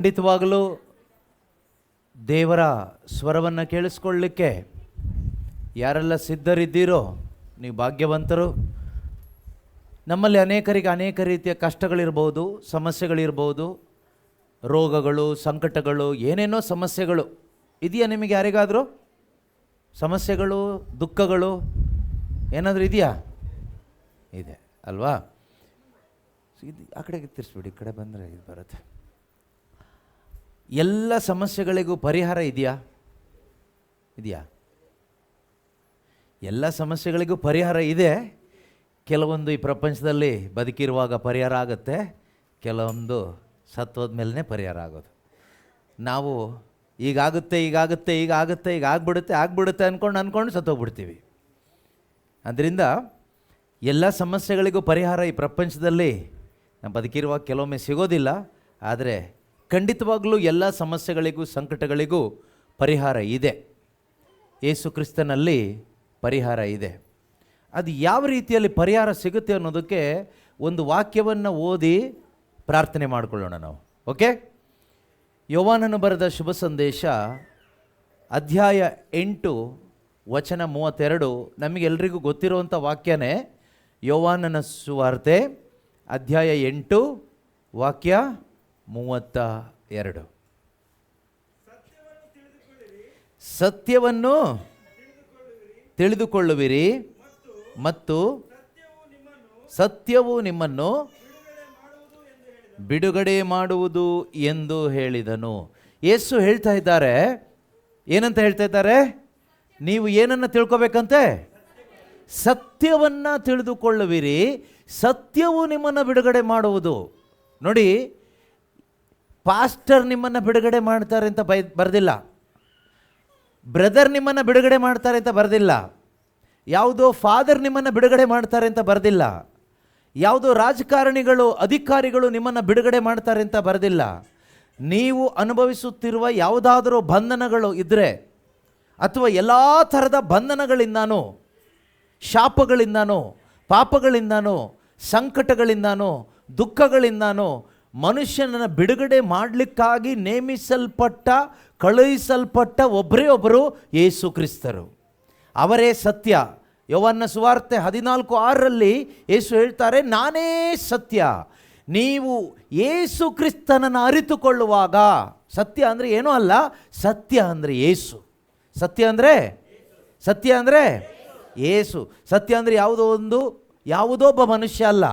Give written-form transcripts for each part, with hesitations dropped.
ಖಂಡಿತವಾಗಲೂ ದೇವರ ಸ್ವರವನ್ನು ಕೇಳಿಸ್ಕೊಳ್ಳಲಿಕ್ಕೆ ಯಾರೆಲ್ಲ ಸಿದ್ಧರಿದ್ದೀರೋ ನೀವು ಭಾಗ್ಯವಂತರು. ನಮ್ಮಲ್ಲಿ ಅನೇಕರಿಗೆ ಅನೇಕ ರೀತಿಯ ಕಷ್ಟಗಳಿರ್ಬೋದು, ಸಮಸ್ಯೆಗಳಿರ್ಬೋದು, ರೋಗಗಳು, ಸಂಕಟಗಳು, ಏನೇನೋ ಸಮಸ್ಯೆಗಳು ಇದೆಯಾ? ನಿಮಗೆ ಯಾರಿಗಾದರೂ ಸಮಸ್ಯೆಗಳು, ದುಃಖಗಳು ಏನಾದರೂ ಇದೆಯಾ? ಇದೆ ಅಲ್ವಾ? ಇದು ಆ ಕಡೆಗೆ ತಿರ್ಸ್ಬಿಡಿ, ಈ ಕಡೆ ಬಂದರೆ ಇದು ಬರುತ್ತೆ. ಎಲ್ಲ ಸಮಸ್ಯೆಗಳಿಗೂ ಪರಿಹಾರ ಇದೆಯಾ? ಎಲ್ಲ ಸಮಸ್ಯೆಗಳಿಗೂ ಪರಿಹಾರ ಇದೆ. ಕೆಲವೊಂದು ಈ ಪ್ರಪಂಚದಲ್ಲಿ ಬದುಕಿರುವಾಗ ಪರಿಹಾರ ಆಗುತ್ತೆ, ಕೆಲವೊಂದು ಸತ್ತೋದ್ಮೇಲೆ ಪರಿಹಾರ ಆಗೋದು. ನಾವು ಈಗ ಆಗ್ಬಿಡುತ್ತೆ ಅಂದ್ಕೊಂಡು ಸತ್ತೋಗ್ಬಿಡ್ತೀವಿ. ಅದರಿಂದ ಎಲ್ಲ ಸಮಸ್ಯೆಗಳಿಗೂ ಪರಿಹಾರ ಈ ಪ್ರಪಂಚದಲ್ಲಿ ನಾವು ಬದುಕಿರುವಾಗ ಕೆಲವೊಮ್ಮೆ ಸಿಗೋದಿಲ್ಲ. ಆದರೆ ಖಂಡಿತವಾಗಲೂ ಎಲ್ಲ ಸಮಸ್ಯೆಗಳಿಗೂ, ಸಂಕಟಗಳಿಗೂ ಪರಿಹಾರ ಇದೆ. ಯೇಸು ಕ್ರಿಸ್ತನಲ್ಲಿ ಪರಿಹಾರ ಇದೆ. ಅದು ಯಾವ ರೀತಿಯಲ್ಲಿ ಪರಿಹಾರ ಸಿಗುತ್ತೆ ಅನ್ನೋದಕ್ಕೆ ಒಂದು ವಾಕ್ಯವನ್ನು ಓದಿ ಪ್ರಾರ್ಥನೆ ಮಾಡಿಕೊಳ್ಳೋಣ ನಾವು. ಓಕೆ? ಯೋವಾನನು ಬರೆದ ಶುಭ ಸಂದೇಶ ಅಧ್ಯಾಯ 8 ವಚನ 32. ನಮಗೆಲ್ಲರಿಗೂ ಗೊತ್ತಿರುವಂಥ ವಾಕ್ಯನೇ. ಯೋವಾನನ ಸುವಾರ್ತೆ ಅಧ್ಯಾಯ 8 ವಾಕ್ಯ 32. ಸತ್ಯವನ್ನು ತಿಳಿದುಕೊಳ್ಳುವಿರಿ ಮತ್ತು ಸತ್ಯವು ನಿಮ್ಮನ್ನು ಬಿಡುಗಡೆ ಮಾಡುವುದು ಎಂದು ಹೇಳಿದನು. ಯೇಸು ಹೇಳ್ತಾ ಇದ್ದಾರೆ, ಏನಂತ ಹೇಳ್ತಾ ಇದ್ದಾರೆ? ನೀವು ಏನನ್ನು ತಿಳ್ಕೊಬೇಕಂತೆ? ಸತ್ಯವನ್ನು ತಿಳಿದುಕೊಳ್ಳುವಿರಿ, ಸತ್ಯವು ನಿಮ್ಮನ್ನು ಬಿಡುಗಡೆ ಮಾಡುವುದು. ನೋಡಿ, ಪಾಸ್ಟರ್ ನಿಮ್ಮನ್ನು ಬಿಡುಗಡೆ ಮಾಡ್ತಾರೆ ಅಂತ ಬರೆದಿಲ್ಲ, ಬ್ರದರ್ ನಿಮ್ಮನ್ನು ಬಿಡುಗಡೆ ಮಾಡ್ತಾರೆ ಅಂತ ಬರೆದಿಲ್ಲ, ಯಾವುದೋ ಫಾದರ್ ನಿಮ್ಮನ್ನು ಬಿಡುಗಡೆ ಮಾಡ್ತಾರೆ ಅಂತ ಬರೆದಿಲ್ಲ, ಯಾವುದೋ ರಾಜಕಾರಣಿಗಳು, ಅಧಿಕಾರಿಗಳು ನಿಮ್ಮನ್ನು ಬಿಡುಗಡೆ ಮಾಡ್ತಾರೆ ಅಂತ ಬರೆದಿಲ್ಲ. ನೀವು ಅನುಭವಿಸುತ್ತಿರುವ ಯಾವುದಾದರೂ ಬಂಧನಗಳು ಇದ್ದರೆ, ಅಥವಾ ಎಲ್ಲ ಥರದ ಬಂಧನಗಳಿಂದಾನೋ, ಶಾಪಗಳಿಂದಾನೋ, ಪಾಪಗಳಿಂದಾನೋ, ಸಂಕಟಗಳಿಂದಾನೋ, ದುಃಖಗಳಿಂದಾನೋ ಮನುಷ್ಯನನ್ನು ಬಿಡುಗಡೆ ಮಾಡಲಿಕ್ಕಾಗಿ ನೇಮಿಸಲ್ಪಟ್ಟ, ಕಳುಹಿಸಲ್ಪಟ್ಟ ಒಬ್ಬರೇ ಒಬ್ಬರು ಯೇಸು ಕ್ರಿಸ್ತರು. ಅವರೇ ಸತ್ಯ. ಯೋವಾನನ ಸುವಾರ್ತೆ 14:6 ಯೇಸು ಹೇಳ್ತಾರೆ, ನಾನೇ ಸತ್ಯ. ನೀವು ಯೇಸು ಕ್ರಿಸ್ತನನ್ನು ಅರಿತುಕೊಳ್ಳುವಾಗ, ಸತ್ಯ ಅಂದರೆ ಏನೂ ಅಲ್ಲ, ಸತ್ಯ ಅಂದರೆ ಯೇಸು. ಸತ್ಯ ಅಂದರೆ ಯೇಸು. ಸತ್ಯ ಅಂದರೆ ಯಾವುದೋ ಒಬ್ಬ ಮನುಷ್ಯ ಅಲ್ಲ.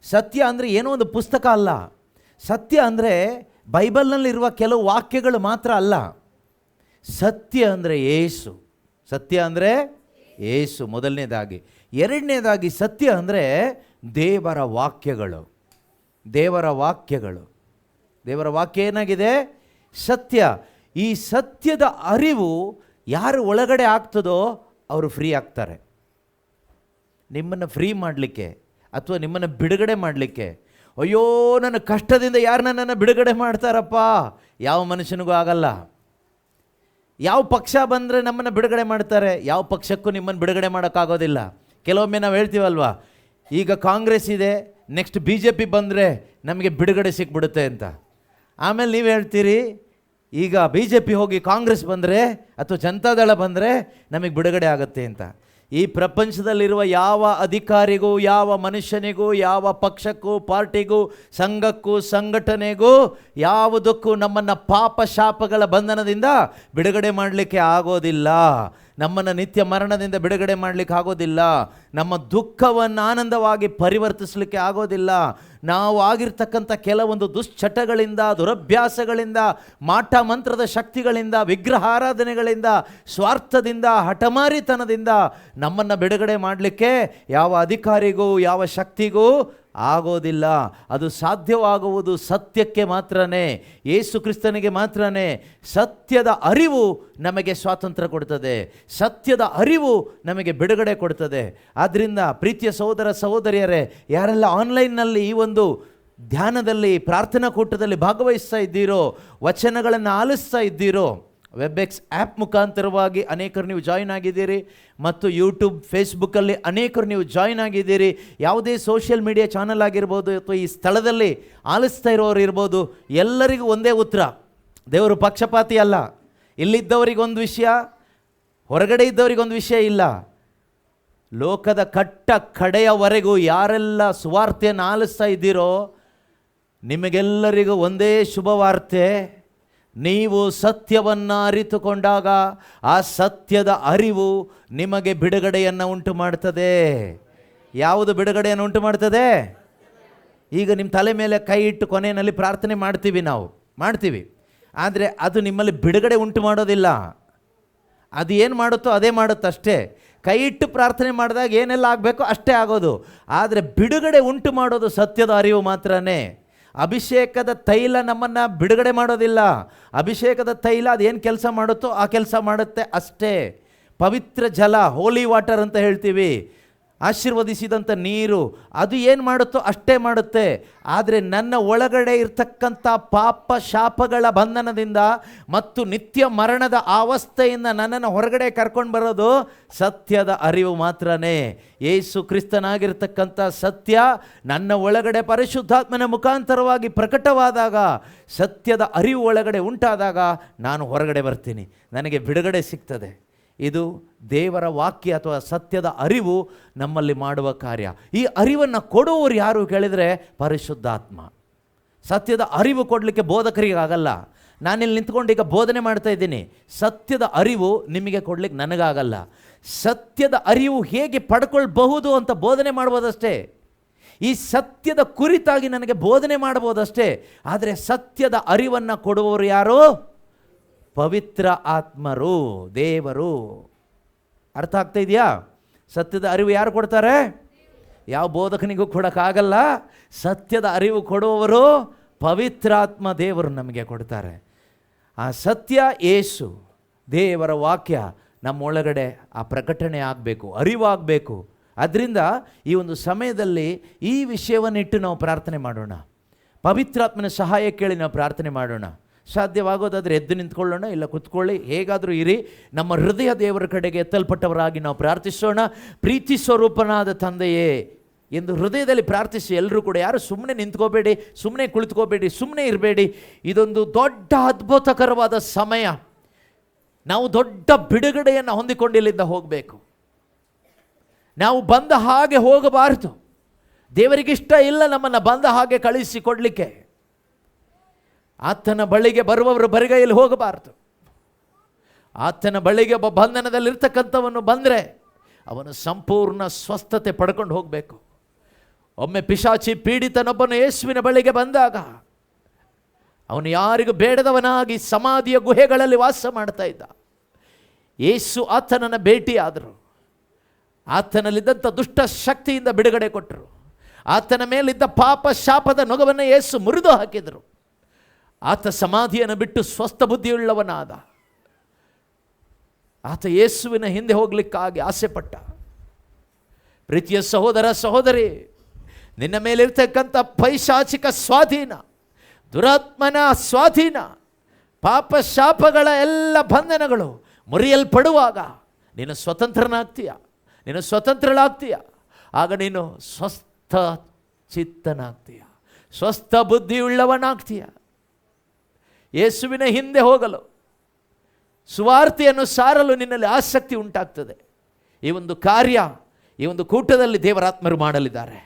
ಸತ್ಯ ಅಂದರೆ ಏನೋ ಒಂದು ಪುಸ್ತಕ ಅಲ್ಲ. ಸತ್ಯ ಅಂದರೆ ಬೈಬಲ್ನಲ್ಲಿರುವ ಕೆಲವು ವಾಕ್ಯಗಳು ಮಾತ್ರ ಅಲ್ಲ. ಸತ್ಯ ಅಂದರೆ ಯೇಸು. ಸತ್ಯ ಅಂದರೆ ಯೇಸು ಮೊದಲನೇದಾಗಿ. ಎರಡನೇದಾಗಿ ಸತ್ಯ ಅಂದರೆ ದೇವರ ವಾಕ್ಯಗಳು. ದೇವರ ವಾಕ್ಯ ಏನಾಗಿದೆ? ಸತ್ಯ. ಈ ಸತ್ಯದ ಅರಿವು ಯಾರು ಒಳಗಡೆ ಆಗ್ತದೋ ಅವರು ಫ್ರೀ ಆಗ್ತಾರೆ. ನಿಮ್ಮನ್ನು ಫ್ರೀ ಮಾಡಲಿಕ್ಕೆ ಅಥವಾ ನಿಮ್ಮನ್ನು ಬಿಡುಗಡೆ ಮಾಡಲಿಕ್ಕೆ, ಅಯ್ಯೋ ನನ್ನ ಕಷ್ಟದಿಂದ ಯಾರು ನನ್ನನ್ನು ಬಿಡುಗಡೆ ಮಾಡ್ತಾರಪ್ಪ? ಯಾವ ಮನುಷ್ಯನಿಗೂ ಆಗಲ್ಲ. ಯಾವ ಪಕ್ಷ ಬಂದರೆ ನಮ್ಮನ್ನು ಬಿಡುಗಡೆ ಮಾಡ್ತಾರೆ? ಯಾವ ಪಕ್ಷಕ್ಕೂ ನಿಮ್ಮನ್ನು ಬಿಡುಗಡೆ ಮಾಡೋಕ್ಕಾಗೋದಿಲ್ಲ. ಕೆಲವೊಮ್ಮೆ ನಾವು ಹೇಳ್ತೀವಲ್ವಾ, ಈಗ ಕಾಂಗ್ರೆಸ್ ಇದೆ, ನೆಕ್ಸ್ಟ್ BJP ಬಂದರೆ ನಮಗೆ ಬಿಡುಗಡೆ ಸಿಕ್ಬಿಡುತ್ತೆ ಅಂತ. ಆಮೇಲೆ ನೀವು ಹೇಳ್ತೀರಿ, ಈಗ BJP ಹೋಗಿ ಕಾಂಗ್ರೆಸ್ ಬಂದರೆ ಅಥವಾ ಜನತಾದಳ ಬಂದರೆ ನಮಗೆ ಬಿಡುಗಡೆ ಆಗುತ್ತೆ ಅಂತ. ಈ ಪ್ರಪಂಚದಲ್ಲಿರುವ ಯಾವ ಅಧಿಕಾರಿಗೂ, ಯಾವ ಮನುಷ್ಯನಿಗೂ, ಯಾವ ಪಕ್ಷಕ್ಕೂ, ಪಾರ್ಟಿಗೂ, ಸಂಘಕ್ಕೂ, ಸಂಘಟನೆಗೂ, ಯಾವುದಕ್ಕೂ ನಮ್ಮನ್ನು ಪಾಪ ಶಾಪಗಳ ಬಂಧನದಿಂದ ಬಿಡುಗಡೆ ಮಾಡಲಿಕ್ಕೆ ಆಗೋದಿಲ್ಲ. ನಮ್ಮನ್ನು ನಿತ್ಯ ಮರಣದಿಂದ ಬಿಡುಗಡೆ ಮಾಡಲಿಕ್ಕೆ ಆಗೋದಿಲ್ಲ. ನಮ್ಮ ದುಃಖವನ್ನು ಆನಂದವಾಗಿ ಪರಿವರ್ತಿಸಲಿಕ್ಕೆ ಆಗೋದಿಲ್ಲ. ನಾವು ಆಗಿರ್ತಕ್ಕಂಥ ಕೆಲವೊಂದು ದುಶ್ಚಟಗಳಿಂದ, ದುರಭ್ಯಾಸಗಳಿಂದ, ಮಾಟ ಮಂತ್ರದ ಶಕ್ತಿಗಳಿಂದ, ವಿಗ್ರಹಾರಾಧನೆಗಳಿಂದ, ಸ್ವಾರ್ಥದಿಂದ, ಹಠಮಾರಿತನದಿಂದ ನಮ್ಮನ್ನು ಬಿಡುಗಡೆ ಮಾಡಲಿಕ್ಕೆ ಯಾವ ಅಧಿಕಾರಿಗೂ, ಯಾವ ಶಕ್ತಿಗೂ ಆಗೋದಿಲ್ಲ. ಅದು ಸಾಧ್ಯವಾಗುವುದು ಸತ್ಯಕ್ಕೆ ಮಾತ್ರನೇ, ಯೇಸು ಕ್ರಿಸ್ತನಿಗೆ ಮಾತ್ರನೇ. ಸತ್ಯದ ಅರಿವು ನಮಗೆ ಸ್ವಾತಂತ್ರ್ಯ ಕೊಡ್ತದೆ. ಸತ್ಯದ ಅರಿವು ನಮಗೆ ಬಿಡುಗಡೆ ಕೊಡ್ತದೆ. ಆದ್ದರಿಂದ ಪ್ರೀತಿಯ ಸಹೋದರ ಸಹೋದರಿಯರೇ, ಯಾರೆಲ್ಲ ಆನ್ಲೈನ್ನಲ್ಲಿ ಈ ಒಂದು ಧ್ಯಾನದಲ್ಲಿ, ಪ್ರಾರ್ಥನಾ ಕೂಟದಲ್ಲಿ ಭಾಗವಹಿಸ್ತಾ ಇದ್ದೀರೋ, ವಚನಗಳನ್ನು ಆಲಿಸ್ತಾ ಇದ್ದೀರೋ, ವೆಬ್ಎಕ್ಸ್ ಆ್ಯಪ್ ಮುಖಾಂತರವಾಗಿ ಅನೇಕರು ನೀವು ಜಾಯಿನ್ ಆಗಿದ್ದೀರಿ, ಮತ್ತು ಯೂಟ್ಯೂಬ್ ಫೇಸ್ಬುಕ್ಕಲ್ಲಿ ಅನೇಕರು ನೀವು ಜಾಯಿನ್ ಆಗಿದ್ದೀರಿ. ಯಾವುದೇ ಸೋಷಿಯಲ್ ಮೀಡಿಯಾ ಚಾನಲ್ ಆಗಿರ್ಬೋದು ಅಥವಾ ಈ ಸ್ಥಳದಲ್ಲಿ ಆಲಿಸ್ತಾ ಇರೋರು ಇರ್ಬೋದು, ಎಲ್ಲರಿಗೂ ಒಂದೇ ಉತ್ತರ. ದೇವರು ಪಕ್ಷಪಾತಿ ಅಲ್ಲ. ಇಲ್ಲಿದ್ದವರಿಗೊಂದು ವಿಷಯ, ಹೊರಗಡೆ ಇದ್ದವರಿಗೊಂದು ವಿಷಯ ಇಲ್ಲ. ಲೋಕದ ಕಟ್ಟ ಕಡೆಯವರೆಗೂ ಯಾರೆಲ್ಲ ಸುವಾರ್ತೆಯನ್ನು ಆಲಿಸ್ತಾ ಇದ್ದೀರೋ ನಿಮಗೆಲ್ಲರಿಗೂ ಒಂದೇ ಶುಭವಾರ್ತೆ. ನೀವು ಸತ್ಯವನ್ನು ಅರಿತುಕೊಂಡಾಗ ಆ ಸತ್ಯದ ಅರಿವು ನಿಮಗೆ ಬಿಡುಗಡೆಯನ್ನು ಉಂಟು ಮಾಡ್ತದೆ. ಯಾವುದು ಬಿಡುಗಡೆಯನ್ನು ಉಂಟು ಮಾಡ್ತದೆ? ಈಗ ನಿಮ್ಮ ತಲೆ ಮೇಲೆ ಕೈ ಇಟ್ಟು ಕೊನೆಯಲ್ಲಿ ಪ್ರಾರ್ಥನೆ ಮಾಡ್ತೀವಿ, ಆದರೆ ಅದು ನಿಮ್ಮಲ್ಲಿ ಬಿಡುಗಡೆ ಉಂಟು ಮಾಡೋದಿಲ್ಲ. ಅದು ಏನು ಮಾಡುತ್ತೋ ಅದೇ ಮಾಡುತ್ತಷ್ಟೇ. ಕೈ ಇಟ್ಟು ಪ್ರಾರ್ಥನೆ ಮಾಡಿದಾಗ ಏನೆಲ್ಲ ಆಗಬೇಕೋ ಅಷ್ಟೇ ಆಗೋದು. ಆದರೆ ಬಿಡುಗಡೆ ಉಂಟು ಮಾಡೋದು ಸತ್ಯದ ಅರಿವು ಮಾತ್ರನೇ. ಅಭಿಷೇಕದ ತೈಲ ನಮ್ಮನ್ನು ಬಿಡುಗಡೆ ಮಾಡೋದಿಲ್ಲ. ಅಭಿಷೇಕದ ತೈಲ ಅದೇನು ಕೆಲಸ ಮಾಡುತ್ತೋ ಆ ಕೆಲಸ ಮಾಡುತ್ತೆ ಅಷ್ಟೇ. ಪವಿತ್ರ ಜಲ, ಹೋಲಿ ವಾಟರ್ ಅಂತ ಹೇಳ್ತೀವಿ, ಆಶೀರ್ವದಿಸಿದಂಥ ನೀರು, ಅದು ಏನು ಮಾಡುತ್ತೋ ಅಷ್ಟೇ ಮಾಡುತ್ತೆ. ಆದರೆ ನನ್ನ ಒಳಗಡೆ ಇರ್ತಕ್ಕಂಥ ಪಾಪ ಶಾಪಗಳ ಬಂಧನದಿಂದ ಮತ್ತು ನಿತ್ಯ ಮರಣದ ಅವಸ್ಥೆಯಿಂದ ನನ್ನನ್ನು ಹೊರಗಡೆ ಕರ್ಕೊಂಡು ಬರೋದು ಸತ್ಯದ ಅರಿವು ಮಾತ್ರನೇ. ಯೇಸು ಕ್ರಿಸ್ತನಾಗಿರ್ತಕ್ಕಂಥ ಸತ್ಯ ನನ್ನ ಒಳಗಡೆ ಪರಿಶುದ್ಧಾತ್ಮನ ಮುಖಾಂತರವಾಗಿ ಪ್ರಕಟವಾದಾಗ, ಸತ್ಯದ ಅರಿವು ಒಳಗಡೆ ಉಂಟಾದಾಗ ನಾನು ಹೊರಗಡೆ ಬರ್ತೀನಿ, ನನಗೆ ಬಿಡುಗಡೆ ಸಿಗ್ತದೆ. ಇದು ದೇವರ ವಾಕ್ಯ ಅಥವಾ ಸತ್ಯದ ಅರಿವು ನಮ್ಮಲ್ಲಿ ಮಾಡುವ ಕಾರ್ಯ. ಈ ಅರಿವನ್ನು ಕೊಡುವವರು ಯಾರು ಕೇಳಿದರೆ ಪರಿಶುದ್ಧಾತ್ಮ. ಸತ್ಯದ ಅರಿವು ಕೊಡಲಿಕ್ಕೆ ಬೋಧಕರಿಗಾಗಲ್ಲ. ನಾನಿಲ್ಲಿ ನಿಂತ್ಕೊಂಡು ಈಗ ಬೋಧನೆ ಮಾಡ್ತಾ ಇದ್ದೀನಿ, ಸತ್ಯದ ಅರಿವು ನಿಮಗೆ ಕೊಡಲಿಕ್ಕೆ ನನಗಾಗಲ್ಲ. ಸತ್ಯದ ಅರಿವು ಹೇಗೆ ಪಡ್ಕೊಳ್ಬಹುದು ಅಂತ ಬೋಧನೆ ಮಾಡ್ಬೋದಷ್ಟೇ. ಈ ಸತ್ಯದ ಕುರಿತಾಗಿ ನನಗೆ ಬೋಧನೆ ಮಾಡ್ಬೋದಷ್ಟೇ. ಆದರೆ ಸತ್ಯದ ಅರಿವನ್ನು ಕೊಡುವವರು ಯಾರು? ಪವಿತ್ರ ಆತ್ಮರು, ದೇವರು. ಅರ್ಥ ಆಗ್ತಾ ಇದೆಯಾ? ಸತ್ಯದ ಅರಿವು ಯಾರು ಕೊಡ್ತಾರೆ? ಯಾವ ಬೋಧಕನಿಗೂ ಕೊಡೋಕ್ಕಾಗಲ್ಲ. ಸತ್ಯದ ಅರಿವು ಕೊಡುವವರು ಪವಿತ್ರಾತ್ಮ ದೇವರು ನಮಗೆ ಕೊಡ್ತಾರೆ. ಆ ಸತ್ಯ ಯೇಸು, ದೇವರ ವಾಕ್ಯ ನಮ್ಮೊಳಗಡೆ ಆ ಪ್ರಕಟಣೆ ಆಗಬೇಕು, ಅರಿವಾಗಬೇಕು. ಅದರಿಂದ ಈ ಒಂದು ಸಮಯದಲ್ಲಿ ಈ ವಿಷಯವನ್ನಿಟ್ಟು ನಾವು ಪ್ರಾರ್ಥನೆ ಮಾಡೋಣ. ಪವಿತ್ರಾತ್ಮನ ಸಹಾಯ ಕೇಳಿ ನಾವು ಪ್ರಾರ್ಥನೆ ಮಾಡೋಣ. ಸಾಧ್ಯವಾಗೋದಾದರೆ ಎದ್ದು ನಿಂತ್ಕೊಳ್ಳೋಣ, ಇಲ್ಲ ಕೂತ್ಕೊಳ್ಳಿ, ಹೇಗಾದರೂ ಇರಿ. ನಮ್ಮ ಹೃದಯ ದೇವರ ಕಡೆಗೆ ಎತ್ತಲ್ಪಟ್ಟವರಾಗಿ ನಾವು ಪ್ರಾರ್ಥಿಸೋಣ. ಪ್ರೀತಿ ಸ್ವರೂಪನಾದ ತಂದೆಯೇ ಎಂದು ಹೃದಯದಲ್ಲಿ ಪ್ರಾರ್ಥಿಸಿ ಎಲ್ಲರೂ ಕೂಡ. ಯಾರು ಸುಮ್ಮನೆ ನಿಂತ್ಕೋಬೇಡಿ, ಸುಮ್ಮನೆ ಕುಳಿತುಕೋಬೇಡಿ, ಸುಮ್ಮನೆ ಇರಬೇಡಿ. ಇದೊಂದು ದೊಡ್ಡ ಅದ್ಭುತಕರವಾದ ಸಮಯ. ನಾವು ದೊಡ್ಡ ಬಿಡುಗಡೆಯನ್ನು ಹೊಂದಿಕೊಂಡು ಇಲ್ಲಿಂದ ಹೋಗಬೇಕು. ನಾವು ಬಂದ ಹಾಗೆ ಹೋಗಬಾರದು. ದೇವರಿಗಿಷ್ಟ ಇಲ್ಲ ನಮ್ಮನ್ನು ಬಂದ ಹಾಗೆ ಕಳಿಸಿ ಕೊಡಲಿಕ್ಕೆ. ಆತನ ಬಳಿಗೆ ಬರುವವರು ಬರಿಗೈಯಲ್ಲಿ ಹೋಗಬಾರದು. ಆತನ ಬಳಿಗೆ ಒಬ್ಬ ಬಂಧನದಲ್ಲಿರ್ತಕ್ಕಂಥವನು ಬಂದರೆ ಅವನು ಸಂಪೂರ್ಣ ಸ್ವಸ್ಥತೆ ಪಡ್ಕೊಂಡು ಹೋಗಬೇಕು. ಒಮ್ಮೆ ಪಿಶಾಚಿ ಪೀಡಿತನೊಬ್ಬನು ಯೇಸುವಿನ ಬಳಿಗೆ ಬಂದಾಗ ಅವನು ಯಾರಿಗೂ ಬೇಡದವನಾಗಿ ಸಮಾಧಿಯ ಗುಹೆಗಳಲ್ಲಿ ವಾಸ ಮಾಡ್ತಾ ಇದ್ದ. ಯೇಸು ಆತನನ್ನು ಭೇಟಿಯಾದರು. ಆತನಲ್ಲಿದ್ದಂಥ ದುಷ್ಟ ಶಕ್ತಿಯಿಂದ ಬಿಡುಗಡೆ ಕೊಟ್ಟರು. ಆತನ ಮೇಲಿದ್ದ ಪಾಪ ಶಾಪದ ನೊಗವನ್ನು ಯೇಸು ಮುರಿದು ಹಾಕಿದರು. ಆತ ಸಮಾಧಿಯನ್ನು ಬಿಟ್ಟು ಸ್ವಸ್ಥ ಬುದ್ಧಿಯುಳ್ಳವನಾದ. ಆತ ಯೇಸುವಿನ ಹಿಂದೆ ಹೋಗಲಿಕ್ಕಾಗಿ ಆಸೆಪಟ್ಟ. ಪ್ರೀತಿಯ ಸಹೋದರ ಸಹೋದರಿ, ನಿನ್ನ ಮೇಲಿರ್ತಕ್ಕಂಥ ಪೈಶಾಚಿಕ ಸ್ವಾಧೀನ, ದುರಾತ್ಮನ ಸ್ವಾಧೀನ, ಪಾಪ ಶಾಪಗಳ ಎಲ್ಲ ಬಂಧನಗಳು ಮುರಿಯಲ್ಪಡುವಾಗ ನೀನು ಸ್ವತಂತ್ರನಾಗ್ತೀಯ, ನೀನು ಸ್ವತಂತ್ರಳಾಗ್ತೀಯ. ಆಗ ನೀನು ಸ್ವಸ್ಥ ಚಿತ್ತನಾಗ್ತೀಯ, ಸ್ವಸ್ಥ ಬುದ್ಧಿಯುಳ್ಳವನಾಗ್ತೀಯ. ಯೇಸುವಿನ ಹಿಂದೆ ಹೋಗಲು, ಸುವಾರ್ತೆಯನ್ನು ಸಾರಲು ನಿನ್ನಲ್ಲಿ ಆಸಕ್ತಿ ಉಂಟಾಗ್ತದೆ. ಈ ಒಂದು ಕಾರ್ಯ, ಈ ಒಂದು ಕೂಟದಲ್ಲಿ ದೇವರಾತ್ಮರು ಮಾಡಲಿದ್ದಾರೆ.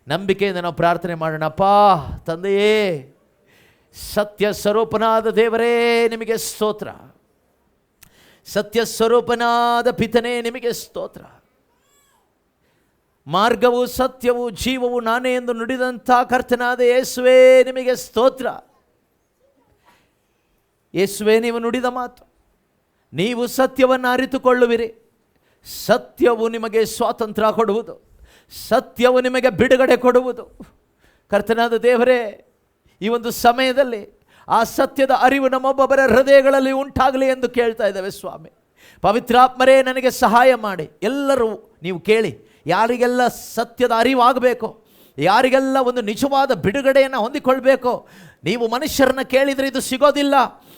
ನಂಬಿಕೆಯಿಂದ ನಾವು ಪ್ರಾರ್ಥನೆ ಮಾಡೋಣ. ಅಪ್ಪಾ ತಂದೆಯೇ, ಸತ್ಯ ಸ್ವರೂಪನಾದ ದೇವರೇ ನಿಮಗೆ ಸ್ತೋತ್ರ. ಸತ್ಯ ಸ್ವರೂಪನಾದ ಪಿತನೇ ನಿಮಗೆ ಸ್ತೋತ್ರ. ಮಾರ್ಗವು ಸತ್ಯವು ಜೀವವು ನಾನೇ ಎಂದು ನುಡಿದಂಥ ಕರ್ತನಾದ ಯೇಸುವೇ ನಿಮಗೆ ಸ್ತೋತ್ರ. ಯೇಸುವೇ, ನೀವು ನುಡಿದ ಮಾತು, ನೀವು ಸತ್ಯವನ್ನು ಅರಿತುಕೊಳ್ಳುವಿರಿ, ಸತ್ಯವು ನಿಮಗೆ ಸ್ವಾತಂತ್ರ್ಯ ಕೊಡುವುದು, ಸತ್ಯವು ನಿಮಗೆ ಬಿಡುಗಡೆ ಕೊಡುವುದು. ಕರ್ತನಾದ ದೇವರೇ, ಈ ಒಂದು ಸಮಯದಲ್ಲಿ ಆ ಸತ್ಯದ ಅರಿವು ನಮ್ಮೊಬ್ಬೊಬ್ಬರ ಹೃದಯಗಳಲ್ಲಿ ಉಂಟಾಗಲಿ ಎಂದು ಕೇಳ್ತಾ ಇದ್ದೇವೆ ಸ್ವಾಮಿ. ಪವಿತ್ರಾತ್ಮರೇ ನನಗೆ ಸಹಾಯ ಮಾಡಿ. ಎಲ್ಲರೂ ನೀವು ಕೇಳಿ, ಯಾರಿಗೆಲ್ಲ ಸತ್ಯದ ಅರಿವಾಗಬೇಕು, ಯಾರಿಗೆಲ್ಲ ಒಂದು ನಿಜವಾದ ಬಿಡುಗಡೆಯನ್ನು ಹೊಂದಿಕೊಳ್ಬೇಕು. ನೀವು ಮನುಷ್ಯರನ್ನ ಕೇಳಿದರೆ ಇದು ಸಿಗೋದಿಲ್ಲ.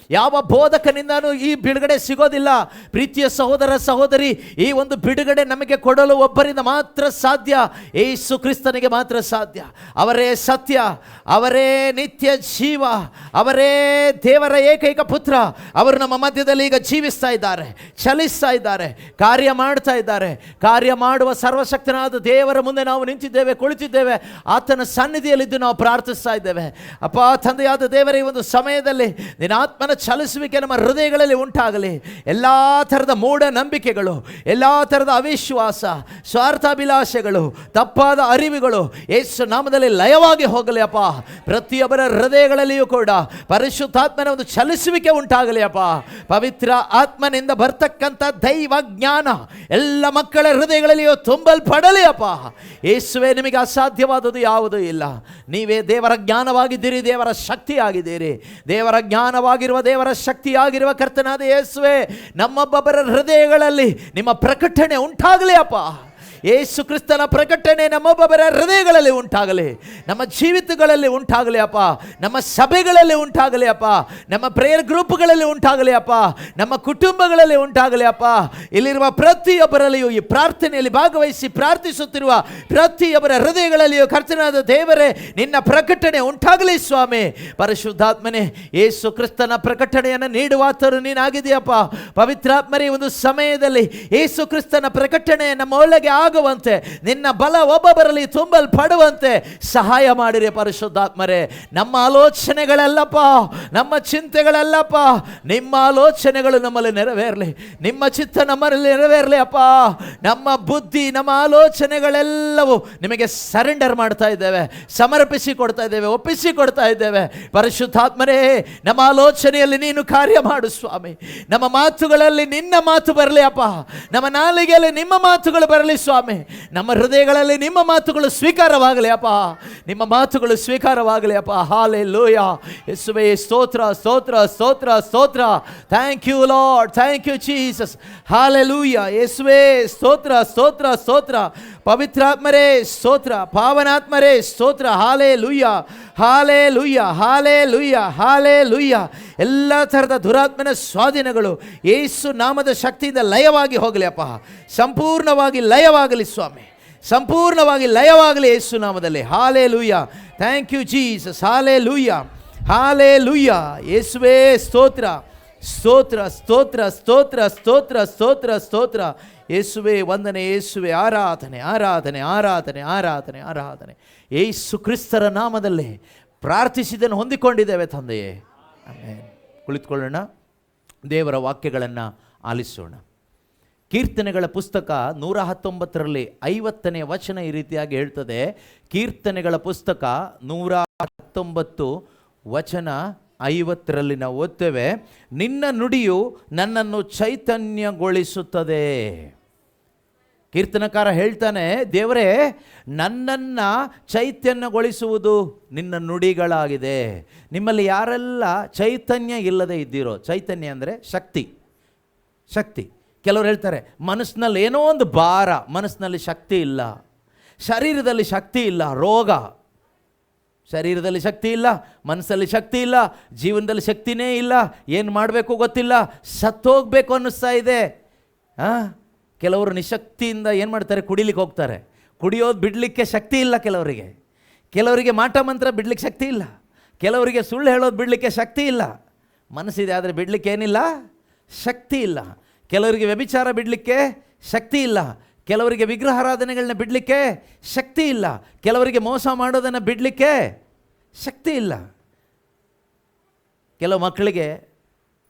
ಯಾವ ಬೋಧಕನಿಂದನೂ ಈ ಬಿಡುಗಡೆ ಸಿಗೋದಿಲ್ಲ. ಪ್ರೀತಿಯ ಸಹೋದರ ಸಹೋದರಿ, ಈ ಒಂದು ಬಿಡುಗಡೆ ನಮಗೆ ಕೊಡಲು ಒಬ್ಬರಿಂದ ಮಾತ್ರ ಸಾಧ್ಯ, ಯೇಸು ಕ್ರಿಸ್ತನಿಗೆ ಮಾತ್ರ ಸಾಧ್ಯ. ಅವರೇ ಸತ್ಯ, ಅವರೇ ನಿತ್ಯ ಜೀವ, ಅವರೇ ದೇವರ ಏಕೈಕ ಪುತ್ರ. ಅವರು ನಮ್ಮ ಮಧ್ಯದಲ್ಲಿ ಈಗ ಜೀವಿಸ್ತಾ ಇದ್ದಾರೆ, ಚಲಿಸ್ತಾ ಇದ್ದಾರೆ, ಕಾರ್ಯ ಮಾಡ್ತಾ ಇದ್ದಾರೆ. ಕಾರ್ಯ ಮಾಡುವ ಸರ್ವಶಕ್ತನಾದ ದೇವರ ಮುಂದೆ ನಾವು ನಿಂತಿದ್ದೇವೆ, ಕುಳಿತಿದ್ದೇವೆ. ಆತನ ಸನ್ನಿಧಿಯಲ್ಲಿದ್ದು ನಾವು ಪ್ರಾರ್ಥಿಸ್ತಾ ಇದ್ದೇವೆ. ಅಪ್ಪ ತಂದೆಯಾದ ದೇವರ ಈ ಒಂದು ಸಮಯದಲ್ಲಿ ನಿನ್ನ ಆತ್ಮನ ಚಲಿಸುವಿಕೆ ನಮ್ಮ ಹೃದಯಗಳಲ್ಲಿ ಉಂಟಾಗಲಿ. ಎಲ್ಲ ಥರದ ಮೂಢನಂಬಿಕೆಗಳು, ಎಲ್ಲ ಥರದ ಅವಿಶ್ವಾಸ, ಸ್ವಾರ್ಥಾಭಿಲಾಷೆಗಳು, ತಪ್ಪಾದ ಅರಿವುಗಳು ಯೇಸು ನಾಮದಲ್ಲಿ ಲಯವಾಗಿ ಹೋಗಲಿ ಅಪ್ಪ. ಪ್ರತಿಯೊಬ್ಬರ ಹೃದಯಗಳಲ್ಲಿಯೂ ಕೂಡ ಪರಿಶುದ್ಧಾತ್ಮನ ಒಂದು ಚಲಿಸುವಿಕೆ ಉಂಟಾಗಲಿ ಅಪ್ಪ. ಪವಿತ್ರ ಆತ್ಮನಿಂದ ಬರ್ತಕ್ಕಂಥ ದೈವ ಜ್ಞಾನ ಎಲ್ಲ ಮಕ್ಕಳ ಹೃದಯಗಳಲ್ಲಿಯೂ ತುಂಬಲ್ಪಡಲಿ ಅಪ್ಪ. ಯೇಸುವೆ, ನಿಮಗೆ ಅಸಾಧ್ಯವಾದದ್ದು ಯಾವುದೂ ಇಲ್ಲ. ನೀವೇ ದೇವರ ಜ್ಞಾನವಾಗಿದ್ದೀರಿ, ದೇವರ ಶಕ್ತಿಯಾಗಿದ್ದೀರಿ. ದೇವರ ಜ್ಞಾನವಾಗಿರುವ, ದೇವರ ಶಕ್ತಿಯಾಗಿರುವ ಕರ್ತನಾದ ಯೇಸುವೆ, ನಮ್ಮೊಬ್ಬೊಬ್ಬರ ಹೃದಯಗಳಲ್ಲಿ ನಿಮ್ಮ ಪ್ರಕಟಣೆ ಉಂಟಾಗಲಿ ಅಪ್ಪ. ಯೇಸು ಕ್ರಿಸ್ತನ ಪ್ರಕಟಣೆ ನಮ್ಮೊಬ್ಬೊಬ್ಬರ ಹೃದಯಗಳಲ್ಲಿ ಉಂಟಾಗಲಿ, ನಮ್ಮ ಜೀವಿತಗಳಲ್ಲಿ ಉಂಟಾಗಲಿ ಅಪ್ಪ, ನಮ್ಮ ಸಭೆಗಳಲ್ಲಿ ಉಂಟಾಗಲಿ ಅಪ್ಪ, ನಮ್ಮ ಪ್ರೇಯರ್ ಗ್ರೂಪ್ಗಳಲ್ಲಿ ಉಂಟಾಗಲಿ ಅಪ್ಪ, ನಮ್ಮ ಕುಟುಂಬಗಳಲ್ಲಿ ಉಂಟಾಗಲಿ ಅಪ್ಪ. ಇಲ್ಲಿರುವ ಪ್ರತಿಯೊಬ್ಬರಲ್ಲಿಯೂ ಈ ಪ್ರಾರ್ಥನೆಯಲ್ಲಿ ಭಾಗವಹಿಸಿ ಪ್ರಾರ್ಥಿಸುತ್ತಿರುವ ಪ್ರತಿಯೊಬ್ಬರ ಹೃದಯಗಳಲ್ಲಿಯೂ ಕರ್ತನಾದ ದೇವರೇ, ನಿನ್ನ ಪ್ರಕಟಣೆ ಉಂಟಾಗಲಿ ಸ್ವಾಮಿ. ಪರಿಶುದ್ಧಾತ್ಮನೇ, ಯೇಸು ಕ್ರಿಸ್ತನ ಪ್ರಕಟಣೆಯನ್ನು ನೀಡುವಾತರು ನೀನಾಗಿದೆಯಪ್ಪ. ಪವಿತ್ರಾತ್ಮರೇ, ಒಂದು ಸಮಯದಲ್ಲಿ ಯೇಸು ಕ್ರಿಸ್ತನ ಪ್ರಕಟಣೆ ನಮ್ಮ ಒಳಗೆ ಆಗುವಂತೆ, ನಿನ್ನ ಬಲ ಒಬ್ಬೊಬ್ಬರಲ್ಲಿ ತುಂಬಲ್ಪಡುವಂತೆ ಸಹಾಯ ಮಾಡಿರಿ ಪರಿಶುದ್ಧಾತ್ಮರೇ. ನಮ್ಮ ಆಲೋಚನೆಗಳಲ್ಲಪ್ಪ, ನಮ್ಮ ಚಿಂತೆಗಳಲ್ಲಪ್ಪ, ನಿಮ್ಮ ಆಲೋಚನೆಗಳು ನಮ್ಮಲ್ಲಿ ನೆರವೇರಲಿ, ನಿಮ್ಮ ಚಿತ್ತ ನಮ್ಮಲ್ಲಿ ನೆರವೇರಲಿ ಅಪ್ಪ. ನಮ್ಮ ಬುದ್ಧಿ, ನಮ್ಮ ಆಲೋಚನೆಗಳೆಲ್ಲವೂ ನಿಮಗೆ ಸರೆಂಡರ್ ಮಾಡ್ತಾ ಇದ್ದೇವೆ, ಸಮರ್ಪಿಸಿ ಕೊಡ್ತಾ ಇದ್ದೇವೆ, ಒಪ್ಪಿಸಿ ಕೊಡ್ತಾ ಇದ್ದೇವೆ. ಪರಿಶುದ್ಧಾತ್ಮರೇ, ನಮ್ಮ ಆಲೋಚನೆಯಲ್ಲಿ ನೀನು ಕಾರ್ಯ ಮಾಡು ಸ್ವಾಮಿ. ನಮ್ಮ ಮಾತುಗಳಲ್ಲಿ ನಿನ್ನ ಮಾತು ಬರಲಿ ಅಪ್ಪ, ನಮ್ಮ ನಾಲಿಗೆಯಲ್ಲಿ ನಿಮ್ಮ ಮಾತುಗಳು ಬರಲಿ ಸ್ವಾಮಿ. ನಮ್ಮ ಹೃದಯಗಳಲ್ಲಿ ನಿಮ್ಮ ಮಾತುಗಳು ಸ್ವೀಕಾರವಾಗಲಿ ಅಪ್ಪ, ನಿಮ್ಮ ಮಾತುಗಳು ಸ್ವೀಕಾರವಾಗಲಿ ಅಪ್ಪ. ಹಾಲೆಲೂಯಾ. ಯೇಸುವೇ, ಸ್ತೋತ್ರ ಸ್ತೋತ್ರ ಸ್ತೋತ್ರ ಸ್ತೋತ್ರ. Thank you Lord, thank you Jesus. Hallelujah. ಯೇಸುವೇ, ಸ್ತೋತ್ರ ಸ್ತೋತ್ರ ಸ್ತೋತ್ರ. ಪವಿತ್ರಾತ್ಮರೇ ಸ್ತೋತ್ರ, ಪಾವನಾತ್ಮರೇ ಸ್ತೋತ್ರ. Hallelujah, hallelujah, hallelujah, hallelujah. ಎಲ್ಲ ಥರದ ದುರಾತ್ಮನ ಸ್ವಾಧೀನಗಳು ಯೇಸು ನಾಮದ ಶಕ್ತಿಯಿಂದ ಲಯವಾಗಿ ಹೋಗಲಿ ಅಪ್ಪ. ಸಂಪೂರ್ಣವಾಗಿ ಲಯವಾಗಲಿ ಸ್ವಾಮಿ, ಸಂಪೂರ್ಣವಾಗಿ ಲಯವಾಗಲಿ ಯೇಸು ನಾಮದಲ್ಲಿ. Hallelujah. Thank you Jesus. Hallelujah, hallelujah. ಯೇಸುವೇ, ಸ್ತೋತ್ರ ಸ್ತೋತ್ರ ಸ್ತೋತ್ರ ಸ್ತೋತ್ರ ಸ್ತೋತ್ರ ಸ್ತೋತ್ರ ಸ್ತೋತ್ರ. ಯೇಸುವೇ ವಂದನೆ, ಯೇಸುವೇ ಆರಾಧನೆ, ಆರಾಧನೆ, ಆರಾಧನೆ, ಆರಾಧನೆ, ಆರಾಧನೆ. ಯೇಸು ಕ್ರಿಸ್ತರ ನಾಮದಲ್ಲಿ ಪ್ರಾರ್ಥಿಸಿದನ್ನು ಹೊಂದಿಕೊಂಡಿದ್ದೇವೆ ತಂದೆಯೇ. ಆಮೆನ್. ಕುಳಿತುಕೊಳ್ಳೋಣ, ದೇವರ ವಾಕ್ಯಗಳನ್ನು ಆಲಿಸೋಣ. ಕೀರ್ತನೆಗಳ ಪುಸ್ತಕ 119ರಲ್ಲಿ 50ನೇ ವಚನ ಈ ರೀತಿಯಾಗಿ ಹೇಳ್ತದೆ. ಕೀರ್ತನೆಗಳ ಪುಸ್ತಕ 119 ವಚನ 50ರಲ್ಲಿ ನಾವು ಓದ್ತೇವೆ, ನಿನ್ನ ನುಡಿಯು ನನ್ನನ್ನು ಚೈತನ್ಯಗೊಳಿಸುತ್ತದೆ. ಕೀರ್ತನಕಾರ ಹೇಳ್ತಾನೆ, ದೇವರೇ, ನನ್ನನ್ನು ಚೈತನ್ಯಗೊಳಿಸುವುದು ನಿನ್ನ ನುಡಿಗಳಾಗಿದೆ. ನಿಮ್ಮಲ್ಲಿ ಯಾರೆಲ್ಲ ಚೈತನ್ಯ ಇಲ್ಲದೆ ಇದ್ದೀರೋ, ಚೈತನ್ಯ ಅಂದರೆ ಶಕ್ತಿ, ಶಕ್ತಿ. ಕೆಲವರು ಹೇಳ್ತಾರೆ ಮನಸ್ಸಿನಲ್ಲಿ ಏನೋ ಒಂದು ಭಾರ, ಮನಸ್ಸಿನಲ್ಲಿ ಶಕ್ತಿ ಇಲ್ಲ, ಶರೀರದಲ್ಲಿ ಶಕ್ತಿ ಇಲ್ಲ, ರೋಗ. ಶರೀರದಲ್ಲಿ ಶಕ್ತಿ ಇಲ್ಲ, ಮನಸ್ಸಲ್ಲಿ ಶಕ್ತಿ ಇಲ್ಲ, ಜೀವನದಲ್ಲಿ ಶಕ್ತಿನೇ ಇಲ್ಲ, ಏನು ಮಾಡಬೇಕು ಗೊತ್ತಿಲ್ಲ, ಸತ್ತೋಗ್ಬೇಕು ಅನ್ನಿಸ್ತಾ ಇದೆ. ಕೆಲವರು ನಿಶಕ್ತಿಯಿಂದ ಏನು ಮಾಡ್ತಾರೆ, ಕುಡಿಲಿಕ್ಕೆ ಹೋಗ್ತಾರೆ. ಕುಡಿಯೋದು ಬಿಡಲಿಕ್ಕೆ ಶಕ್ತಿ ಇಲ್ಲ ಕೆಲವರಿಗೆ. ಕೆಲವರಿಗೆ ಮಾಟ ಮಂತ್ರ ಬಿಡಲಿಕ್ಕೆ ಶಕ್ತಿ ಇಲ್ಲ, ಕೆಲವರಿಗೆ ಸುಳ್ಳು ಹೇಳೋದು ಬಿಡಲಿಕ್ಕೆ ಶಕ್ತಿ ಇಲ್ಲ. ಮನಸ್ಸಿದೆ ಆದರೆ ಬಿಡಲಿಕ್ಕೆ ಏನಿಲ್ಲ, ಶಕ್ತಿ ಇಲ್ಲ. ಕೆಲವರಿಗೆ ವ್ಯಭಿಚಾರ ಬಿಡಲಿಕ್ಕೆ ಶಕ್ತಿ ಇಲ್ಲ, ಕೆಲವರಿಗೆ ವಿಗ್ರಹಾರಾಧನೆಗಳನ್ನ ಬಿಡಲಿಕ್ಕೆ ಶಕ್ತಿ ಇಲ್ಲ, ಕೆಲವರಿಗೆ ಮೋಸ ಮಾಡೋದನ್ನು ಬಿಡಲಿಕ್ಕೆ ಶಕ್ತಿ ಇಲ್ಲ. ಕೆಲವು ಮಕ್ಕಳಿಗೆ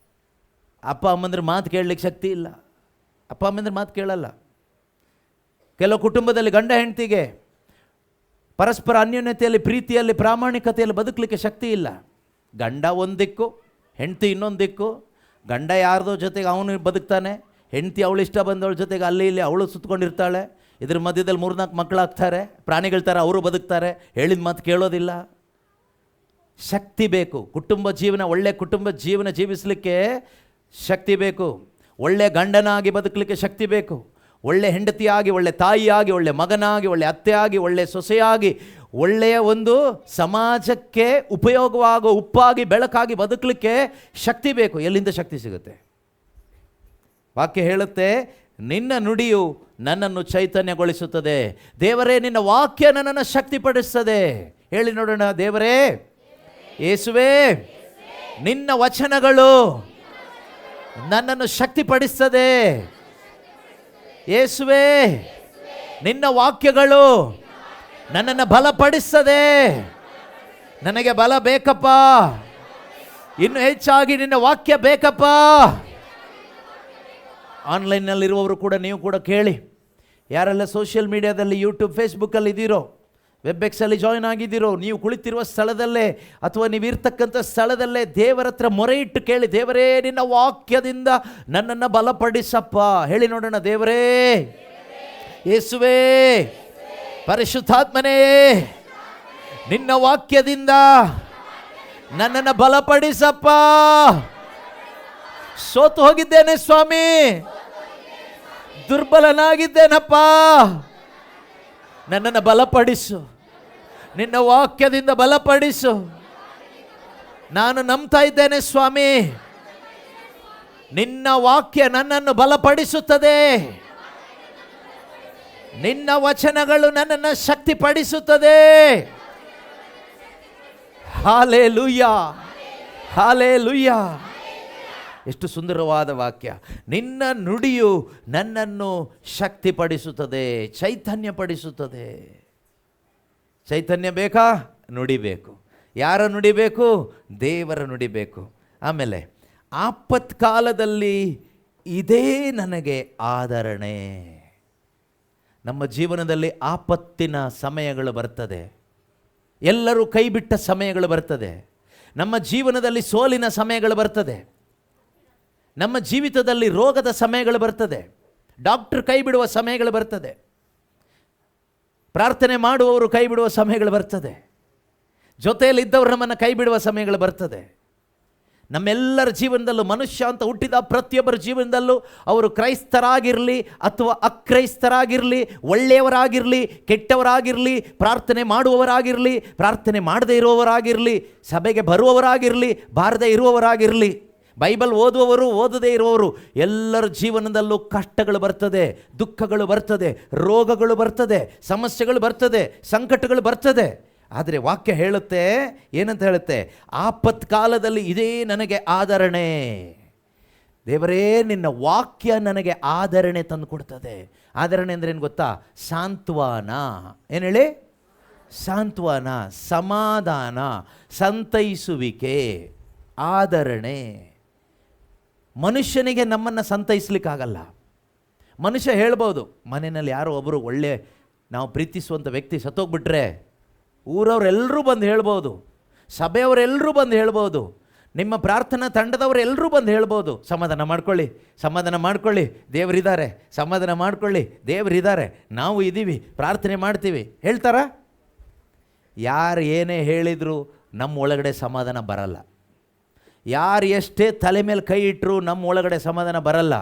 ಅಪ್ಪ ಅಮ್ಮಂದ್ರ ಮಾತು ಕೇಳಲಿಕ್ಕೆ ಶಕ್ತಿ ಇಲ್ಲ, ಅಪ್ಪ ಅಮ್ಮಂದ್ರ ಮಾತು ಕೇಳಲ್ಲ. ಕೆಲವು ಕುಟುಂಬದಲ್ಲಿ ಗಂಡ ಹೆಂಡತಿಗೆ ಪರಸ್ಪರ ಅನ್ಯೋನ್ಯತೆಯಲ್ಲಿ, ಪ್ರೀತಿಯಲ್ಲಿ, ಪ್ರಾಮಾಣಿಕತೆಯಲ್ಲಿ ಬದುಕಲಿಕ್ಕೆ ಶಕ್ತಿ ಇಲ್ಲ. ಗಂಡ ಒಂದು ದಿಕ್ಕು, ಹೆಂಡತಿ ಇನ್ನೊಂದು ದಿಕ್ಕು. ಗಂಡ ಯಾರ್ದೋ ಜೊತೆಗೆ ಅವನು ಬದುಕ್ತಾನೆ, ಹೆಂಡತಿ ಅವಳು ಇಷ್ಟ ಬಂದವಳ ಜೊತೆಗೆ ಅಲ್ಲಿ ಇಲ್ಲಿ ಅವಳು ಸುತ್ತಕೊಂಡಿರ್ತಾಳೆ. ಇದ್ರ ಮಧ್ಯದಲ್ಲಿ 3-4 ಮಕ್ಕಳಾಗ್ತಾರೆ, ಪ್ರಾಣಿಗಳ ಥರ ಅವರು ಬದುಕ್ತಾರೆ, ಹೇಳಿದ ಮಾತು ಕೇಳೋದಿಲ್ಲ. ಶಕ್ತಿ ಬೇಕು. ಕುಟುಂಬ ಜೀವನ, ಒಳ್ಳೆ ಕುಟುಂಬ ಜೀವನ ಜೀವಿಸಲಿಕ್ಕೆ ಶಕ್ತಿ ಬೇಕು. ಒಳ್ಳೆ ಗಂಡನಾಗಿ ಬದುಕಲಿಕ್ಕೆ ಶಕ್ತಿ ಬೇಕು. ಒಳ್ಳೆ ಹೆಂಡತಿಯಾಗಿ, ಒಳ್ಳೆ ತಾಯಿಯಾಗಿ, ಒಳ್ಳೆ ಮಗನಾಗಿ, ಒಳ್ಳೆ ಅತ್ತೆಯಾಗಿ, ಒಳ್ಳೆ ಸೊಸೆಯಾಗಿ, ಒಳ್ಳೆಯ ಒಂದು ಸಮಾಜಕ್ಕೆ ಉಪಯೋಗವಾಗೋ ಉಪ್ಪಾಗಿ ಬೆಳಕಾಗಿ ಬದುಕಲಿಕ್ಕೆ ಶಕ್ತಿ ಬೇಕು. ಎಲ್ಲಿಂದ ಶಕ್ತಿ ಸಿಗುತ್ತೆ? ವಾಕ್ಯ ಹೇಳುತ್ತೆ, ನಿನ್ನ ನುಡಿಯು ನನ್ನನ್ನು ಚೈತನ್ಯಗೊಳಿಸುತ್ತದೆ. ದೇವರೇ, ನಿನ್ನ ವಾಕ್ಯ ನನ್ನನ್ನು ಶಕ್ತಿಪಡಿಸ್ತದೆ. ಹೇಳಿ ನೋಡೋಣ. ದೇವರೇ, ಯೇಸುವೇ, ನಿನ್ನ ವಚನಗಳು ನನ್ನನ್ನು ಶಕ್ತಿಪಡಿಸ್ತದೆ. ಯೇಸುವೇ, ನಿನ್ನ ವಾಕ್ಯಗಳು ನನ್ನನ್ನು ಬಲಪಡಿಸ್ತದೆ. ನನಗೆ ಬಲ ಬೇಕಪ್ಪ, ಇನ್ನು ಹೆಚ್ಚಾಗಿ ನಿನ್ನ ವಾಕ್ಯ ಬೇಕಪ್ಪ. ಆನ್ಲೈನ್ನಲ್ಲಿರುವವರು ಕೂಡ ನೀವು ಕೂಡ ಕೇಳಿ. ಯಾರೆಲ್ಲ ಸೋಷಿಯಲ್ ಮೀಡಿಯಾದಲ್ಲಿ ಯೂಟ್ಯೂಬ್ ಫೇಸ್ಬುಕ್ಕಲ್ಲಿ ಇದ್ದೀರೋ, ವೆಬ್ಎಕ್ಸಲ್ಲಿ ಜಾಯ್ನ್ ಆಗಿದ್ದೀರೋ, ನೀವು ಕುಳಿತಿರುವ ಸ್ಥಳದಲ್ಲೇ ಅಥವಾ ನೀವಿರ್ತಕ್ಕಂಥ ಸ್ಥಳದಲ್ಲೇ ದೇವರ ಹತ್ರ ಮೊರೆ ಇಟ್ಟು ಕೇಳಿ. ದೇವರೇ, ನಿನ್ನ ವಾಕ್ಯದಿಂದ ನನ್ನನ್ನು ಬಲಪಡಿಸಪ್ಪ. ಹೇಳಿ ನೋಡೋಣ. ದೇವರೇ, ಯೇಸುವೇ, ಪರಿಶುದ್ಧಾತ್ಮನೇ, ನಿನ್ನ ವಾಕ್ಯದಿಂದ ನನ್ನನ್ನು ಬಲಪಡಿಸಪ್ಪ. ಸೋತು ಹೋಗಿದ್ದೇನೆ ಸ್ವಾಮಿ, ದುರ್ಬಲನಾಗಿದ್ದೇನಪ್ಪ, ನನ್ನನ್ನು ಬಲಪಡಿಸು. ನಿನ್ನ ವಾಕ್ಯದಿಂದ ಬಲಪಡಿಸು. ನಾನು ನಂಬ್ತಾ ಇದ್ದೇನೆ ಸ್ವಾಮಿ, ನಿನ್ನ ವಾಕ್ಯ ನನ್ನನ್ನು ಬಲಪಡಿಸುತ್ತದೆ. ನಿನ್ನ ವಚನಗಳು ನನ್ನನ್ನು ಶಕ್ತಿಪಡಿಸುತ್ತದೆ. Hallelujah, hallelujah. ಎಷ್ಟು ಸುಂದರವಾದ ವಾಕ್ಯ. ನಿನ್ನ ನುಡಿಯು ನನ್ನನ್ನು ಶಕ್ತಿಪಡಿಸುತ್ತದೆ, ಚೈತನ್ಯಪಡಿಸುತ್ತದೆ. ಚೈತನ್ಯ ಬೇಕಾ? ನುಡಿಬೇಕು. ಯಾರ ನುಡಿಬೇಕು? ದೇವರ ನುಡಿಬೇಕು. ಆಮೇಲೆ ಆಪತ್ಕಾಲದಲ್ಲಿ ಇದೇ ನನಗೆ ಆದರಣೆ. ನಮ್ಮ ಜೀವನದಲ್ಲಿ ಆಪತ್ತಿನ ಸಮಯಗಳು ಬರ್ತದೆ. ಎಲ್ಲರೂ ಕೈ ಬಿಟ್ಟ ಸಮಯಗಳು ಬರ್ತದೆ. ನಮ್ಮ ಜೀವನದಲ್ಲಿ ಸೋಲಿನ ಸಮಯಗಳು ಬರ್ತದೆ. ನಮ್ಮ ಜೀವಿತದಲ್ಲಿ ರೋಗದ ಸಮಯಗಳು ಬರ್ತದೆ. ಡಾಕ್ಟರ್ ಕೈ ಬಿಡುವ ಸಮಯಗಳು ಬರ್ತದೆ. ಪ್ರಾರ್ಥನೆ ಮಾಡುವವರು ಕೈ ಬಿಡುವ ಸಮಯಗಳು ಬರ್ತದೆ. ಜೊತೆಯಲ್ಲಿದ್ದವರು ನಮ್ಮನ್ನು ಕೈ ಬಿಡುವ ಸಮಯಗಳು ಬರ್ತದೆ. ನಮ್ಮೆಲ್ಲರ ಜೀವನದಲ್ಲೂ, ಮನುಷ್ಯ ಅಂತ ಹುಟ್ಟಿದ ಪ್ರತಿಯೊಬ್ಬರ ಜೀವನದಲ್ಲೂ, ಅವರು ಕ್ರೈಸ್ತರಾಗಿರಲಿ ಅಥವಾ ಅಕ್ರೈಸ್ತರಾಗಿರಲಿ, ಒಳ್ಳೆಯವರಾಗಿರಲಿ ಕೆಟ್ಟವರಾಗಿರಲಿ, ಪ್ರಾರ್ಥನೆ ಮಾಡುವವರಾಗಿರಲಿ ಪ್ರಾರ್ಥನೆ ಮಾಡದೇ ಇರುವವರಾಗಿರಲಿ, ಸಭೆಗೆ ಬರುವವರಾಗಿರಲಿ ಬಾರದೇ ಇರುವವರಾಗಿರಲಿ, ಬೈಬಲ್ ಓದುವವರು ಓದದೇ ಇರುವವರು, ಎಲ್ಲರ ಜೀವನದಲ್ಲೂ ಕಷ್ಟಗಳು ಬರ್ತದೆ, ದುಃಖಗಳು ಬರ್ತದೆ, ರೋಗಗಳು ಬರ್ತದೆ, ಸಮಸ್ಯೆಗಳು ಬರ್ತದೆ, ಸಂಕಟಗಳು ಬರ್ತದೆ. ಆದರೆ ವಾಕ್ಯ ಹೇಳುತ್ತೆ, ಏನಂತ ಹೇಳುತ್ತೆ? ಆಪತ್ಕಾಲದಲ್ಲಿ ಇದೇ ನನಗೆ ಆದರಣೆ. ದೇವರೇ, ನಿನ್ನ ವಾಕ್ಯ ನನಗೆ ಆದರಣೆ ತಂದು ಕೊಡ್ತದೆ. ಆದರಣೆ ಅಂದರೆ ಏನು ಗೊತ್ತಾ? ಸಾಂತ್ವನ. ಏನು ಹೇಳಿ? ಸಾಂತ್ವನ, ಸಮಾಧಾನ, ಸಂತೈಸುವಿಕೆ, ಆದರಣೆ. ಮನುಷ್ಯನಿಗೆ ನಮ್ಮನ್ನು ಸಂತೈಸ್ಲಿಕ್ಕಾಗಲ್ಲ. ಮನುಷ್ಯ ಹೇಳ್ಬೋದು, ಮನೆಯಲ್ಲಿ ಯಾರೋ ಒಬ್ಬರು ಒಳ್ಳೆ ನಾವು ಪ್ರೀತಿಸುವಂಥ ವ್ಯಕ್ತಿ ಸತ್ತೋಗ್ಬಿಟ್ರೆ ಊರವರೆಲ್ಲರೂ ಬಂದು ಹೇಳ್ಬೋದು, ಸಭೆಯವರೆಲ್ಲರೂ ಬಂದು ಹೇಳ್ಬೋದು, ನಿಮ್ಮ ಪ್ರಾರ್ಥನಾ ತಂಡದವರೆಲ್ಲರೂ ಬಂದು ಹೇಳ್ಬೋದು, ಸಮಾಧಾನ ಮಾಡ್ಕೊಳ್ಳಿ, ಸಮಾಧಾನ ಮಾಡ್ಕೊಳ್ಳಿ, ದೇವರಿದ್ದಾರೆ, ಸಮಾಧಾನ ಮಾಡ್ಕೊಳ್ಳಿ, ದೇವರಿದ್ದಾರೆ, ನಾವು ಇದ್ದೀವಿ, ಪ್ರಾರ್ಥನೆ ಮಾಡ್ತೀವಿ ಹೇಳ್ತಾರ? ಯಾರು ಏನೇ ಹೇಳಿದರೂ ನಮ್ಮ ಒಳಗಡೆ ಸಮಾಧಾನ ಬರಲ್ಲ. ಯಾರು ಎಷ್ಟೇ ತಲೆ ಮೇಲೆ ಕೈ ಇಟ್ಟರು ನಮ್ಮ ಒಳಗಡೆ ಸಮಾಧಾನ ಬರಲ್ಲ.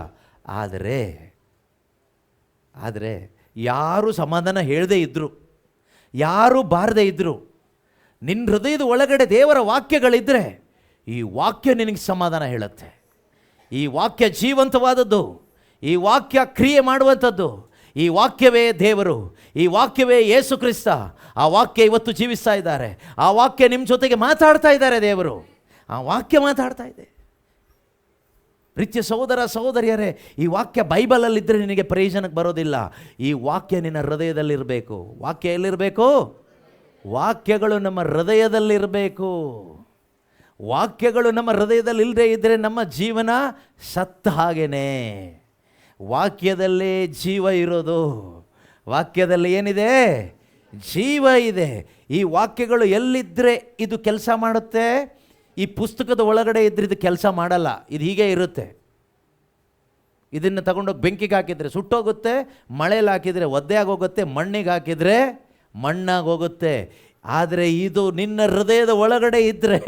ಆದರೆ ಯಾರು ಸಮಾಧಾನ ಹೇಳದೇ ಇದ್ದರು, ಯಾರು ಬಾರದೇ ಇದ್ದರು, ನಿನ್ನ ಹೃದಯದ ಒಳಗಡೆ ದೇವರ ವಾಕ್ಯಗಳಿದ್ದರೆ ಈ ವಾಕ್ಯ ನಿನಗೆ ಸಮಾಧಾನ ಹೇಳುತ್ತೆ. ಈ ವಾಕ್ಯ ಜೀವಂತವಾದದ್ದು, ಈ ವಾಕ್ಯ ಕ್ರಿಯೆ ಮಾಡುವಂಥದ್ದು, ಈ ವಾಕ್ಯವೇ ದೇವರು, ಈ ವಾಕ್ಯವೇ ಯೇಸು ಕ್ರಿಸ್ತ. ಆ ವಾಕ್ಯ ಇವತ್ತು ಜೀವಿಸ್ತಾ ಇದ್ದಾರೆ. ಆ ವಾಕ್ಯ ನಿಮ್ಮ ಜೊತೆಗೆ ಮಾತಾಡ್ತಾ ಇದ್ದಾರೆ. ದೇವರು ಆ ವಾಕ್ಯ ಮಾತಾಡ್ತಾ ಇದೆ. ಪ್ರೀತಿಯ ಸಹೋದರ ಸಹೋದರಿಯರೇ, ಈ ವಾಕ್ಯ ಬೈಬಲಲ್ಲಿದ್ದರೆ ನಿನಗೆ ಪ್ರಯೋಜನಕ್ಕೆ ಬರೋದಿಲ್ಲ. ಈ ವಾಕ್ಯ ನಿನ್ನ ಹೃದಯದಲ್ಲಿರಬೇಕು. ವಾಕ್ಯ ಎಲ್ಲಿರಬೇಕು? ವಾಕ್ಯಗಳು ನಮ್ಮ ಹೃದಯದಲ್ಲಿರಬೇಕು. ವಾಕ್ಯಗಳು ನಮ್ಮ ಹೃದಯದಲ್ಲಿ ಇಲ್ಲದೆ ಇದ್ದರೆ ನಮ್ಮ ಜೀವನ ಸತ್ತ ಹಾಗೇನೆ. ವಾಕ್ಯದಲ್ಲೇ ಜೀವ ಇರೋದು. ವಾಕ್ಯದಲ್ಲಿ ಏನಿದೆ? ಜೀವ ಇದೆ. ಈ ವಾಕ್ಯಗಳು ಎಲ್ಲಿದ್ದರೆ ಇದು ಕೆಲಸ ಮಾಡುತ್ತೆ? ಈ ಪುಸ್ತಕದ ಒಳಗಡೆ ಇದ್ರೆ ಇದು ಕೆಲಸ ಮಾಡಲ್ಲ. ಇದು ಹೀಗೆ ಇರುತ್ತೆ. ಇದನ್ನು ತಗೊಂಡೋಗಿ ಬೆಂಕಿಗೆ ಹಾಕಿದರೆ ಸುಟ್ಟೋಗುತ್ತೆ, ಮಳೆಯಲ್ಲಿ ಹಾಕಿದರೆ ಒದ್ದೆ ಆಗೋಗುತ್ತೆ, ಮಣ್ಣಿಗೆ ಹಾಕಿದರೆ ಮಣ್ಣಾಗಿ ಹೋಗುತ್ತೆ. ಆದರೆ ಇದು ನಿನ್ನ ಹೃದಯದ ಒಳಗಡೆ ಇದ್ದರೆ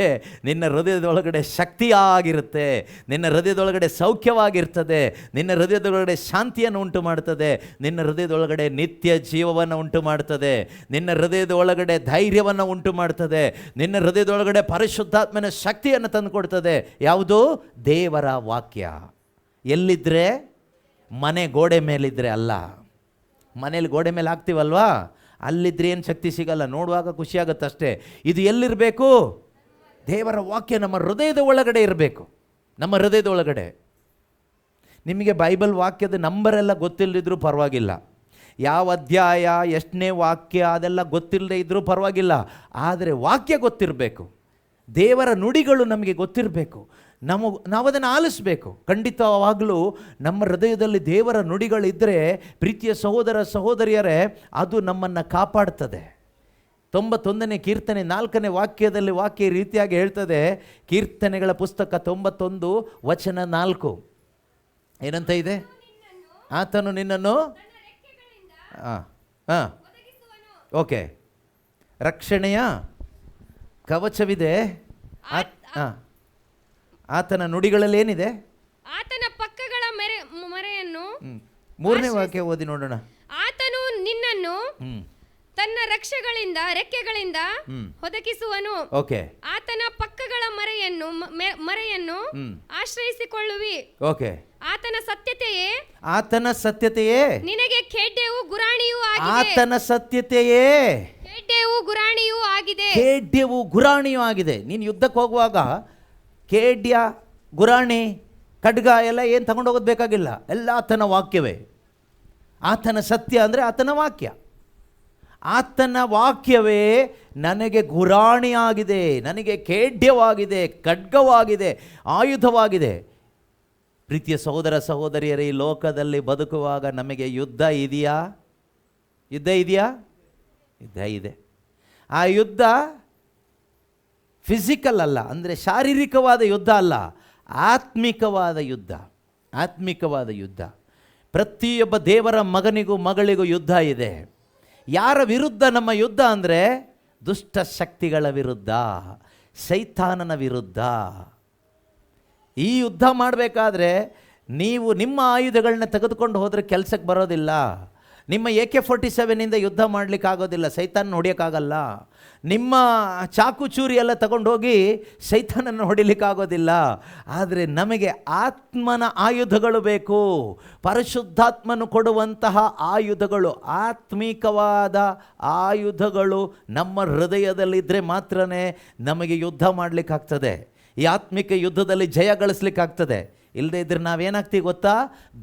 ನಿನ್ನ ಹೃದಯದ ಒಳಗಡೆ ಶಕ್ತಿಯಾಗಿರುತ್ತೆ, ನಿನ್ನ ಹೃದಯದೊಳಗಡೆ ಸೌಖ್ಯವಾಗಿರ್ತದೆ, ನಿನ್ನ ಹೃದಯದೊಳಗಡೆ ಶಾಂತಿಯನ್ನು ಉಂಟು ಮಾಡ್ತದೆ, ನಿನ್ನ ಹೃದಯದೊಳಗಡೆ ನಿತ್ಯ ಜೀವವನ್ನು ಉಂಟು ಮಾಡ್ತದೆ, ನಿನ್ನ ಹೃದಯದ ಒಳಗಡೆ ಧೈರ್ಯವನ್ನು ಉಂಟು ಮಾಡ್ತದೆ, ನಿನ್ನ ಹೃದಯದೊಳಗಡೆ ಪರಿಶುದ್ಧಾತ್ಮನ ಶಕ್ತಿಯನ್ನು ತಂದುಕೊಡ್ತದೆ. ಯಾವುದು? ದೇವರ ವಾಕ್ಯ. ಎಲ್ಲಿದ್ದರೆ? ಮನೆ ಗೋಡೆ ಮೇಲಿದ್ದರೆ ಅಲ್ಲ. ಮನೇಲಿ ಗೋಡೆ ಮೇಲೆ ಹಾಕ್ತೀವಲ್ವಾ, ಅಲ್ಲಿದ್ದರೆ ಏನು ಶಕ್ತಿ ಸಿಗಲ್ಲ, ನೋಡುವಾಗ ಖುಷಿಯಾಗುತ್ತೆ ಅಷ್ಟೇ. ಇದು ಎಲ್ಲಿರಬೇಕು? ದೇವರ ವಾಕ್ಯ ನಮ್ಮ ಹೃದಯದ ಒಳಗಡೆ ಇರಬೇಕು, ನಮ್ಮ ಹೃದಯದ ಒಳಗಡೆ. ನಿಮಗೆ ಬೈಬಲ್ ವಾಕ್ಯದ ನಂಬರೆಲ್ಲ ಗೊತ್ತಿಲ್ಲದಿದ್ರೂ ಪರವಾಗಿಲ್ಲ, ಯಾವ ಅಧ್ಯಾಯ ಎಷ್ಟನೇ ವಾಕ್ಯ ಅದೆಲ್ಲ ಗೊತ್ತಿಲ್ಲದೆ ಇದ್ದರೂ ಪರವಾಗಿಲ್ಲ, ಆದರೆ ವಾಕ್ಯ ಗೊತ್ತಿರಬೇಕು, ದೇವರ ನುಡಿಗಳು ನಮಗೆ ಗೊತ್ತಿರಬೇಕು, ನಾವು ಅದನ್ನು ಆಲಿಸಬೇಕು. ಖಂಡಿತವಾಗಲೂ ನಮ್ಮ ಹೃದಯದಲ್ಲಿ ದೇವರ ನುಡಿಗಳಿದ್ದರೆ, ಪ್ರೀತಿಯ ಸಹೋದರ ಸಹೋದರಿಯರೇ, ಅದು ನಮ್ಮನ್ನು ಕಾಪಾಡ್ತದೆ. 91ನೇ ಕೀರ್ತನೆ 4ನೇ ವಾಕ್ಯದಲ್ಲಿ ವಾಕ್ಯ ಈ ರೀತಿಯಾಗಿ ಹೇಳ್ತದೆ. ಕೀರ್ತನೆಗಳ ಪುಸ್ತಕ 91 ವಚನ 4 ಏನಂತ ಇದೆ? ಆತನು ನಿನ್ನನ್ನು ಓಕೆ, ರಕ್ಷಣೆಯ ಕವಚವಿದೆ. ಆತನ ನುಡಿಗಳಲ್ಲಿ ಏನಿದೆ? ಆತನ ಪಕ್ಕಗಳ ಮರೆಯನ್ನು. 3ನೇ ವಾಕ್ಯ ಓದಿ ನೋಡೋಣ. ಆತನು ನಿನ್ನನ್ನು ತನ್ನ ರೆಕ್ಕೆಗಳಿಂದ ಒದಗಿಸುವನು. ಓಕೆ. ಆತನ ಪಕ್ಕಗಳ ಮರೆಯನ್ನು ಆಶ್ರಯಿಸಿಕೊಳ್ಳುವಿ. ಓಕೆ. ಆತನ ಸತ್ಯತೆಯೇ ನಿನಗೆ ಖೇಡ್ಯವು ಗುರಾಣಿಯೂ ಆಗಿದೆ. ಆತನ ಸತ್ಯತೆಯೇ ಖೇಡ್ಯವು ಗುರಾಣಿಯೂ ಆಗಿದೆ. ಖೇಡ್ಯವು ಗುರಾಣಿಯೂ ಆಗಿದೆ. ನೀನು ಯುದ್ಧಕ್ಕೆ ಹೋಗುವಾಗ ಖೇಡ್ಯ, ಗುರಾಣಿ, ಖಡ್ಗ ಎಲ್ಲ ಏನು ತಗೊಂಡೋಗೋದು ಬೇಕಾಗಿಲ್ಲ, ಎಲ್ಲ ಆತನ ವಾಕ್ಯವೇ. ಆತನ ಸತ್ಯ ಅಂದರೆ ಆತನ ವಾಕ್ಯ. ಆತನ ವಾಕ್ಯವೇ ನನಗೆ ಗುರಾಣಿಯಾಗಿದೆ, ನನಗೆ ಖೇಡ್ಯವಾಗಿದೆ, ಖಡ್ಗವಾಗಿದೆ, ಆಯುಧವಾಗಿದೆ. ಪ್ರೀತಿಯ ಸಹೋದರ ಸಹೋದರಿಯರೇ, ಈ ಲೋಕದಲ್ಲಿ ಬದುಕುವಾಗ ನಮಗೆ ಯುದ್ಧ ಇದೆಯಾ? ಯುದ್ಧ ಇದೆ. ಆ ಯುದ್ಧ ಫಿಸಿಕಲ್ ಅಲ್ಲ, ಅಂದರೆ ಶಾರೀರಿಕವಾದ ಯುದ್ಧ ಅಲ್ಲ, ಆತ್ಮಿಕವಾದ ಯುದ್ಧ. ಪ್ರತಿಯೊಬ್ಬ ದೇವರ ಮಗನಿಗೂ ಮಗಳಿಗೂ ಯುದ್ಧ ಇದೆ. ಯಾರ ವಿರುದ್ಧ ನಮ್ಮ ಯುದ್ಧ ಅಂದರೆ ದುಷ್ಟ ಶಕ್ತಿಗಳ ವಿರುದ್ಧ, ಸೈತಾನನ ವಿರುದ್ಧ. ಈ ಯುದ್ಧ ಮಾಡಬೇಕಾದ್ರೆ ನೀವು ನಿಮ್ಮ ಆಯುಧಗಳನ್ನ ತೆಗೆದುಕೊಂಡು ಹೋದರೆ ಕೆಲಸಕ್ಕೆ ಬರೋದಿಲ್ಲ. ನಿಮ್ಮ AK-47 ಯುದ್ಧ ಮಾಡಲಿಕ್ಕಾಗೋದಿಲ್ಲ, ಸೈತಾನನ ಹೊಡೆಯೋಕ್ಕಾಗಲ್ಲ. ನಿಮ್ಮ ಚಾಕು ಚೂರಿ ಎಲ್ಲ ತಗೊಂಡೋಗಿ ಸೈತಾನನ್ನು ಹೊಡಿಲಿಕ್ಕಾಗೋದಿಲ್ಲ. ಆದರೆ ನಮಗೆ ಆತ್ಮನ ಆಯುಧಗಳು ಬೇಕು, ಪರಿಶುದ್ಧಾತ್ಮನು ಕೊಡುವಂತಹ ಆಯುಧಗಳು, ಆತ್ಮಿಕವಾದ ಆಯುಧಗಳು ನಮ್ಮ ಹೃದಯದಲ್ಲಿದ್ದರೆ ಮಾತ್ರ ನಮಗೆ ಯುದ್ಧ ಮಾಡಲಿಕ್ಕಾಗ್ತದೆ, ಈ ಆತ್ಮಿಕ ಯುದ್ಧದಲ್ಲಿ ಜಯ ಗಳಿಸ್ಲಿಕ್ಕಾಗ್ತದೆ. ಇಲ್ಲದೇ ಇದ್ರೆ ನಾವೇನಾಗ್ತೀವಿ ಗೊತ್ತಾ?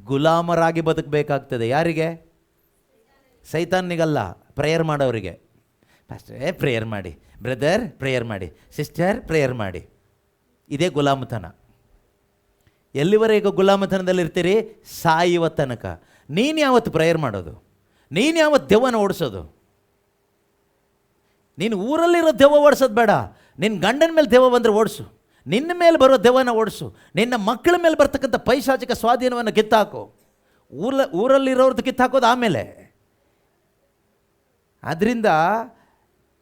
ಗುಲಾಮರಾಗಿ ಬದುಕಬೇಕಾಗ್ತದೆ. ಯಾರಿಗೆ? ಸೈತಾನಿಗಲ್ಲ, ಪ್ರೇಯರ್ ಮಾಡೋರಿಗೆ. ಪಾಸ್ಟರೇ ಪ್ರೇಯರ್ ಮಾಡಿ, ಬ್ರದರ್ ಪ್ರೇಯರ್ ಮಾಡಿ, ಸಿಸ್ಟರ್ ಪ್ರೇಯರ್ ಮಾಡಿ. ಇದೇ ಗುಲಾಮತನ. ಎಲ್ಲಿವರೆಗೂ ಗುಲಾಮತನದಲ್ಲಿರ್ತೀರಿ? ಸಾಯುವ ತನಕ. ನೀನು ಯಾವತ್ತು ಪ್ರೇಯರ್ ಮಾಡೋದು? ನೀನು ಯಾವತ್ತು ದೆವ್ವನ ಓಡಿಸೋದು? ನೀನು ಊರಲ್ಲಿರೋ ದೆವ್ವ ಓಡಿಸೋದು ಬೇಡ, ನಿನ್ನ ಗಂಡನ ಮೇಲೆ ದೆವ್ವ ಬಂದರೆ ಓಡಿಸು, ನಿನ್ನ ಮೇಲೆ ಬರೋ ದೆವ್ವನ ಓಡಿಸು, ನಿನ್ನ ಮಕ್ಕಳ ಮೇಲೆ ಬರ್ತಕ್ಕಂಥ ಪೈಶಾಚಿಕ ಸ್ವಾಧೀನವನ್ನು ಕಿತ್ತಾಕು. ಊರಲ್ಲಿರೋರ್ದು ಕಿತ್ತಾಕೋದು ಆಮೇಲೆ. ಆದ್ದರಿಂದ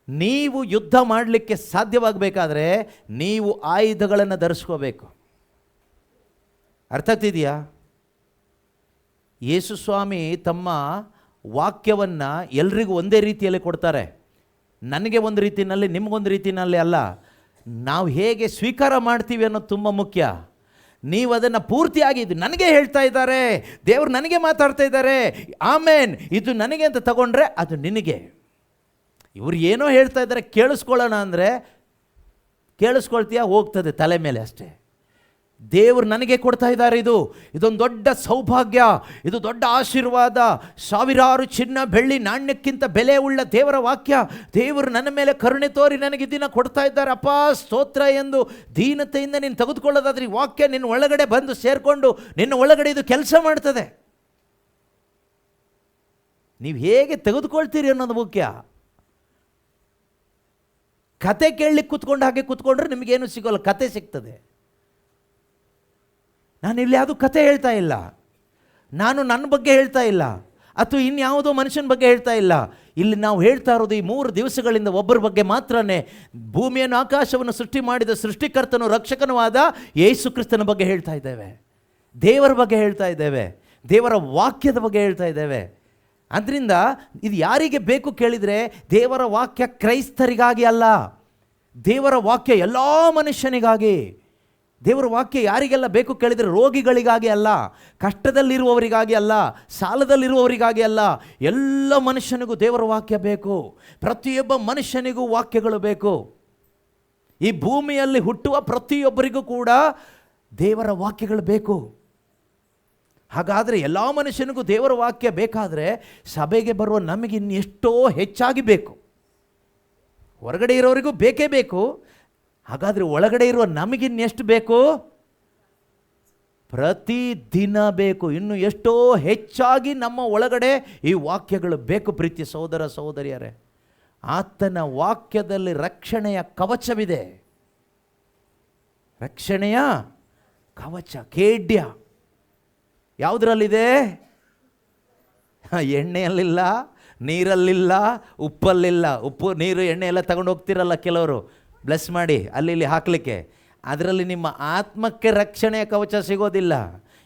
ನೀವು ಯುದ್ಧ ಮಾಡಲಿಕ್ಕೆ ಸಾಧ್ಯವಾಗಬೇಕಾದ್ರೆ ನೀವು ಆಯುಧಗಳನ್ನು ಧರಿಸ್ಕೋಬೇಕು. ಅರ್ಥ ಆಗ್ತಿದೆಯಾ? ಯೇಸು ಸ್ವಾಮಿ ತಮ್ಮ ವಾಕ್ಯವನ್ನು ಎಲ್ರಿಗೂ ಒಂದೇ ರೀತಿಯಲ್ಲಿ ಕೊಡ್ತಾರೆ. ನನಗೆ ಒಂದು ರೀತಿಯಲ್ಲಿ, ನಿಮಗೊಂದು ರೀತಿಯಲ್ಲಿ ಅಲ್ಲ. ನಾವು ಹೇಗೆ ಸ್ವೀಕಾರ ಮಾಡ್ತೀವಿ ಅನ್ನೋದು ತುಂಬ ಮುಖ್ಯ. ನೀವು ಅದನ್ನು ಪೂರ್ತಿಯಾಗಿ ಇದು ನನಗೆ ಹೇಳ್ತಾ ಇದ್ದಾರೆ, ದೇವರು ನನಗೆ ಮಾತಾಡ್ತಾ ಇದ್ದಾರೆ, ಆಮೇನ್ ಇದು ನನಗೆ ಅಂತ ತಗೊಂಡ್ರೆ ಅದು ನಿನಗೆ. ಇವ್ರು ಏನೋ ಹೇಳ್ತಾ ಇದ್ದಾರೆ ಕೇಳಿಸ್ಕೊಳ್ಳೋಣ ಅಂದರೆ ಕೇಳಿಸ್ಕೊಳ್ತೀಯಾ? ಹೋಗ್ತದೆ ತಲೆ ಮೇಲೆ ಅಷ್ಟೇ. ದೇವರು ನನಗೆ ಕೊಡ್ತಾ ಇದ್ದಾರೆ, ಇದೊಂದು ದೊಡ್ಡ ಸೌಭಾಗ್ಯ, ಇದು ದೊಡ್ಡ ಆಶೀರ್ವಾದ, ಸಾವಿರಾರು ಚಿನ್ನ ಬೆಳ್ಳಿ ನಾಣ್ಯಕ್ಕಿಂತ ಬೆಲೆ ಉಳ್ಳ ದೇವರ ವಾಕ್ಯ. ದೇವರು ನನ್ನ ಮೇಲೆ ಕರುಣೆ ತೋರಿ ನನಗೆ ಇದನ್ನು ಕೊಡ್ತಾ ಇದ್ದಾರೆ, ಅಪ್ಪ ಸ್ತೋತ್ರ ಎಂದು ದೀನತೆಯಿಂದ ನೀನು ತೆಗೆದುಕೊಳ್ಳೋದಾದ್ರೆ ಈ ವಾಕ್ಯ ನಿನ್ನ ಒಳಗಡೆ ಬಂದು ಸೇರಿಕೊಂಡು ನಿನ್ನ ಒಳಗಡೆ ಇದು ಕೆಲಸ ಮಾಡ್ತದೆ. ನೀವು ಹೇಗೆ ತೆಗೆದುಕೊಳ್ತೀರಿ ಅನ್ನೋದು ಮುಖ್ಯ. ಕತೆ ಕೇಳಲಿಕ್ಕೆ ಕೂತ್ಕೊಂಡು ಹಾಗೆ ಕೂತ್ಕೊಂಡ್ರೆ ನಿಮಗೇನು ಸಿಗೋಲ್ಲ, ಕತೆ ಸಿಗ್ತದೆ. ನಾನಿಲ್ಲಿ ಯಾವುದು ಕತೆ ಹೇಳ್ತಾ ಇಲ್ಲ, ನಾನು ನನ್ನ ಬಗ್ಗೆ ಹೇಳ್ತಾ ಇಲ್ಲ, ಅಥವಾ ಇನ್ಯಾವುದೋ ಮನುಷ್ಯನ ಬಗ್ಗೆ ಹೇಳ್ತಾ ಇಲ್ಲ. ಇಲ್ಲಿ ನಾವು ಹೇಳ್ತಾ ಇರೋದು ಈ 3 ದಿವಸಗಳಿಂದ ಒಬ್ಬರ ಬಗ್ಗೆ ಮಾತ್ರನೇ. ಭೂಮಿಯನ್ನು ಆಕಾಶವನ್ನು ಸೃಷ್ಟಿ ಮಾಡಿದ ಸೃಷ್ಟಿಕರ್ತನು ರಕ್ಷಕನೂ ಆದ ಯೇಸು ಕ್ರಿಸ್ತನ ಬಗ್ಗೆ ಹೇಳ್ತಾ ಇದ್ದೇವೆ. ದೇವರ ಬಗ್ಗೆ ಹೇಳ್ತಾ ಇದ್ದೇವೆ. ದೇವರ ವಾಕ್ಯದ ಬಗ್ಗೆ ಹೇಳ್ತಾ ಇದ್ದೇವೆ. ಅದರಿಂದ ಇದು ಯಾರಿಗೆ ಬೇಕು ಕೇಳಿದರೆ, ದೇವರ ವಾಕ್ಯ ಕ್ರೈಸ್ತರಿಗಾಗಿ ಅಲ್ಲ, ದೇವರ ವಾಕ್ಯ ಎಲ್ಲ ಮನುಷ್ಯನಿಗಾಗಿ. ದೇವರ ವಾಕ್ಯ ಯಾರಿಗೆಲ್ಲ ಬೇಕು ಕೇಳಿದರೆ, ರೋಗಿಗಳಿಗಾಗಿ ಅಲ್ಲ, ಕಷ್ಟದಲ್ಲಿರುವವರಿಗಾಗಿ ಅಲ್ಲ, ಸಾಲದಲ್ಲಿರುವವರಿಗಾಗಿ ಅಲ್ಲ, ಎಲ್ಲ ಮನುಷ್ಯನಿಗೂ ದೇವರ ವಾಕ್ಯ ಬೇಕು. ಪ್ರತಿಯೊಬ್ಬ ಮನುಷ್ಯನಿಗೂ ವಾಕ್ಯಗಳು ಬೇಕು. ಈ ಭೂಮಿಯಲ್ಲಿ ಹುಟ್ಟುವ ಪ್ರತಿಯೊಬ್ಬರಿಗೂ ಕೂಡ ದೇವರ ವಾಕ್ಯಗಳು ಬೇಕು. ಹಾಗಾದರೆ ಎಲ್ಲ ಮನುಷ್ಯನಿಗೂ ದೇವರ ವಾಕ್ಯ ಬೇಕಾದರೆ ಸಭೆಗೆ ಬರುವ ನಮಗೆ ಇನ್ನೆಷ್ಟೋ ಹೆಚ್ಚಾಗಿ ಬೇಕು. ಹೊರಗಡೆ ಇರೋರಿಗೂ ಬೇಕೇ ಬೇಕು. ಹಾಗಾದರೆ ಒಳಗಡೆ ಇರುವ ನಮಗಿನ್ನೆಷ್ಟು ಬೇಕು? ಪ್ರತಿದಿನ ಬೇಕು. ಇನ್ನು ಎಷ್ಟೋ ಹೆಚ್ಚಾಗಿ ನಮ್ಮ ಒಳಗಡೆ ಈ ವಾಕ್ಯಗಳು ಬೇಕು. ಪ್ರೀತಿಯ ಸಹೋದರ ಸಹೋದರಿಯರೇ, ಆತನ ವಾಕ್ಯದಲ್ಲಿ ರಕ್ಷಣೆಯ ಕವಚವಿದೆ. ರಕ್ಷಣೆಯ ಕವಚ, ಖೇಡ್ಯ ಯಾವುದರಲ್ಲಿದೆ? ಎಣ್ಣೆಯಲ್ಲಿಲ್ಲ, ನೀರಲ್ಲಿಲ್ಲ, ಉಪ್ಪಲ್ಲಿಲ್ಲ. ಉಪ್ಪು ನೀರು ಎಣ್ಣೆ ಎಲ್ಲ ತಗೊಂಡು ಹೋಗ್ತಿರಲ್ಲ ಕೆಲವರು, ಬ್ಲೆಸ್ ಮಾಡಿ ಅಲ್ಲಿ ಇಲ್ಲಿ ಹಾಕಲಿಕ್ಕೆ. ಅದರಲ್ಲಿ ನಿಮ್ಮ ಆತ್ಮಕ್ಕೆ ರಕ್ಷಣೆಯ ಕವಚ ಸಿಗೋದಿಲ್ಲ.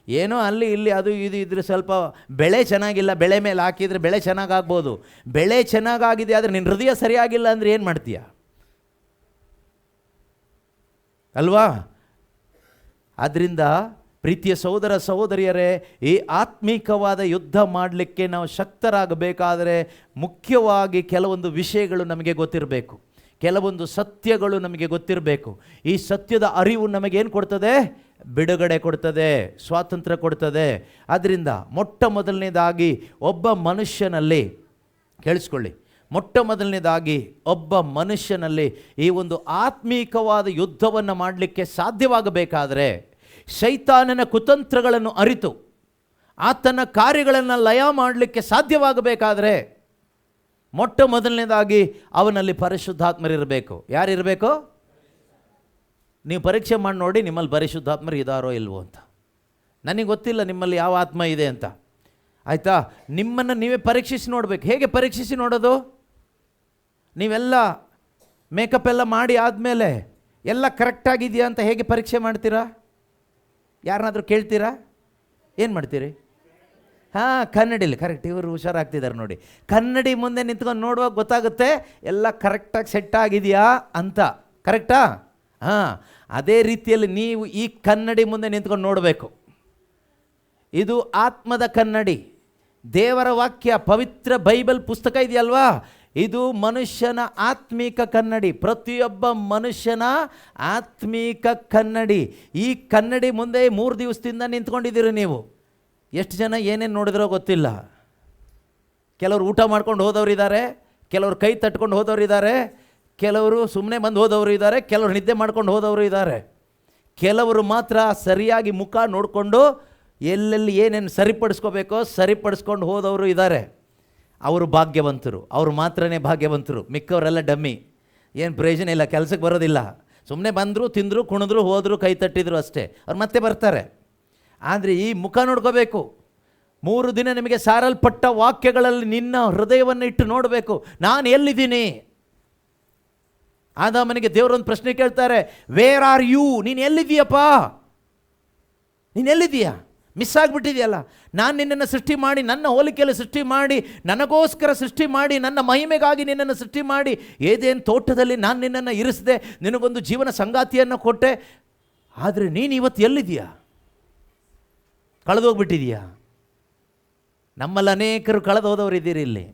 ಏನೋ ಅಲ್ಲಿ ಇಲ್ಲಿ ಅದು ಇದು ಇದ್ರೆ ಸ್ವಲ್ಪ ಬೆಳೆ ಚೆನ್ನಾಗಿಲ್ಲ, ಬೆಳೆ ಮೇಲೆ ಹಾಕಿದರೆ ಬೆಳೆ ಚೆನ್ನಾಗಾಗ್ಬೋದು. ಬೆಳೆ ಚೆನ್ನಾಗಾಗಿದೆ ಆದರೆ ನಿನ್ನ ಹೃದಯ ಸರಿಯಾಗಿಲ್ಲ ಅಂದರೆ ಏನು ಮಾಡ್ತೀಯ ಅಲ್ವಾ? ಆದ್ದರಿಂದ ಪ್ರೀತಿಯ ಸಹೋದರ ಸಹೋದರಿಯರೇ, ಈ ಆತ್ಮೀಕವಾದ ಯುದ್ಧ ಮಾಡಲಿಕ್ಕೆ ನಾವು ಶಕ್ತರಾಗಬೇಕಾದರೆ ಮುಖ್ಯವಾಗಿ ಕೆಲವೊಂದು ವಿಷಯಗಳು ನಮಗೆ ಗೊತ್ತಿರಬೇಕು, ಕೆಲವೊಂದು ಸತ್ಯಗಳು ನಮಗೆ ಗೊತ್ತಿರಬೇಕು. ಈ ಸತ್ಯದ ಅರಿವು ನಮಗೇನು ಕೊಡ್ತದೆ? ಬಿಡುಗಡೆ ಕೊಡ್ತದೆ, ಸ್ವಾತಂತ್ರ್ಯ ಕೊಡ್ತದೆ. ಆದ್ದರಿಂದ ಮೊಟ್ಟ ಮೊದಲನೇದಾಗಿ ಒಬ್ಬ ಮನುಷ್ಯನಲ್ಲಿ, ಕೇಳಿಸ್ಕೊಳ್ಳಿ, ಮೊಟ್ಟ ಮೊದಲನೇದಾಗಿ ಒಬ್ಬ ಮನುಷ್ಯನಲ್ಲಿ ಈ ಒಂದು ಆತ್ಮೀಕವಾದ ಯುದ್ಧವನ್ನು ಮಾಡಲಿಕ್ಕೆ ಸಾಧ್ಯವಾಗಬೇಕಾದರೆ, ಶೈತಾನನ ಕುತಂತ್ರಗಳನ್ನು ಅರಿತು ಆತನ ಕಾರ್ಯಗಳನ್ನು ಲಯ ಮಾಡಲಿಕ್ಕೆ ಸಾಧ್ಯವಾಗಬೇಕಾದರೆ ಮೊಟ್ಟ ಮೊದಲನೇದಾಗಿ ಅವನಲ್ಲಿ ಪರಿಶುದ್ಧಾತ್ಮರಿರಬೇಕು. ಯಾರಿರಬೇಕು? ನೀವು ಪರೀಕ್ಷೆ ಮಾಡಿ ನೋಡಿ ನಿಮ್ಮಲ್ಲಿ ಪರಿಶುದ್ಧಾತ್ಮರು ಇದ್ದಾರೋ ಇಲ್ವೋ ಅಂತ. ನನಗೆ ಗೊತ್ತಿಲ್ಲ ನಿಮ್ಮಲ್ಲಿ ಯಾವ ಆತ್ಮ ಇದೆ ಅಂತ, ಆಯಿತಾ? ನಿಮ್ಮನ್ನು ನೀವೇ ಪರೀಕ್ಷಿಸಿ ನೋಡಬೇಕು. ಹೇಗೆ ಪರೀಕ್ಷಿಸಿ ನೋಡೋದು? ನೀವೆಲ್ಲ ಮೇಕಪ್ ಎಲ್ಲ ಮಾಡಿ ಆದಮೇಲೆ ಎಲ್ಲ ಕರೆಕ್ಟಾಗಿದೆಯಾ ಅಂತ ಹೇಗೆ ಪರೀಕ್ಷೆ ಮಾಡ್ತೀರಾ? ಯಾರನ್ನಾದರೂ ಕೇಳ್ತೀರಾ? ಏನು ಮಾಡ್ತೀರಿ? ಕನ್ನಡಿಲಿ ಕರೆಕ್ಟ್, ಇವರು ಹುಷಾರಾಗ್ತಿದ್ದಾರೆ ನೋಡಿ. ಕನ್ನಡಿ ಮುಂದೆ ನಿಂತ್ಕೊಂಡು ನೋಡುವಾಗ ಗೊತ್ತಾಗುತ್ತೆ ಎಲ್ಲ ಕರೆಕ್ಟಾಗಿ ಸೆಟ್ ಆಗಿದೆಯಾ ಅಂತ. ಕರೆಕ್ಟಾ? ಅದೇ ರೀತಿಯಲ್ಲಿ ನೀವು ಈ ಕನ್ನಡಿ ಮುಂದೆ ನಿಂತ್ಕೊಂಡು ನೋಡಬೇಕು. ಇದು ಆತ್ಮದ ಕನ್ನಡಿ. ದೇವರ ವಾಕ್ಯ, ಪವಿತ್ರ ಬೈಬಲ್ ಪುಸ್ತಕ ಇದೆಯಲ್ವಾ, ಇದು ಮನುಷ್ಯನ ಆತ್ಮೀಕ ಕನ್ನಡಿ, ಪ್ರತಿಯೊಬ್ಬ ಮನುಷ್ಯನ ಆತ್ಮೀಕ ಕನ್ನಡಿ. ಈ ಕನ್ನಡಿ ಮುಂದೆ 3 ದಿವಸದಿಂದ ನಿಂತ್ಕೊಂಡಿದ್ದೀರಿ ನೀವು. ಎಷ್ಟು ಜನ ಏನೇನು ನೋಡಿದ್ರೋ ಗೊತ್ತಿಲ್ಲ. ಕೆಲವರು ಊಟ ಮಾಡ್ಕೊಂಡು ಹೋದವರು ಇದ್ದಾರೆ, ಕೆಲವರು ಕೈ ತಟ್ಕೊಂಡು ಹೋದವರು ಇದ್ದಾರೆ, ಕೆಲವರು ಸುಮ್ಮನೆ ಬಂದು ಹೋದವರು ಇದ್ದಾರೆ, ಕೆಲವರು ನಿದ್ದೆ ಮಾಡ್ಕೊಂಡು ಹೋದವರು ಇದ್ದಾರೆ. ಕೆಲವರು ಮಾತ್ರ ಸರಿಯಾಗಿ ಮುಖ ನೋಡಿಕೊಂಡು ಎಲ್ಲೆಲ್ಲಿ ಏನೇನು ಸರಿಪಡಿಸ್ಕೋಬೇಕೋ ಸರಿಪಡಿಸ್ಕೊಂಡು ಹೋದವರು ಇದ್ದಾರೆ. ಅವರು ಭಾಗ್ಯವಂತರು, ಅವರು ಮಾತ್ರನೇ ಭಾಗ್ಯವಂತರು. ಮಿಕ್ಕವರೆಲ್ಲ ಡಮ್ಮಿ, ಏನು ಪ್ರಯೋಜನ ಇಲ್ಲ, ಕೆಲಸಕ್ಕೆ ಬರೋದಿಲ್ಲ. ಸುಮ್ಮನೆ ಬಂದರು, ತಿಂದರು, ಕುಣಿದ್ರು, ಹೋದರು, ಕೈ ತಟ್ಟಿದ್ರು ಅಷ್ಟೇ, ಅವ್ರು ಮತ್ತೆ ಬರ್ತಾರೆ. ಆದರೆ ಈ ಮುಖ ನೋಡ್ಕೋಬೇಕು. 3 ದಿನ ನಿಮಗೆ ಸಾರಲ್ಪಟ್ಟ ವಾಕ್ಯಗಳಲ್ಲಿ ನಿನ್ನ ಹೃದಯವನ್ನು ಇಟ್ಟು ನೋಡಬೇಕು, ನಾನು ಎಲ್ಲಿದ್ದೀನಿ. ಆದಾಮನಿಗೆ ದೇವರೊಂದು ಪ್ರಶ್ನೆ ಕೇಳ್ತಾರೆ, ವೇರ್ ಆರ್ ಯು? ನೀನು ಎಲ್ಲಿದ್ದೀಯಪ್ಪ? ನೀನು ಎಲ್ಲಿದ್ದೀಯಾ? ಮಿಸ್ ಆಗಿಬಿಟ್ಟಿದೆಯಲ್ಲ. ನಾನು ನಿನ್ನನ್ನು ಸೃಷ್ಟಿ ಮಾಡಿ, ನನ್ನ ಹೋಲಿಕೆಯಲ್ಲಿ ಸೃಷ್ಟಿ ಮಾಡಿ, ನನಗೋಸ್ಕರ ಸೃಷ್ಟಿ ಮಾಡಿ, ನನ್ನ ಮಹಿಮೆಗಾಗಿ ನಿನ್ನನ್ನು ಸೃಷ್ಟಿ ಮಾಡಿ, ಏದೇನು ತೋಟದಲ್ಲಿ ನಾನು ನಿನ್ನನ್ನು ಇರಿಸಿದೆ, ನಿನಗೊಂದು ಜೀವನ ಸಂಗಾತಿಯನ್ನು ಕೊಟ್ಟೆ. ಆದರೆ ನೀನು ಇವತ್ತು ಎಲ್ಲಿದ್ದೀಯಾ? ಕಳೆದೋಗ್ಬಿಟ್ಟಿದೆಯಾ? ನಮ್ಮಲ್ಲಿ ಅನೇಕರು ಕಳೆದು ಹೋದವರು ಇದ್ದೀರಿ. ಇಲ್ಲಿ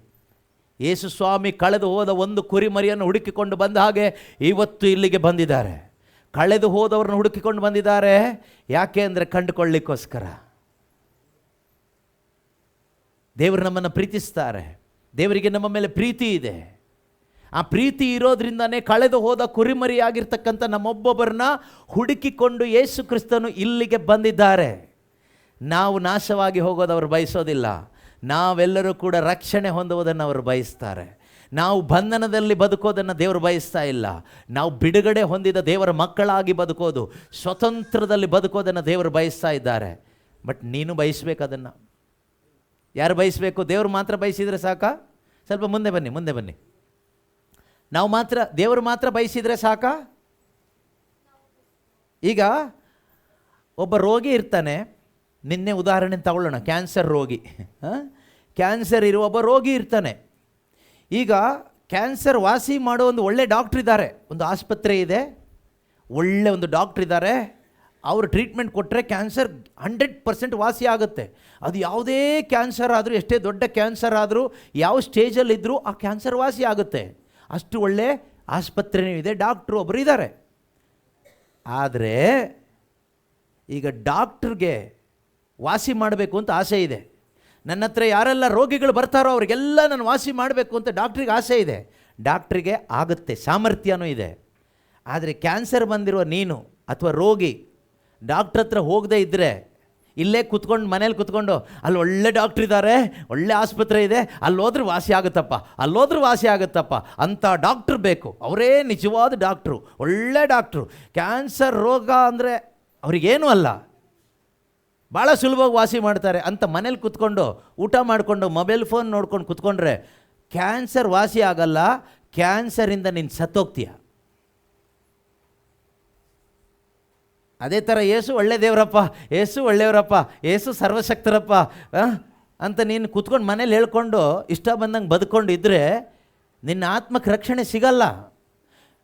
ಯೇಸು ಸ್ವಾಮಿ ಕಳೆದು ಹೋದ ಒಂದು ಕುರಿಮರಿಯನ್ನು ಹುಡುಕಿಕೊಂಡು ಬಂದ ಹಾಗೆ ಇವತ್ತು ಇಲ್ಲಿಗೆ ಬಂದಿದ್ದಾರೆ. ಕಳೆದು ಹೋದವ್ರನ್ನ ಹುಡುಕಿಕೊಂಡು ಬಂದಿದ್ದಾರೆ. ಯಾಕೆ ಅಂದರೆ ಕಂಡುಕೊಳ್ಳಿಕ್ಕೋಸ್ಕರ. ದೇವರು ನಮ್ಮನ್ನು ಪ್ರೀತಿಸ್ತಾರೆ, ದೇವರಿಗೆ ನಮ್ಮ ಮೇಲೆ ಪ್ರೀತಿ ಇದೆ. ಆ ಪ್ರೀತಿ ಇರೋದ್ರಿಂದನೇ ಕಳೆದು ಹೋದ ಕುರಿಮರಿಯಾಗಿರ್ತಕ್ಕಂಥ ನಮ್ಮೊಬ್ಬೊಬ್ಬರನ್ನ ಹುಡುಕಿಕೊಂಡು ಯೇಸು ಕ್ರಿಸ್ತನು ಇಲ್ಲಿಗೆ ಬಂದಿದ್ದಾರೆ. ನಾವು ನಾಶವಾಗಿ ಹೋಗೋದವರು ಬಯಸೋದಿಲ್ಲ, ನಾವೆಲ್ಲರೂ ಕೂಡ ರಕ್ಷಣೆ ಹೊಂದುವುದನ್ನು ಅವರು ಬಯಸ್ತಾರೆ. ನಾವು ಬಂಧನದಲ್ಲಿ ಬದುಕೋದನ್ನು ದೇವರು ಬಯಸ್ತಾ ಇಲ್ಲ. ನಾವು ಬಿಡುಗಡೆ ಹೊಂದಿದ ದೇವರ ಮಕ್ಕಳಾಗಿ ಬದುಕೋದು, ಸ್ವತಂತ್ರದಲ್ಲಿ ಬದುಕೋದನ್ನು ದೇವರು ಬಯಸ್ತಾ ಇದ್ದಾರೆ. ಬಟ್ ನೀನು ಬಯಸಬೇಕು ಅದನ್ನು. ಯಾರು ಬಯಸಬೇಕು? ದೇವರು ಮಾತ್ರ ಬಯಸಿದರೆ ಸಾಕಾ? ಸ್ವಲ್ಪ ಮುಂದೆ ಬನ್ನಿ. ನಾವು ಮಾತ್ರ, ದೇವರು ಮಾತ್ರ ಬಯಸಿದರೆ ಸಾಕಾ? ಈಗ ಒಬ್ಬ ರೋಗಿ ಇರ್ತಾನೆ, ನಿನ್ನೆ ಉದಾಹರಣೆ ತಗೊಳ್ಳೋಣ, ಕ್ಯಾನ್ಸರ್ ರೋಗಿ. ಕ್ಯಾನ್ಸರ್ ಇರುವ ಒಬ್ಬ ರೋಗಿ ಇರ್ತಾನೆ. ಈಗ ಕ್ಯಾನ್ಸರ್ ವಾಸಿ ಮಾಡೋ ಒಂದು ಒಳ್ಳೆ ಡಾಕ್ಟ್ರ್ ಇದ್ದಾರೆ, ಒಂದು ಆಸ್ಪತ್ರೆ ಇದೆ, ಒಳ್ಳೆ ಒಂದು ಡಾಕ್ಟ್ರ್ ಇದ್ದಾರೆ. ಅವರು ಟ್ರೀಟ್ಮೆಂಟ್ ಕೊಟ್ಟರೆ ಕ್ಯಾನ್ಸರ್ 100% ವಾಸಿ ಆಗುತ್ತೆ. ಅದು ಯಾವುದೇ ಕ್ಯಾನ್ಸರ್ ಆದರೂ, ಎಷ್ಟೇ ದೊಡ್ಡ ಕ್ಯಾನ್ಸರ್ ಆದರೂ, ಯಾವ ಸ್ಟೇಜಲ್ಲಿದ್ದರೂ ಆ ಕ್ಯಾನ್ಸರ್ ವಾಸಿ ಆಗುತ್ತೆ. ಅಷ್ಟು ಒಳ್ಳೆ ಆಸ್ಪತ್ರೆಯೂ ಇದೆ, ಡಾಕ್ಟ್ರು ಒಬ್ಬರು ಇದ್ದಾರೆ. ಆದರೆ ಈಗ ಡಾಕ್ಟ್ರಿಗೆ ವಾಸಿ ಮಾಡಬೇಕು ಅಂತ ಆಸೆ ಇದೆ. ನನ್ನ ಹತ್ರ ಯಾರೆಲ್ಲ ರೋಗಿಗಳು ಬರ್ತಾರೋ ಅವರಿಗೆಲ್ಲ ನಾನು ವಾಸಿ ಮಾಡಬೇಕು ಅಂತ ಡಾಕ್ಟ್ರಿಗೆ ಆಸೆ ಇದೆ. ಡಾಕ್ಟ್ರಿಗೆ ಆಗುತ್ತೆ, ಸಾಮರ್ಥ್ಯನೂ ಇದೆ. ಆದರೆ ಕ್ಯಾನ್ಸರ್ ಬಂದಿರುವ ನೀನು ಅಥವಾ ರೋಗಿ ಡಾಕ್ಟ್ರ್ ಹತ್ರ ಹೋಗದೇ ಇದ್ದರೆ, ಇಲ್ಲೇ ಕೂತ್ಕೊಂಡು ಮನೇಲಿ ಕೂತ್ಕೊಂಡು ಅಲ್ಲಿ ಒಳ್ಳೆ ಡಾಕ್ಟ್ರ್ ಇದ್ದಾರೆ, ಒಳ್ಳೆ ಆಸ್ಪತ್ರೆ ಇದೆ, ಅಲ್ಲೋದ್ರೂ ವಾಸಿ ಆಗುತ್ತಪ್ಪ ಅಂಥ ಡಾಕ್ಟ್ರ್ ಬೇಕು. ಅವರೇ ನಿಜವಾದ ಡಾಕ್ಟ್ರು, ಒಳ್ಳೆ ಡಾಕ್ಟ್ರು. ಕ್ಯಾನ್ಸರ್ ರೋಗ ಅಂದರೆ ಅವ್ರಿಗೇನೂ ಅಲ್ಲ, ಭಾಳ ಸುಲಭವಾಗಿ ವಾಸಿ ಮಾಡ್ತಾರೆ ಅಂತ ಮನೇಲಿ ಕೂತ್ಕೊಂಡು ಊಟ ಮಾಡಿಕೊಂಡು ಮೊಬೈಲ್ ಫೋನ್ ನೋಡ್ಕೊಂಡು ಕೂತ್ಕೊಂಡ್ರೆ ಕ್ಯಾನ್ಸರ್ ವಾಸಿ ಆಗಲ್ಲ, ಕ್ಯಾನ್ಸರಿಂದ ನೀನು ಸತ್ತೋಗ್ತೀಯ. ಅದೇ ಥರ ಏಸು ಒಳ್ಳೆ ದೇವರಪ್ಪ, ಏಸು ಒಳ್ಳೆಯವರಪ್ಪ, ಏಸು ಸರ್ವಶಕ್ತರಪ್ಪ ಅಂತ ನೀನು ಕೂತ್ಕೊಂಡು ಮನೇಲಿ ಹೇಳ್ಕೊಂಡು ಇಷ್ಟ ಬಂದಂಗೆ ಬದುಕೊಂಡು ಇದ್ದರೆ ನಿನ್ನ ಆತ್ಮಕ್ಕೆ ರಕ್ಷಣೆ ಸಿಗಲ್ಲ.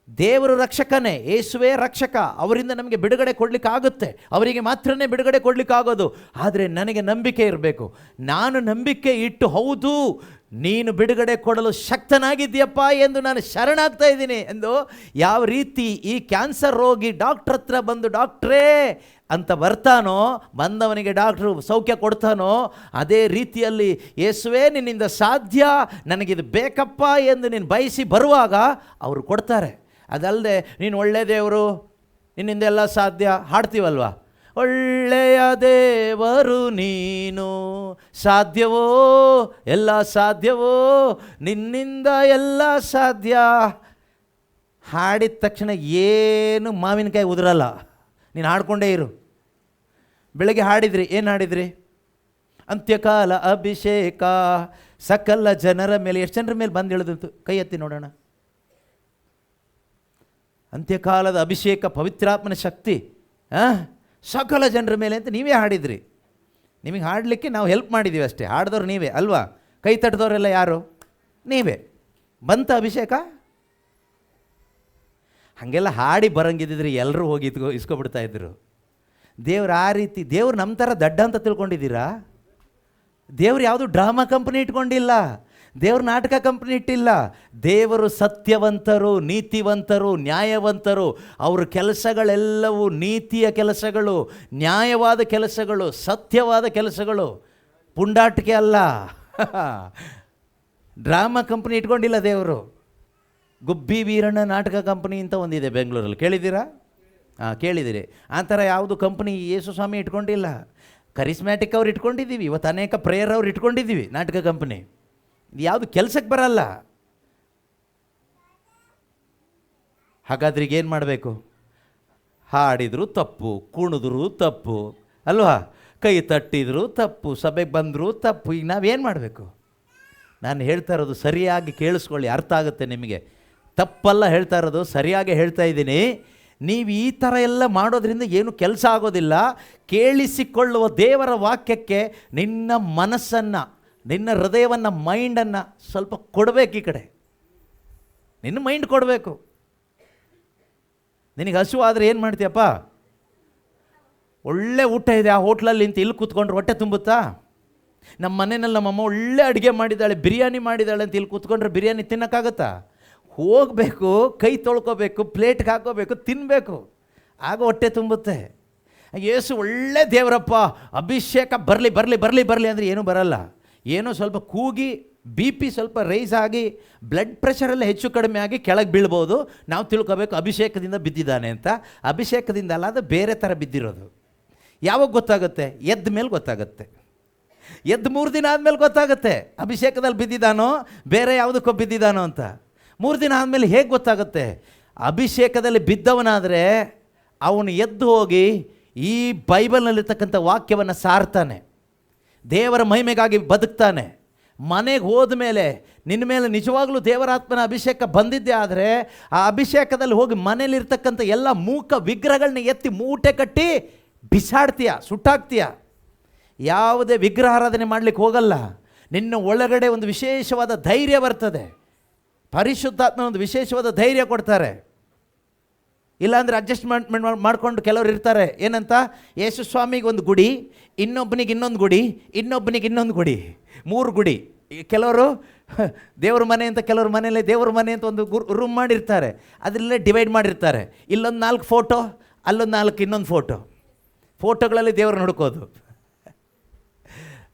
ದೇವರು ರಕ್ಷಕನೇ, ಯೇಸುವೇ ರಕ್ಷಕ. ಅವರಿಂದ ನಮಗೆ ಬಿಡುಗಡೆ ಕೊಡಲಿಕ್ಕಾಗುತ್ತೆ, ಅವರಿಗೆ ಮಾತ್ರನೇ ಬಿಡುಗಡೆ ಕೊಡಲಿಕ್ಕಾಗೋದು. ಆದರೆ ನನಗೆ ನಂಬಿಕೆ ಇರಬೇಕು. ನಾನು ನಂಬಿಕೆ ಇಟ್ಟು, ಹೌದು ನೀನು ಬಿಡುಗಡೆ ಕೊಡಲು ಶಕ್ತನಾಗಿದ್ದೀಯಪ್ಪ ಎಂದು ನಾನು ಶರಣಾಗ್ತಾ ಇದ್ದೀನಿ ಎಂದು ಯಾವ ರೀತಿ ಈ ಕ್ಯಾನ್ಸರ್ ರೋಗಿ ಡಾಕ್ಟ್ರ್ ಹತ್ರ ಬಂದು ಡಾಕ್ಟ್ರೇ ಅಂತ ಬರ್ತಾನೋ, ಬಂದವನಿಗೆ ಡಾಕ್ಟ್ರು ಸೌಖ್ಯ ಕೊಡ್ತಾನೋ, ಅದೇ ರೀತಿಯಲ್ಲಿ ಯೇಸುವೇ ನಿನ್ನಿಂದ ಸಾಧ್ಯ, ನನಗಿದು ಬೇಕಪ್ಪ ಎಂದು ನೀನು ಬಯಸಿ ಬರುವಾಗ ಅವರು ಕೊಡ್ತಾರೆ. ಅದಲ್ಲದೆ ನೀನು ಒಳ್ಳೆಯ ದೇವರು, ನಿನ್ನಿಂದ ಎಲ್ಲ ಸಾಧ್ಯ ಹಾಡ್ತೀವಲ್ವ, ಒಳ್ಳೆಯ ದೇವರು ನೀನು, ಸಾಧ್ಯವೋ ಎಲ್ಲ ಸಾಧ್ಯವೋ, ನಿನ್ನಿಂದ ಎಲ್ಲ ಸಾಧ್ಯ. ಹಾಡಿದ ತಕ್ಷಣ ಏನು ಮಾವಿನಕಾಯಿ ಉದುರಲ್ಲ, ನೀನು ಹಾಡ್ಕೊಂಡೇ ಇರು. ಬೆಳಗ್ಗೆ ಹಾಡಿದ್ರಿ, ಏನು ಹಾಡಿದ್ರಿ? ಅಂತ್ಯಕಾಲ ಅಭಿಷೇಕ ಸಕಲ ಜನರ ಮೇಲೆ. ಎಷ್ಟು ಜನರ ಮೇಲೆ ಬಂದು ಇಳಿದಿತ್ತು? ಕೈ ಎತ್ತಿ ನೋಡೋಣ. ಅಂತ್ಯಕಾಲದ ಅಭಿಷೇಕ, ಪವಿತ್ರಾತ್ಮನ ಶಕ್ತಿ ಸಕಲ ಜನರ ಮೇಲೆ ಅಂತ ನೀವೇ ಹಾಡಿದ್ರಿ. ನಿಮಗೆ ಹಾಡಲಿಕ್ಕೆ ನಾವು ಹೆಲ್ಪ್ ಮಾಡಿದ್ದೀವಿ ಅಷ್ಟೇ, ಹಾಡಿದವ್ರು ನೀವೇ ಅಲ್ವಾ? ಕೈ ತಟ್ಟಿದವರೆಲ್ಲ ಯಾರು? ನೀವೇ. ಬಂತ ಅಭಿಷೇಕ? ಹಾಗೆಲ್ಲ ಹಾಡಿ ಬರಂಗಿದ್ದಿದ್ರೆ ಎಲ್ಲರೂ ಹೋಗಿ ಇಸ್ಕೊಬಿಡ್ತಾ ಇದ್ರು. ದೇವ್ರು ಆ ರೀತಿ, ದೇವ್ರು ನಮ್ಮ ಥರ ದಡ್ಡ ಅಂತ ತಿಳ್ಕೊಂಡಿದ್ದೀರಾ? ದೇವ್ರು ಯಾವುದು ಡ್ರಾಮಾ ಕಂಪ್ನಿ ಇಟ್ಕೊಂಡಿಲ್ಲ, ದೇವ್ರ ನಾಟಕ ಕಂಪ್ನಿ ಇಟ್ಟಿಲ್ಲ. ದೇವರು ಸತ್ಯವಂತರು, ನೀತಿವಂತರು, ನ್ಯಾಯವಂತರು. ಅವ್ರ ಕೆಲಸಗಳೆಲ್ಲವೂ ನೀತಿಯ ಕೆಲಸಗಳು, ನ್ಯಾಯವಾದ ಕೆಲಸಗಳು, ಸತ್ಯವಾದ ಕೆಲಸಗಳು, ಪುಂಡಾಟಿಕೆ ಅಲ್ಲ. ಡ್ರಾಮಾ ಕಂಪ್ನಿ ಇಟ್ಕೊಂಡಿಲ್ಲ ದೇವರು. ಗುಬ್ಬಿ ವೀರಣ್ಣ ನಾಟಕ ಕಂಪ್ನಿ ಅಂತ ಒಂದಿದೆ ಬೆಂಗಳೂರಲ್ಲಿ, ಕೇಳಿದ್ದೀರಾ? ಕೇಳಿದ್ದೀರಿ. ಆ ಥರ ಯಾವುದು ಕಂಪ್ನಿ ಯೇಸು ಸ್ವಾಮಿ ಇಟ್ಕೊಂಡಿಲ್ಲ. ಕರಿಸ್ಮ್ಯಾಟಿಕ್ ಅವ್ರು ಇಟ್ಕೊಂಡಿದ್ದೀವಿ, ಇವತ್ತು ಅನೇಕ ಪ್ರೇಯರ್ ಅವ್ರು ಇಟ್ಕೊಂಡಿದ್ದೀವಿ ನಾಟಕ ಕಂಪ್ನಿ. ಇದು ಯಾವುದು ಕೆಲಸಕ್ಕೆ ಬರಲ್ಲ. ಹಾಗಾದ್ರೆ ಈಗ ಏನು ಮಾಡಬೇಕು? ಹಾಡಿದ್ರು ತಪ್ಪು, ಕುಣಿದ್ರು ತಪ್ಪು ಅಲ್ವಾ, ಕೈ ತಟ್ಟಿದ್ರು ತಪ್ಪು, ಸಭೆಗೆ ಬಂದರೂ ತಪ್ಪು. ಈಗ ನಾವೇನು ಮಾಡಬೇಕು? ನಾನು ಹೇಳ್ತಾ ಇರೋದು ಸರಿಯಾಗಿ ಕೇಳಿಸ್ಕೊಳ್ಳಿ, ಅರ್ಥ ಆಗುತ್ತೆ ನಿಮಗೆ. ತಪ್ಪಲ್ಲ ಹೇಳ್ತಾ ಇರೋದು, ಸರಿಯಾಗಿ ಹೇಳ್ತಾ ಇದ್ದೀನಿ. ನೀವು ಈ ಥರ ಎಲ್ಲ ಮಾಡೋದ್ರಿಂದ ಏನು ಕೆಲಸ ಆಗೋದಿಲ್ಲ. ಕೇಳಿಸಿಕೊಳ್ಳುವ ದೇವರ ವಾಕ್ಯಕ್ಕೆ ನಿನ್ನ ಮನಸ್ಸನ್ನು, ನಿನ್ನ ಹೃದಯವನ್ನು, ಮೈಂಡನ್ನು ಸ್ವಲ್ಪ ಕೊಡಬೇಕು. ಈ ಕಡೆ ನಿನ್ನ ಮೈಂಡ್ ಕೊಡಬೇಕು. ನಿನಗೆ ಹಸು ಆದರೆ ಏನು ಮಾಡ್ತೀಯಪ್ಪ? ಒಳ್ಳೆ ಊಟ ಇದೆ ಆ ಹೋಟ್ಲಲ್ಲಿ ನಿಂತು ಇಲ್ಲಿ ಕೂತ್ಕೊಂಡ್ರೆ ಹೊಟ್ಟೆ ತುಂಬುತ್ತಾ? ನಮ್ಮ ಮನೆಯಲ್ಲಿ ನಮ್ಮಮ್ಮ ಒಳ್ಳೆ ಅಡುಗೆ ಮಾಡಿದ್ದಾಳೆ, ಬಿರಿಯಾನಿ ಮಾಡಿದ್ದಾಳೆ ಅಂತ ಇಲ್ಲಿ ಕೂತ್ಕೊಂಡ್ರೆ ಬಿರಿಯಾನಿ ತಿನ್ನೋಕ್ಕಾಗತ್ತಾ? ಹೋಗಬೇಕು, ಕೈ ತೊಳ್ಕೊಬೇಕು, ಪ್ಲೇಟ್ಗೆ ಹಾಕೋಬೇಕು, ತಿನ್ನಬೇಕು, ಆಗ ಹೊಟ್ಟೆ ತುಂಬುತ್ತೆ. ಯೇಸು ಒಳ್ಳೆ ದೇವರಪ್ಪ, ಅಭಿಷೇಕ ಬರಲಿ ಬರಲಿ ಬರಲಿ ಬರಲಿ ಅಂದರೆ ಏನೂ ಬರಲ್ಲ. ಏನೋ ಸ್ವಲ್ಪ ಕೂಗಿ BP ಸ್ವಲ್ಪ ರೈಸ್ ಆಗಿ ಬ್ಲಡ್ ಪ್ರೆಷರೆಲ್ಲ ಹೆಚ್ಚು ಕಡಿಮೆ ಆಗಿ ಕೆಳಗೆ ಬೀಳ್ಬೋದು. ನಾವು ತಿಳ್ಕೊಬೇಕು ಅಭಿಷೇಕದಿಂದ ಬಿದ್ದಿದ್ದಾನೆ ಅಂತ. ಅಭಿಷೇಕದಿಂದ ಅಲ್ಲ, ಅದು ಬೇರೆ ಥರ ಬಿದ್ದಿರೋದು. ಯಾವಾಗ ಗೊತ್ತಾಗುತ್ತೆ? ಎದ್ದ ಮೇಲೆ ಗೊತ್ತಾಗುತ್ತೆ. ಎದ್ದು 3 ದಿನ ಆದಮೇಲೆ ಗೊತ್ತಾಗುತ್ತೆ ಅಭಿಷೇಕದಲ್ಲಿ ಬಿದ್ದಿದ್ದಾನೋ ಬೇರೆ ಯಾವುದಕ್ಕೋ ಬಿದ್ದಿದ್ದಾನೋ ಅಂತ. 3 ದಿನ ಆದಮೇಲೆ ಹೇಗೆ ಗೊತ್ತಾಗುತ್ತೆ? ಅಭಿಷೇಕದಲ್ಲಿ ಬಿದ್ದವನಾದರೆ ಅವನು ಎದ್ದು ಹೋಗಿ ಈ ಬೈಬಲ್ನಲ್ಲಿರ್ತಕ್ಕಂಥ ವಾಕ್ಯವನ್ನು ಸಾರ್ತಾನೆ. ದೇವರ ಮಹಿಮೆಗಾಗಿ ಬದುಕ್ತಾನೆ. ಮನೆಗೆ ಹೋದ ಮೇಲೆ ನಿನ್ನ ಮೇಲೆ ನಿಜವಾಗ್ಲೂ ದೇವರಾತ್ಮನ ಅಭಿಷೇಕ ಬಂದಿದ್ದೇ ಆದರೆ ಆ ಅಭಿಷೇಕದಲ್ಲಿ ಹೋಗಿ ಮನೇಲಿರ್ತಕ್ಕಂಥ ಎಲ್ಲ ಮೂಕ ವಿಗ್ರಹಗಳನ್ನ ಎತ್ತಿ ಮೂಟೆ ಕಟ್ಟಿ ಬಿಸಾಡ್ತೀಯ, ಸುಟ್ಟಾಕ್ತೀಯ. ಯಾವುದೇ ವಿಗ್ರಹ ಆರಾಧನೆ ಮಾಡಲಿಕ್ಕೆ ಹೋಗಲ್ಲ. ನಿನ್ನ ಒಳಗಡೆ ಒಂದು ವಿಶೇಷವಾದ ಧೈರ್ಯ ಬರ್ತದೆ. ಪರಿಶುದ್ಧಾತ್ಮ ಒಂದು ವಿಶೇಷವಾದ ಧೈರ್ಯ ಕೊಡ್ತಾರೆ. ಇಲ್ಲಾಂದರೆ ಅಡ್ಜಸ್ಟ್ಮೆಂಟ್ ಮಾಡಿಕೊಂಡು ಕೆಲವರು ಇರ್ತಾರೆ. ಏನಂತ, ಯೇಸು ಸ್ವಾಮಿಗೆ ಒಂದು ಗುಡಿ, ಇನ್ನೊಬ್ಬನಿಗೆ ಇನ್ನೊಂದು ಗುಡಿ, ಇನ್ನೊಬ್ಬನಿಗೆ ಇನ್ನೊಂದು ಗುಡಿ, 3 ಗುಡಿ. ಕೆಲವರು ದೇವ್ರ ಮನೆ ಅಂತ, ಕೆಲವ್ರ ಮನೆಯಲ್ಲೇ ದೇವ್ರ ಮನೆ ಅಂತ ಒಂದು ರೂಮ್ ಮಾಡಿರ್ತಾರೆ. ಅದರಲ್ಲೇ ಡಿವೈಡ್ ಮಾಡಿರ್ತಾರೆ. ಇಲ್ಲೊಂದು 4 ಫೋಟೋ, ಅಲ್ಲೊಂದು 4 ಇನ್ನೊಂದು ಫೋಟೋಗಳಲ್ಲಿ ದೇವ್ರನ್ನ ಹುಡುಕೋದು.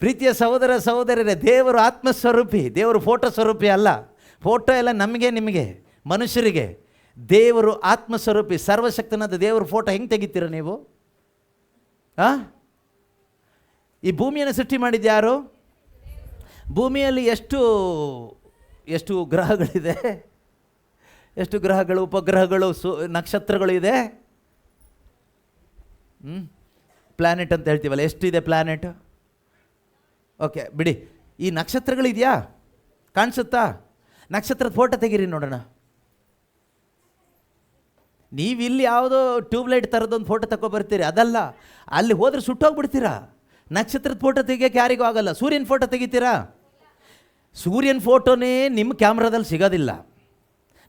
ಪ್ರೀತಿಯ ಸಹೋದರ ಸಹೋದರರೇ, ದೇವರು ಆತ್ಮಸ್ವರೂಪಿ, ದೇವರು ಫೋಟೋ ಸ್ವರೂಪಿ ಅಲ್ಲ. ಫೋಟೋ ಎಲ್ಲ ನಮಗೆ ನಿಮಗೆ ಮನುಷ್ಯರಿಗೆ. ದೇವರು ಆತ್ಮಸ್ವರೂಪಿ, ಸರ್ವಶಕ್ತನಾದ ದೇವರು ಫೋಟೋ ಹೆಂಗೆ ತೆಗಿತೀರ ನೀವು? ಈ ಭೂಮಿಯನ್ನು ಸೃಷ್ಟಿ ಮಾಡಿದ್ದು ಯಾರು? ಭೂಮಿಯಲ್ಲಿ ಎಷ್ಟು ಗ್ರಹಗಳಿದೆ, ಎಷ್ಟು ಗ್ರಹಗಳು, ಉಪಗ್ರಹಗಳು, ನಕ್ಷತ್ರಗಳು ಇದೆ. ಪ್ಲ್ಯಾನೆಟ್ ಅಂತ ಹೇಳ್ತೀವಲ್ಲ, ಎಷ್ಟಿದೆ ಪ್ಲ್ಯಾನೆಟ್? ಓಕೆ ಬಿಡಿ. ಈ ನಕ್ಷತ್ರಗಳಿದೆಯಾ? ಕಾಣಿಸುತ್ತಾ? ನಕ್ಷತ್ರದ ಫೋಟೋ ತೆಗೀರಿ ನೋಡೋಣ. ನೀವಿಲ್ಲಿ ಯಾವುದೋ ಟ್ಯೂಬ್ಲೈಟ್ ಥರದೊಂದು ಫೋಟೋ ತಗೊಬರ್ತೀರಿ, ಅದಲ್ಲ. ಅಲ್ಲಿ ಹೋದ್ರೆ ಸುಟ್ಟೋಗ್ಬಿಡ್ತೀರಾ. ನಕ್ಷತ್ರದ ಫೋಟೋ ತೆಗಿಯೋಕ್ಕೆ ಯಾರಿಗೂ ಆಗಲ್ಲ. ಸೂರ್ಯನ ಫೋಟೋ ತೆಗಿತೀರಾ? ಸೂರ್ಯನ ಫೋಟೋನೇ ನಿಮ್ಮ ಕ್ಯಾಮ್ರಾದಲ್ಲಿ ಸಿಗೋದಿಲ್ಲ,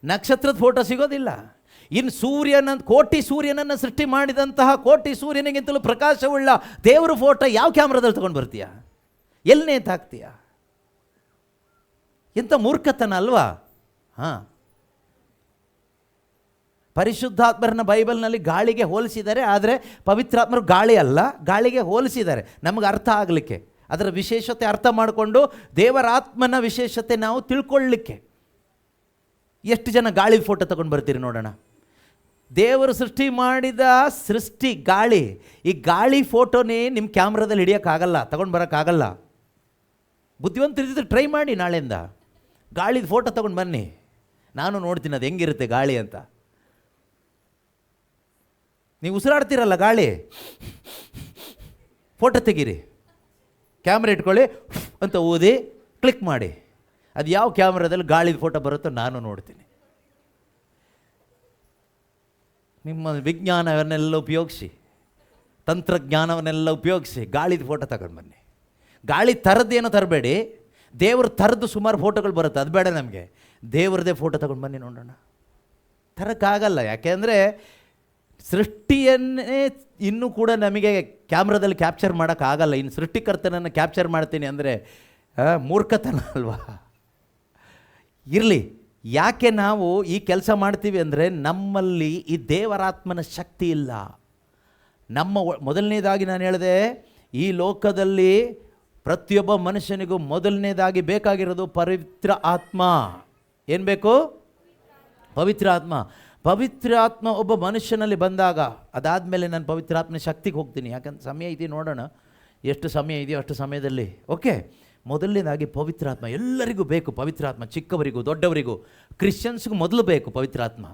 ನಕ್ಷತ್ರದ ಫೋಟೋ ಸಿಗೋದಿಲ್ಲ. ಇನ್ನು ಕೋಟಿ ಸೂರ್ಯನನ್ನು ಸೃಷ್ಟಿ ಮಾಡಿದಂತಹ ಕೋಟಿ ಸೂರ್ಯನಿಗಿಂತಲೂ ಪ್ರಕಾಶವುಳ್ಳ ದೇವರ ಫೋಟೋ ಯಾವ ಕ್ಯಾಮ್ರಾದಲ್ಲಿ ತೊಗೊಂಡು ಬರ್ತೀಯ? ಎಲ್ಲಿ ನೇತಾಕ್ತೀಯ? ಎಂಥ ಮೂರ್ಖತನ ಅಲ್ವಾ? ಪರಿಶುದ್ಧಾತ್ಮರನ್ನ ಬೈಬಲ್ನಲ್ಲಿ ಗಾಳಿಗೆ ಹೋಲಿಸಿದ್ದಾರೆ, ಆದರೆ ಪವಿತ್ರಾತ್ಮರು ಗಾಳಿ ಅಲ್ಲ, ಗಾಳಿಗೆ ಹೋಲಿಸಿದ್ದಾರೆ ನಮಗೆ ಅರ್ಥ ಆಗಲಿಕ್ಕೆ, ಅದರ ವಿಶೇಷತೆ ಅರ್ಥ ಮಾಡಿಕೊಂಡು ದೇವರಾತ್ಮನ ವಿಶೇಷತೆ ನಾವು ತಿಳ್ಕೊಳ್ಳಿಕ್ಕೆ. ಎಷ್ಟು ಜನ ಗಾಳಿದ ಫೋಟೋ ತಗೊಂಡು ಬರ್ತೀರಿ ನೋಡೋಣ. ದೇವರು ಸೃಷ್ಟಿ ಮಾಡಿದ ಸೃಷ್ಟಿ ಗಾಳಿ. ಈ ಗಾಳಿ ಫೋಟೋನೇ ನಿಮ್ಮ ಕ್ಯಾಮ್ರಾದಲ್ಲಿ ಹಿಡಿಯೋಕ್ಕಾಗಲ್ಲ, ತಗೊಂಡು ಬರೋಕ್ಕಾಗಲ್ಲ. ಬುದ್ಧಿವಂತರಿದ್ದರೆ ಟ್ರೈ ಮಾಡಿ, ನಾಳೆಯಿಂದ ಗಾಳಿದ ಫೋಟೋ ತಗೊಂಡು ಬನ್ನಿ, ನಾನು ನೋಡ್ತೀನಿ ಅದು ಹೆಂಗಿರುತ್ತೆ ಗಾಳಿ ಅಂತ. ನೀವು ಉಸಿರಾಡ್ತೀರಲ್ಲ ಗಾಳಿ, ಫೋಟೋ ತೆಗೀರಿ, ಕ್ಯಾಮ್ರಾ ಇಟ್ಕೊಳ್ಳಿ ಅಂತ ಊದಿ ಕ್ಲಿಕ್ ಮಾಡಿ. ಅದು ಯಾವ ಕ್ಯಾಮ್ರಾದಲ್ಲಿ ಗಾಳಿದ ಫೋಟೋ ಬರುತ್ತೋ ನಾನು ನೋಡ್ತೀನಿ. ನಿಮ್ಮ ವಿಜ್ಞಾನವನ್ನೆಲ್ಲ ಉಪಯೋಗಿಸಿ, ತಂತ್ರಜ್ಞಾನವನ್ನೆಲ್ಲ ಉಪಯೋಗಿಸಿ ಗಾಳಿದ ಫೋಟೋ ತಗೊಂಡು ಬನ್ನಿ. ಗಾಳಿ ಥರದ್ದೇನೋ ತರಬೇಡಿ, ದೇವ್ರ ಥರದ್ದು ಸುಮಾರು ಫೋಟೋಗಳು ಬರುತ್ತೆ, ಅದು ಬೇಡ ನಮಗೆ. ದೇವ್ರದ್ದೇ ಫೋಟೋ ತಗೊಂಡು ಬನ್ನಿ ನೋಡೋಣ. ತರೋಕ್ಕಾಗಲ್ಲ, ಯಾಕೆಂದರೆ ಸೃಷ್ಟಿಯನ್ನೇ ಇನ್ನೂ ಕೂಡ ನಮಗೆ ಕ್ಯಾಮ್ರಾದಲ್ಲಿ ಕ್ಯಾಪ್ಚರ್ ಮಾಡೋಕ್ಕಾಗಲ್ಲ. ಇನ್ನು ಸೃಷ್ಟಿಕರ್ತನನ್ನು ಕ್ಯಾಪ್ಚರ್ ಮಾಡ್ತೀನಿ ಅಂದರೆ ಮೂರ್ಖತನ ಅಲ್ವಾ? ಇರಲಿ, ಯಾಕೆ ನಾವು ಈ ಕೆಲಸ ಮಾಡ್ತೀವಿ ಅಂದರೆ ನಮ್ಮಲ್ಲಿ ಈ ದೇವರಾತ್ಮನ ಶಕ್ತಿ ಇಲ್ಲ. ಮೊದಲನೇದಾಗಿ ನಾನು ಹೇಳಿದೆ, ಈ ಲೋಕದಲ್ಲಿ ಪ್ರತಿಯೊಬ್ಬ ಮನುಷ್ಯನಿಗೂ ಮೊದಲನೇದಾಗಿ ಬೇಕಾಗಿರೋದು ಪವಿತ್ರ ಆತ್ಮ. ಏನು ಬೇಕು? ಪವಿತ್ರ ಆತ್ಮ. ಪವಿತ್ರ ಆತ್ಮ ಒಬ್ಬ ಮನುಷ್ಯನಲ್ಲಿ ಬಂದಾಗ, ಅದಾದಮೇಲೆ ನಾನು ಪವಿತ್ರ ಆತ್ಮನ ಶಕ್ತಿಗೆ ಹೋಗ್ತೀನಿ. ಯಾಕಂದ್ರೆ ಸಮಯ ಇದೆ, ನೋಡೋಣ ಎಷ್ಟು ಸಮಯ ಇದೆಯೋ ಅಷ್ಟು ಸಮಯದಲ್ಲಿ. ಓಕೆ, ಮೊದಲನೇದಾಗಿ ಪವಿತ್ರಾತ್ಮ ಎಲ್ಲರಿಗೂ ಬೇಕು. ಪವಿತ್ರಾತ್ಮ ಚಿಕ್ಕವರಿಗೂ ದೊಡ್ಡವರಿಗೂ, ಕ್ರಿಶ್ಚಿಯನ್ಸ್ಗೂ ಮೊದಲು ಬೇಕು ಪವಿತ್ರಾತ್ಮ.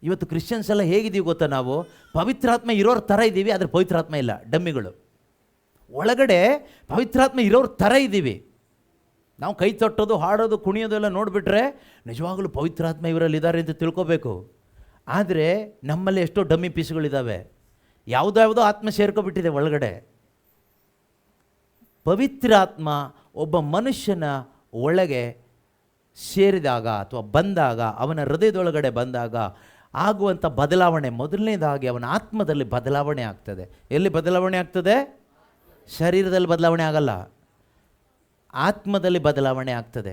ಇವತ್ತು ಕ್ರಿಶ್ಚಿಯನ್ಸ್ ಎಲ್ಲ ಹೇಗಿದ್ದೀವಿ ಗೊತ್ತಾ? ನಾವು ಪವಿತ್ರಾತ್ಮ ಇರೋರ ಥರ ಇದ್ದೀವಿ, ಆದರೆ ಪವಿತ್ರಾತ್ಮ ಇಲ್ಲ, ಡಮ್ಮಿಗಳು. ಒಳಗಡೆ ಪವಿತ್ರಾತ್ಮ ಇರೋರ ಥರ ಇದ್ದೀವಿ. ನಾವು ಕೈ ತಟ್ಟೋದು, ಹಾಡೋದು, ಕುಣಿಯೋದು ಎಲ್ಲ ನೋಡಿಬಿಟ್ರೆ ನಿಜವಾಗಲೂ ಪವಿತ್ರಾತ್ಮ ಇವರಲ್ಲಿ ಇದ್ದಾರೆ ಅಂತ ತಿಳ್ಕೊಬೇಕು. ಆದರೆ ನಮ್ಮಲ್ಲಿ ಎಷ್ಟೋ ಡಮ್ಮಿ ಪೀಸ್ಗಳಿದ್ದಾವೆ, ಯಾವುದ್ಯಾವುದೋ ಆತ್ಮ ಸೇರ್ಕೊಬಿಟ್ಟಿದೆ ಒಳಗಡೆ. ಪವಿತ್ರಾತ್ಮ ಒಬ್ಬ ಮನುಷ್ಯನ ಒಳಗೆ ಸೇರಿದಾಗ ಅಥವಾ ಬಂದಾಗ, ಅವನ ಹೃದಯದೊಳಗಡೆ ಬಂದಾಗ ಆಗುವಂಥ ಬದಲಾವಣೆ, ಮೊದಲನೇದಾಗಿ ಅವನ ಆತ್ಮದಲ್ಲಿ ಬದಲಾವಣೆ ಆಗ್ತದೆ. ಎಲ್ಲಿ ಬದಲಾವಣೆ ಆಗ್ತದೆ? ಶರೀರದಲ್ಲಿ ಬದಲಾವಣೆ ಆಗಲ್ಲ, ಆತ್ಮದಲ್ಲಿ ಬದಲಾವಣೆ ಆಗ್ತದೆ.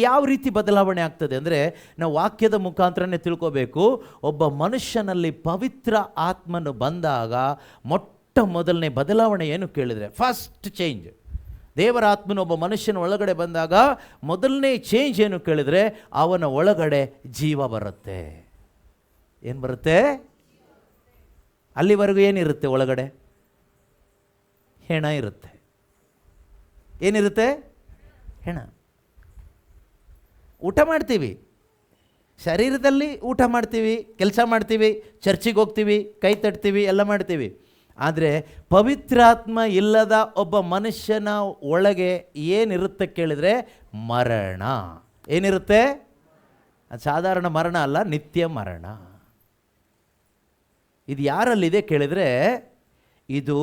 ಯಾವ ರೀತಿ ಬದಲಾವಣೆ ಆಗ್ತದೆ ಅಂದರೆ ನಾವು ವಾಕ್ಯದ ಮುಖಾಂತರನೇ ತಿಳ್ಕೋಬೇಕು. ಒಬ್ಬ ಮನುಷ್ಯನಲ್ಲಿ ಪವಿತ್ರ ಆತ್ಮನು ಬಂದಾಗ ಮೊಟ್ಟ ಮೊದಲನೇ ಬದಲಾವಣೆ ಏನು ಕೇಳಿದರೆ, ಫಸ್ಟ್ ಚೇಂಜ್. ದೇವರ ಆತ್ಮನು ಒಬ್ಬ ಮನುಷ್ಯನ ಒಳಗಡೆ ಬಂದಾಗ ಮೊದಲನೇ ಚೇಂಜ್ ಏನು ಕೇಳಿದರೆ, ಅವನ ಒಳಗಡೆ ಜೀವ ಬರುತ್ತೆ. ಏನು ಬರುತ್ತೆ? ಅಲ್ಲಿವರೆಗೂ ಏನಿರುತ್ತೆ ಒಳಗಡೆ? ಹೆಣ ಇರುತ್ತೆ. ಏನಿರುತ್ತೆ? ಹೆಣ. ಊಟ ಮಾಡ್ತೀವಿ, ಶರೀರದಲ್ಲಿ ಊಟ ಮಾಡ್ತೀವಿ, ಕೆಲಸ ಮಾಡ್ತೀವಿ, ಚರ್ಚಿಗೆ ಹೋಗ್ತೀವಿ, ಕೈ ತಟ್ತೀವಿ, ಎಲ್ಲ ಮಾಡ್ತೀವಿ. ಆದರೆ ಪವಿತ್ರಾತ್ಮ ಇಲ್ಲದ ಒಬ್ಬ ಮನುಷ್ಯನ ಒಳಗೆ ಏನಿರುತ್ತೆ ಕೇಳಿದರೆ ಮರಣ. ಏನಿರುತ್ತೆ? ಅದು ಸಾಧಾರಣ ಮರಣ ಅಲ್ಲ, ನಿತ್ಯ ಮರಣ. ಇದು ಯಾರಲ್ಲಿದೆ ಕೇಳಿದರೆ, ಇದು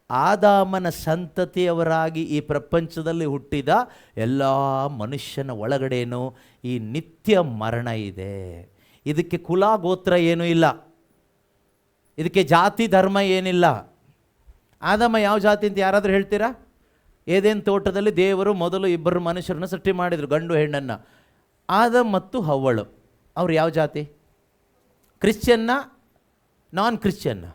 ಆದಾಮನ ಸಂತತಿಯವರಾಗಿ ಈ ಪ್ರಪಂಚದಲ್ಲಿ ಹುಟ್ಟಿದ ಎಲ್ಲ ಮನುಷ್ಯನ ಒಳಗಡೆನೂ ಈ ನಿತ್ಯ ಮರಣ ಇದೆ. ಇದಕ್ಕೆ ಕುಲ ಗೋತ್ರ ಏನೂ ಇಲ್ಲ, ಇದಕ್ಕೆ ಜಾತಿ ಧರ್ಮ ಏನಿಲ್ಲ. ಆದಾಮ ಯಾವ ಜಾತಿ ಅಂತ ಯಾರಾದರೂ ಹೇಳ್ತೀರಾ? ಏದೇನು ತೋಟದಲ್ಲಿ ದೇವರು ಮೊದಲು ಇಬ್ಬರು ಮನುಷ್ಯರನ್ನು ಸೃಷ್ಟಿ ಮಾಡಿದರು, ಗಂಡು ಹೆಣ್ಣನ್ನು. ಆದಮ್ ಮತ್ತು ಹವ್ವಳು, ಅವ್ರು ಯಾವ ಜಾತಿ? ಕ್ರಿಶ್ಚಿಯನ್ನ, ನಾನ್ ಕ್ರಿಶ್ಚಿಯನ್ನ?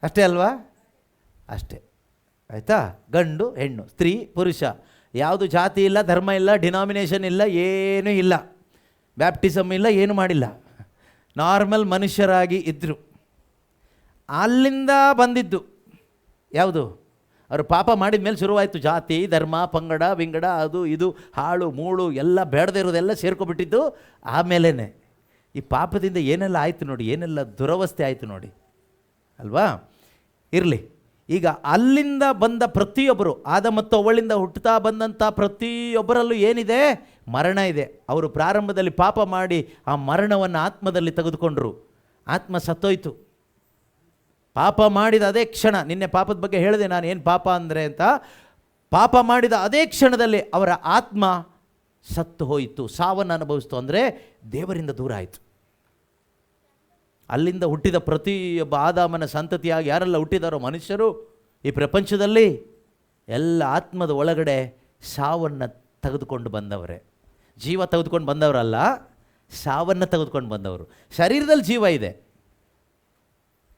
ಅಷ್ಟೇ ಅಲ್ವಾ? ಅಷ್ಟೇ, ಆಯಿತಾ? ಗಂಡು ಹೆಣ್ಣು, ಸ್ತ್ರೀ ಪುರುಷ, ಯಾವುದು ಜಾತಿ ಇಲ್ಲ, ಧರ್ಮ ಇಲ್ಲ, ಡಿನಾಮಿನೇಷನ್ ಇಲ್ಲ, ಏನೂ ಇಲ್ಲ, ಬ್ಯಾಪ್ಟಿಸಮ್ ಇಲ್ಲ, ಏನು ಮಾಡಿಲ್ಲ, ನಾರ್ಮಲ್ ಮನುಷ್ಯರಾಗಿ ಇದ್ದರು. ಅಲ್ಲಿಂದ ಬಂದಿದ್ದು ಯಾವುದು? ಅವರು ಪಾಪ ಮಾಡಿದ ಮೇಲೆ ಶುರುವಾಯಿತು ಜಾತಿ ಧರ್ಮ ಪಂಗಡ ವಿಂಗಡ, ಅದು ಇದು ಹಾಳು ಮೂಳು ಎಲ್ಲ ಬೇಡದೇ ಇರೋದೆಲ್ಲ ಸೇರ್ಕೊಬಿಟ್ಟಿದ್ದು ಆಮೇಲೆ. ಈ ಪಾಪದಿಂದ ಏನೆಲ್ಲ ಆಯಿತು ನೋಡಿ, ಏನೆಲ್ಲ ದುರವಸ್ಥೆ ಆಯಿತು ನೋಡಿ ಅಲ್ವಾ? ಇರಲಿ, ಈಗ ಅಲ್ಲಿಂದ ಬಂದ ಪ್ರತಿಯೊಬ್ಬರು, ಆದಾಮ ಮತ್ತು ಅವಳಿಂದ ಹುಟ್ಟುತ್ತಾ ಬಂದಂಥ ಪ್ರತಿಯೊಬ್ಬರಲ್ಲೂ ಏನಿದೆ? ಮರಣ ಇದೆ. ಅವರು ಪ್ರಾರಂಭದಲ್ಲಿ ಪಾಪ ಮಾಡಿ ಆ ಮರಣವನ್ನು ಆತ್ಮದಲ್ಲಿ ತೆಗೆದುಕೊಂಡ್ರು, ಆತ್ಮ ಸತ್ತೋಯ್ತು. ಪಾಪ ಮಾಡಿದ ಅದೇ ಕ್ಷಣ, ನಿನ್ನೆ ಪಾಪದ ಬಗ್ಗೆ ಹೇಳಿದೆ ನಾನು, ಏನು ಪಾಪ ಅಂದರೆ ಅಂತ. ಪಾಪ ಮಾಡಿದ ಅದೇ ಕ್ಷಣದಲ್ಲಿ ಅವರ ಆತ್ಮ ಸತ್ತು ಹೋಯಿತು, ಸಾವನ್ನು ಅನುಭವಿಸ್ತು, ಅಂದರೆ ದೇವರಿಂದ ದೂರ ಆಯಿತು. ಅಲ್ಲಿಂದ ಹುಟ್ಟಿದ ಪ್ರತಿಯೊಬ್ಬ ಆದಾಮನ ಸಂತತಿಯಾಗಿ ಯಾರೆಲ್ಲ ಹುಟ್ಟಿದಾರೋ ಮನುಷ್ಯರು ಈ ಪ್ರಪಂಚದಲ್ಲಿ ಎಲ್ಲ ಆತ್ಮದ ಒಳಗಡೆ ಸಾವನ್ನು ತೆಗೆದುಕೊಂಡು ಬಂದವರೇ. ಜೀವ ತೆಗೆದುಕೊಂಡು ಬಂದವರಲ್ಲ, ಸಾವನ್ನು ತೆಗೆದುಕೊಂಡು ಬಂದವರು. ಶರೀರದಲ್ಲಿ ಜೀವ ಇದೆ.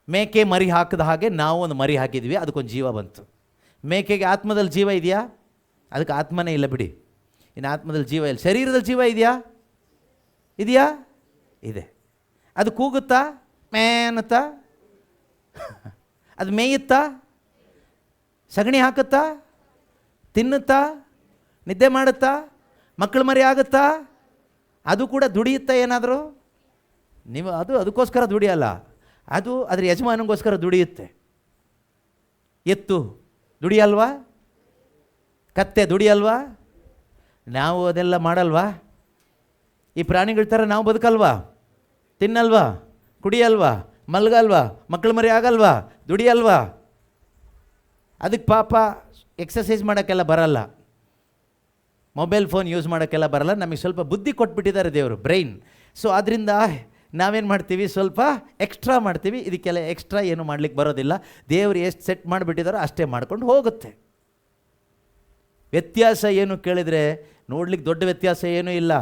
ಮೇಕೆ ಮರಿ ಹಾಕಿದ ಹಾಗೆ ನಾವು ಒಂದು ಮರಿ ಹಾಕಿದ್ವಿ, ಅದಕ್ಕೊಂದು ಜೀವ ಬಂತು. ಮೇಕೆಗೆ ಆತ್ಮದಲ್ಲಿ ಜೀವ ಇದೆಯಾ? ಅದಕ್ಕೆ ಆತ್ಮನೇ ಇಲ್ಲ ಬಿಡಿ, ಇನ್ನು ಆತ್ಮದಲ್ಲಿ ಜೀವ ಇಲ್ಲ. ಶರೀರದಲ್ಲಿ ಜೀವ ಇದೆಯಾ? ಇದೆಯಾ? ಇದೆ. ಅದು ಕೂಗುತ್ತಾ? ಮೇನುತ್ತಾ? ಅದು ಮೇಯುತ್ತಾ? ಸಗಣಿ ಹಾಕುತ್ತಾ? ತಿನ್ನುತ್ತಾ? ನಿದ್ದೆ ಮಾಡುತ್ತಾ? ಮಕ್ಕಳು ಮರಿ ಆಗುತ್ತಾ? ಅದು ಕೂಡ ದುಡಿಯುತ್ತಾ ಏನಾದರೂ? ನೀವು ಅದಕ್ಕೋಸ್ಕರ ದುಡಿಯಲ್ಲ, ಅದು ಅದರ ಯಜಮಾನಗೋಸ್ಕರ ದುಡಿಯುತ್ತೆ. ಎತ್ತು ದುಡಿಯಲ್ವಾ? ಕತ್ತೆ ದುಡಿಯಲ್ವಾ? ನಾವು ಅದೆಲ್ಲ ಮಾಡಲ್ವಾ? ಈ ಪ್ರಾಣಿಗಳ ಥರ ನಾವು ಬದುಕಲ್ವಾ? ತಿನ್ನಲ್ವಾ? ಕುಡಿಯಲ್ವಾ? ಮಲ್ಗಲ್ವಾ? ಮಕ್ಕಳು ಮರಿ ಆಗಲ್ವಾ? ದುಡಿಯಲ್ವಾ? ಅದಕ್ಕೆ ಪಾಪ ಎಕ್ಸಸೈಸ್ ಮಾಡೋಕ್ಕೆಲ್ಲ ಬರಲ್ಲ, ಮೊಬೈಲ್ ಫೋನ್ ಯೂಸ್ ಮಾಡೋಕ್ಕೆಲ್ಲ ಬರಲ್ಲ. ನಮಗೆ ಸ್ವಲ್ಪ ಬುದ್ಧಿ ಕೊಟ್ಬಿಟ್ಟಿದ್ದಾರೆ ದೇವರು, ಬ್ರೈನ್. ಸೊ ಅದರಿಂದ ನಾವೇನು ಮಾಡ್ತೀವಿ, ಸ್ವಲ್ಪ ಎಕ್ಸ್ಟ್ರಾ ಮಾಡ್ತೀವಿ. ಇದಕ್ಕೆಲ್ಲ ಎಕ್ಸ್ಟ್ರಾ ಏನು ಮಾಡಲಿಕ್ಕೆ ಬರೋದಿಲ್ಲ. ದೇವರು ಎಷ್ಟು ಸೆಟ್ ಮಾಡಿಬಿಟ್ಟಿದಾರೋ ಅಷ್ಟೇ ಮಾಡ್ಕೊಂಡು ಹೋಗುತ್ತೆ. ವ್ಯತ್ಯಾಸ ಏನು ಕೇಳಿದರೆ ನೋಡ್ಲಿಕ್ಕೆ ದೊಡ್ಡ ವ್ಯತ್ಯಾಸ ಏನೂ ಇಲ್ಲ.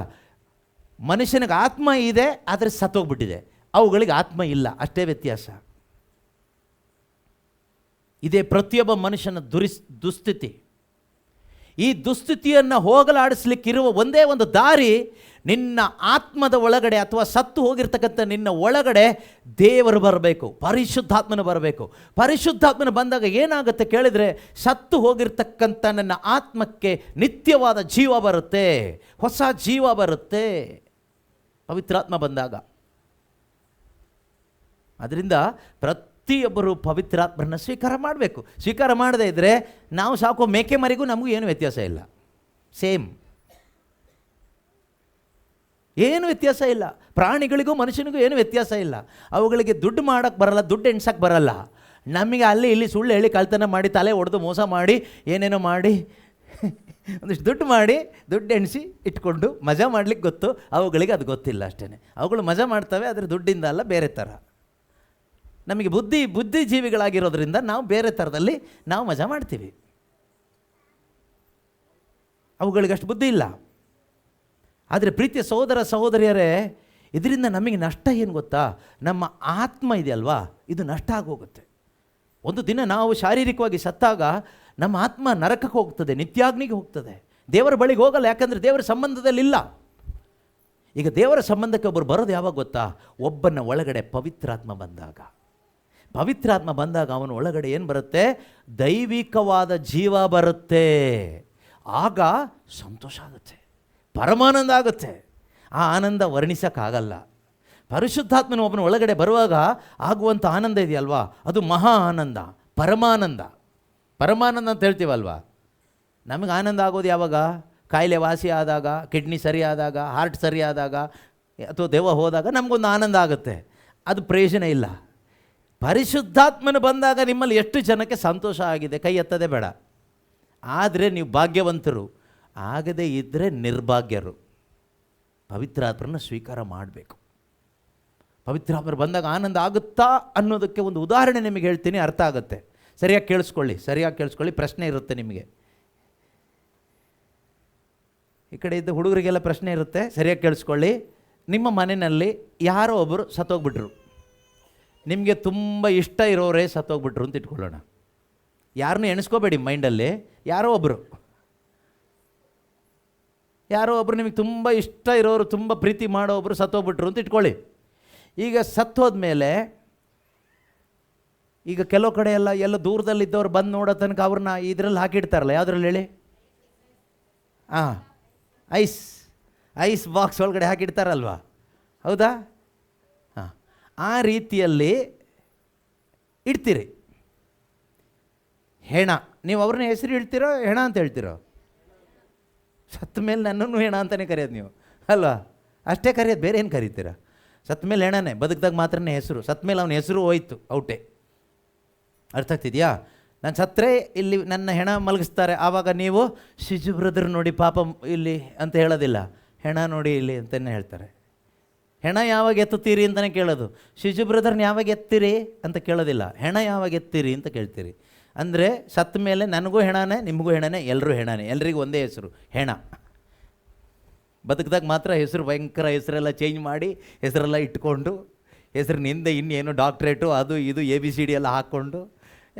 ಮನುಷ್ಯನಿಗೆ ಆತ್ಮ ಇದೆ, ಆದರೆ ಸತ್ತೋಗ್ಬಿಟ್ಟಿದೆ. ಅವುಗಳಿಗೆ ಆತ್ಮ ಇಲ್ಲ, ಅಷ್ಟೇ ವ್ಯತ್ಯಾಸ. ಇದೇ ಪ್ರತಿಯೊಬ್ಬ ಮನುಷ್ಯನ ದುಸ್ಥಿತಿ. ಈ ದುಸ್ಥಿತಿಯನ್ನು ಹೋಗಲಾಡಿಸ್ಲಿಕ್ಕಿರುವ ಒಂದೇ ಒಂದು ದಾರಿ, ನಿನ್ನ ಆತ್ಮದ ಒಳಗಡೆ ಅಥವಾ ಸತ್ತು ಹೋಗಿರ್ತಕ್ಕಂಥ ನಿನ್ನ ಒಳಗಡೆ ದೇವರು ಬರಬೇಕು, ಪರಿಶುದ್ಧಾತ್ಮನ ಬರಬೇಕು. ಪರಿಶುದ್ಧಾತ್ಮನ ಬಂದಾಗ ಏನಾಗುತ್ತೆ ಕೇಳಿದರೆ, ಸತ್ತು ಹೋಗಿರ್ತಕ್ಕಂಥ ನನ್ನ ಆತ್ಮಕ್ಕೆ ನಿತ್ಯವಾದ ಜೀವ ಬರುತ್ತೆ, ಹೊಸ ಜೀವ ಬರುತ್ತೆ ಪವಿತ್ರಾತ್ಮ ಬಂದಾಗ. ಅದರಿಂದ ಪ್ರತಿಯೊಬ್ಬರು ಪವಿತ್ರಾತ್ಮರನ್ನು ಸ್ವೀಕಾರ ಮಾಡಬೇಕು. ಸ್ವೀಕಾರ ಮಾಡದೇ ಇದ್ದರೆ ನಾವು ಸಾಕೋ ಮೇಕೆ ಮರಿಗೂ ನಮಗೂ ಏನು ವ್ಯತ್ಯಾಸ ಇಲ್ಲ, ಸೇಮ್, ಏನು ವ್ಯತ್ಯಾಸ ಇಲ್ಲ. ಪ್ರಾಣಿಗಳಿಗೂ ಮನುಷ್ಯನಿಗೂ ಏನು ವ್ಯತ್ಯಾಸ ಇಲ್ಲ. ಅವುಗಳಿಗೆ ದುಡ್ಡು ಮಾಡೋಕ್ಕೆ ಬರಲ್ಲ, ದುಡ್ಡು ಎಣ್ಸಕ್ಕೆ ಬರಲ್ಲ. ನಮಗೆ ಅಲ್ಲಿ ಇಲ್ಲಿ ಸುಳ್ಳು ಹೇಳಿ ಕಳ್ತನ ಮಾಡಿ ತಲೆ ಒಡೆದು ಮೋಸ ಮಾಡಿ ಏನೇನೋ ಮಾಡಿ ಒಂದಿಷ್ಟು ದುಡ್ಡು ಮಾಡಿ ದುಡ್ಡು ಎಣಿಸಿ ಇಟ್ಕೊಂಡು ಮಜಾ ಮಾಡಲಿಕ್ಕೆ ಗೊತ್ತು. ಅವುಗಳಿಗೆ ಅದು ಗೊತ್ತಿಲ್ಲ ಅಷ್ಟೇ. ಅವುಗಳು ಮಜಾ ಮಾಡ್ತವೆ, ಆದರೆ ದುಡ್ಡಿಂದ ಅಲ್ಲ, ಬೇರೆ ಥರ. ನಮಗೆ ಬುದ್ಧಿಜೀವಿಗಳಾಗಿರೋದ್ರಿಂದ ನಾವು ಬೇರೆ ಥರದಲ್ಲಿ ನಾವು ಮಜಾ ಮಾಡ್ತೀವಿ. ಅವುಗಳಿಗಷ್ಟು ಬುದ್ಧಿ ಇಲ್ಲ. ಆದರೆ ಪ್ರೀತಿಯ ಸಹೋದರ ಸಹೋದರಿಯರೇ, ಇದರಿಂದ ನಮಗೆ ನಷ್ಟ ಏನು ಗೊತ್ತಾ? ನಮ್ಮ ಆತ್ಮ ಇದೆಯಲ್ವಾ, ಇದು ನಷ್ಟ ಆಗೋಗುತ್ತೆ. ಒಂದು ದಿನ ನಾವು ಶಾರೀರಿಕವಾಗಿ ಸತ್ತಾಗ ನಮ್ಮ ಆತ್ಮ ನರಕಕ್ಕೆ ಹೋಗ್ತದೆ, ನಿತ್ಯಾಗ್ನಿಗೆ ಹೋಗ್ತದೆ, ದೇವರ ಬಳಿಗೆ ಹೋಗಲ್ಲ. ಯಾಕಂದರೆ ದೇವರ ಸಂಬಂಧದಲ್ಲಿಲ್ಲ. ಈಗ ದೇವರ ಸಂಬಂಧಕ್ಕೆ ಒಬ್ಬರು ಬರೋದು ಯಾವಾಗ ಗೊತ್ತಾ? ಒಬ್ಬನ ಒಳಗಡೆ ಪವಿತ್ರಾತ್ಮ ಬಂದಾಗ. ಪವಿತ್ರಾತ್ಮ ಬಂದಾಗ ಅವನ ಒಳಗಡೆ ಏನು ಬರುತ್ತೆ? ದೈವಿಕವಾದ ಜೀವ ಬರುತ್ತೆ. ಆಗ ಸಂತೋಷ ಆಗುತ್ತೆ, ಪರಮಾನಂದ ಆಗುತ್ತೆ. ಆ ಆನಂದ ವರ್ಣಿಸೋಕ್ಕಾಗಲ್ಲ. ಪರಿಶುದ್ಧಾತ್ಮನ ಒಬ್ಬನ ಒಳಗಡೆ ಬರುವಾಗ ಆಗುವಂಥ ಆನಂದ ಇದೆಯಲ್ವಾ, ಅದು ಮಹಾ ಆನಂದ, ಪರಮಾನಂದ. ಪರಮಾನಂದ ಅಂತ ಹೇಳ್ತೀವಲ್ವಾ. ನಮಗೆ ಆನಂದ ಆಗೋದು ಯಾವಾಗ? ಕಾಯಿಲೆ ವಾಸಿ ಆದಾಗ, ಕಿಡ್ನಿ ಸರಿ ಆದಾಗ, ಹಾರ್ಟ್ ಸರಿ ಆದಾಗ, ಅಥವಾ ದೆವ್ವ ಹೋದಾಗ ನಮಗೊಂದು ಆನಂದ ಆಗುತ್ತೆ. ಅದು ಪ್ರಯೋಜನ ಇಲ್ಲ. ಪರಿಶುದ್ಧಾತ್ಮನ ಬಂದಾಗ ನಿಮ್ಮಲ್ಲಿ ಎಷ್ಟು ಜನಕ್ಕೆ ಸಂತೋಷ ಆಗಿದೆ? ಕೈ ಎತ್ತದೇ ಬೇಡ. ಆದರೆ ನೀವು ಭಾಗ್ಯವಂತರು, ಆಗದೇ ಇದ್ದರೆ ನಿರ್ಭಾಗ್ಯರು. ಪವಿತ್ರಾತ್ಮರನ್ನ ಸ್ವೀಕಾರ ಮಾಡಬೇಕು. ಪವಿತ್ರಾತ್ಮರು ಬಂದಾಗ ಆನಂದ ಆಗುತ್ತಾ ಅನ್ನೋದಕ್ಕೆ ಒಂದು ಉದಾಹರಣೆ ನಿಮಗೆ ಹೇಳ್ತೀನಿ, ಅರ್ಥ ಆಗುತ್ತೆ. ಸರಿಯಾಗಿ ಕೇಳಿಸ್ಕೊಳ್ಳಿ. ಪ್ರಶ್ನೆ ಇರುತ್ತೆ ನಿಮಗೆ. ಈ ಕಡೆ ಇದ್ದ ಹುಡುಗರಿಗೆಲ್ಲ ಪ್ರಶ್ನೆ ಇರುತ್ತೆ, ಸರಿಯಾಗಿ ಕೇಳಿಸ್ಕೊಳ್ಳಿ. ನಿಮ್ಮ ಮನೆಯಲ್ಲಿ ಯಾರೋ ಒಬ್ಬರು ಸತ್ತೋಗ್ಬಿಟ್ರು, ನಿಮಗೆ ತುಂಬ ಇಷ್ಟ ಇರೋರೇ ಸತ್ತೋಗ್ಬಿಟ್ರು ಅಂತ ಇಟ್ಕೊಳ್ಳೋಣ. ಯಾರನ್ನೂ ಎಣಿಸ್ಕೋಬೇಡಿ ಮೈಂಡಲ್ಲಿ. ಯಾರೋ ಒಬ್ಬರು ನಿಮಗೆ ತುಂಬ ಇಷ್ಟ ಇರೋರು, ತುಂಬ ಪ್ರೀತಿ ಮಾಡೋ ಒಬ್ಬರು ಸತ್ತೋಗ್ಬಿಟ್ರು ಅಂತ ಇಟ್ಕೊಳ್ಳಿ. ಈಗ ಸತ್ತೋದ್ಮೇಲೆ, ಈಗ ಕೆಲವು ಕಡೆ ಎಲ್ಲ ದೂರದಲ್ಲಿದ್ದವ್ರು ಬಂದು ನೋಡೋ ತನಕ ಅವ್ರನ್ನ ಇದರಲ್ಲಿ ಹಾಕಿಡ್ತಾರಲ್ಲ, ಯಾವುದ್ರಲ್ಲಿ ಹೇಳಿ? ಐಸ್ ಬಾಕ್ಸ್ ಒಳಗಡೆ ಹಾಕಿಡ್ತಾರಲ್ವ, ಹೌದಾ? ಆ ರೀತಿಯಲ್ಲಿ ಇಡ್ತೀರಿ. ಹೆಣ, ನೀವು ಅವ್ರನ್ನ ಹೆಸರು ಇಡ್ತೀರೋ ಹೆಣ ಅಂತ ಹೇಳ್ತೀರೋ? ಸತ್ತ ಮೇಲೆ ನನ್ನನ್ನು ಹೆಣ ಅಂತಲೇ ಕರೆಯೋದು ನೀವು ಅಲ್ವಾ? ಅಷ್ಟೇ ಕರೆಯೋದು, ಬೇರೆ ಏನು ಕರೀತೀರ? ಸತ್ತ ಮೇಲೆ ಹೆಣನೇ, ಬದುಕಿದಾಗ ಮಾತ್ರನೇ ಹೆಸರು. ಸತ್ತ ಮೇಲೆ ಅವನ ಹೆಸರು ಹೋಯ್ತು, ಔಟೇ. ಅರ್ಥ ಆಗ್ತಿದೆಯಾ? ನಾನು ಸತ್ತರೆ ಇಲ್ಲಿ ನನ್ನ ಹೆಣ ಮಲಗಿಸ್ತಾರೆ, ಆವಾಗ ನೀವು ಶಿಜು ಬ್ರದರ್ ನೋಡಿ ಪಾಪ ಇಲ್ಲಿ ಅಂತ ಹೇಳೋದಿಲ್ಲ, ಹೆಣ ನೋಡಿ ಇಲ್ಲಿ ಅಂತಲೇ ಹೇಳ್ತಾರೆ. ಹೆಣ ಯಾವಾಗ ಎತ್ತುತ್ತೀರಿ ಅಂತಲೇ ಕೇಳೋದು. ಶಿಜು ಬ್ರದರ್ನ ಯಾವಾಗ ಎತ್ತೀರಿ ಅಂತ ಕೇಳೋದಿಲ್ಲ, ಹೆಣ ಯಾವಾಗ ಎತ್ತೀರಿ ಅಂತ ಕೇಳ್ತೀರಿ. ಅಂದರೆ ಸತ್ತ ಮೇಲೆ ನನಗೂ ಹೆಣನೇ, ನಿಮಗೂ ಹೆಣನೇ, ಎಲ್ಲರೂ ಹೆಣನೇ, ಎಲ್ರಿಗೂ ಒಂದೇ ಹೆಸರು ಹೆಣ. ಬದುಕಿದಾಗ ಮಾತ್ರ ಹೆಸರು ಭಯಂಕರ ಹೆಸರೆಲ್ಲ ಚೇಂಜ್ ಮಾಡಿ, ಹೆಸರೆಲ್ಲ ಇಟ್ಕೊಂಡು, ಹೆಸರಿನಿಂದ ಇನ್ನೇನು ಡಾಕ್ಟ್ರೇಟು ಅದು ಇದು ABCD ಎಲ್ಲ ಹಾಕ್ಕೊಂಡು,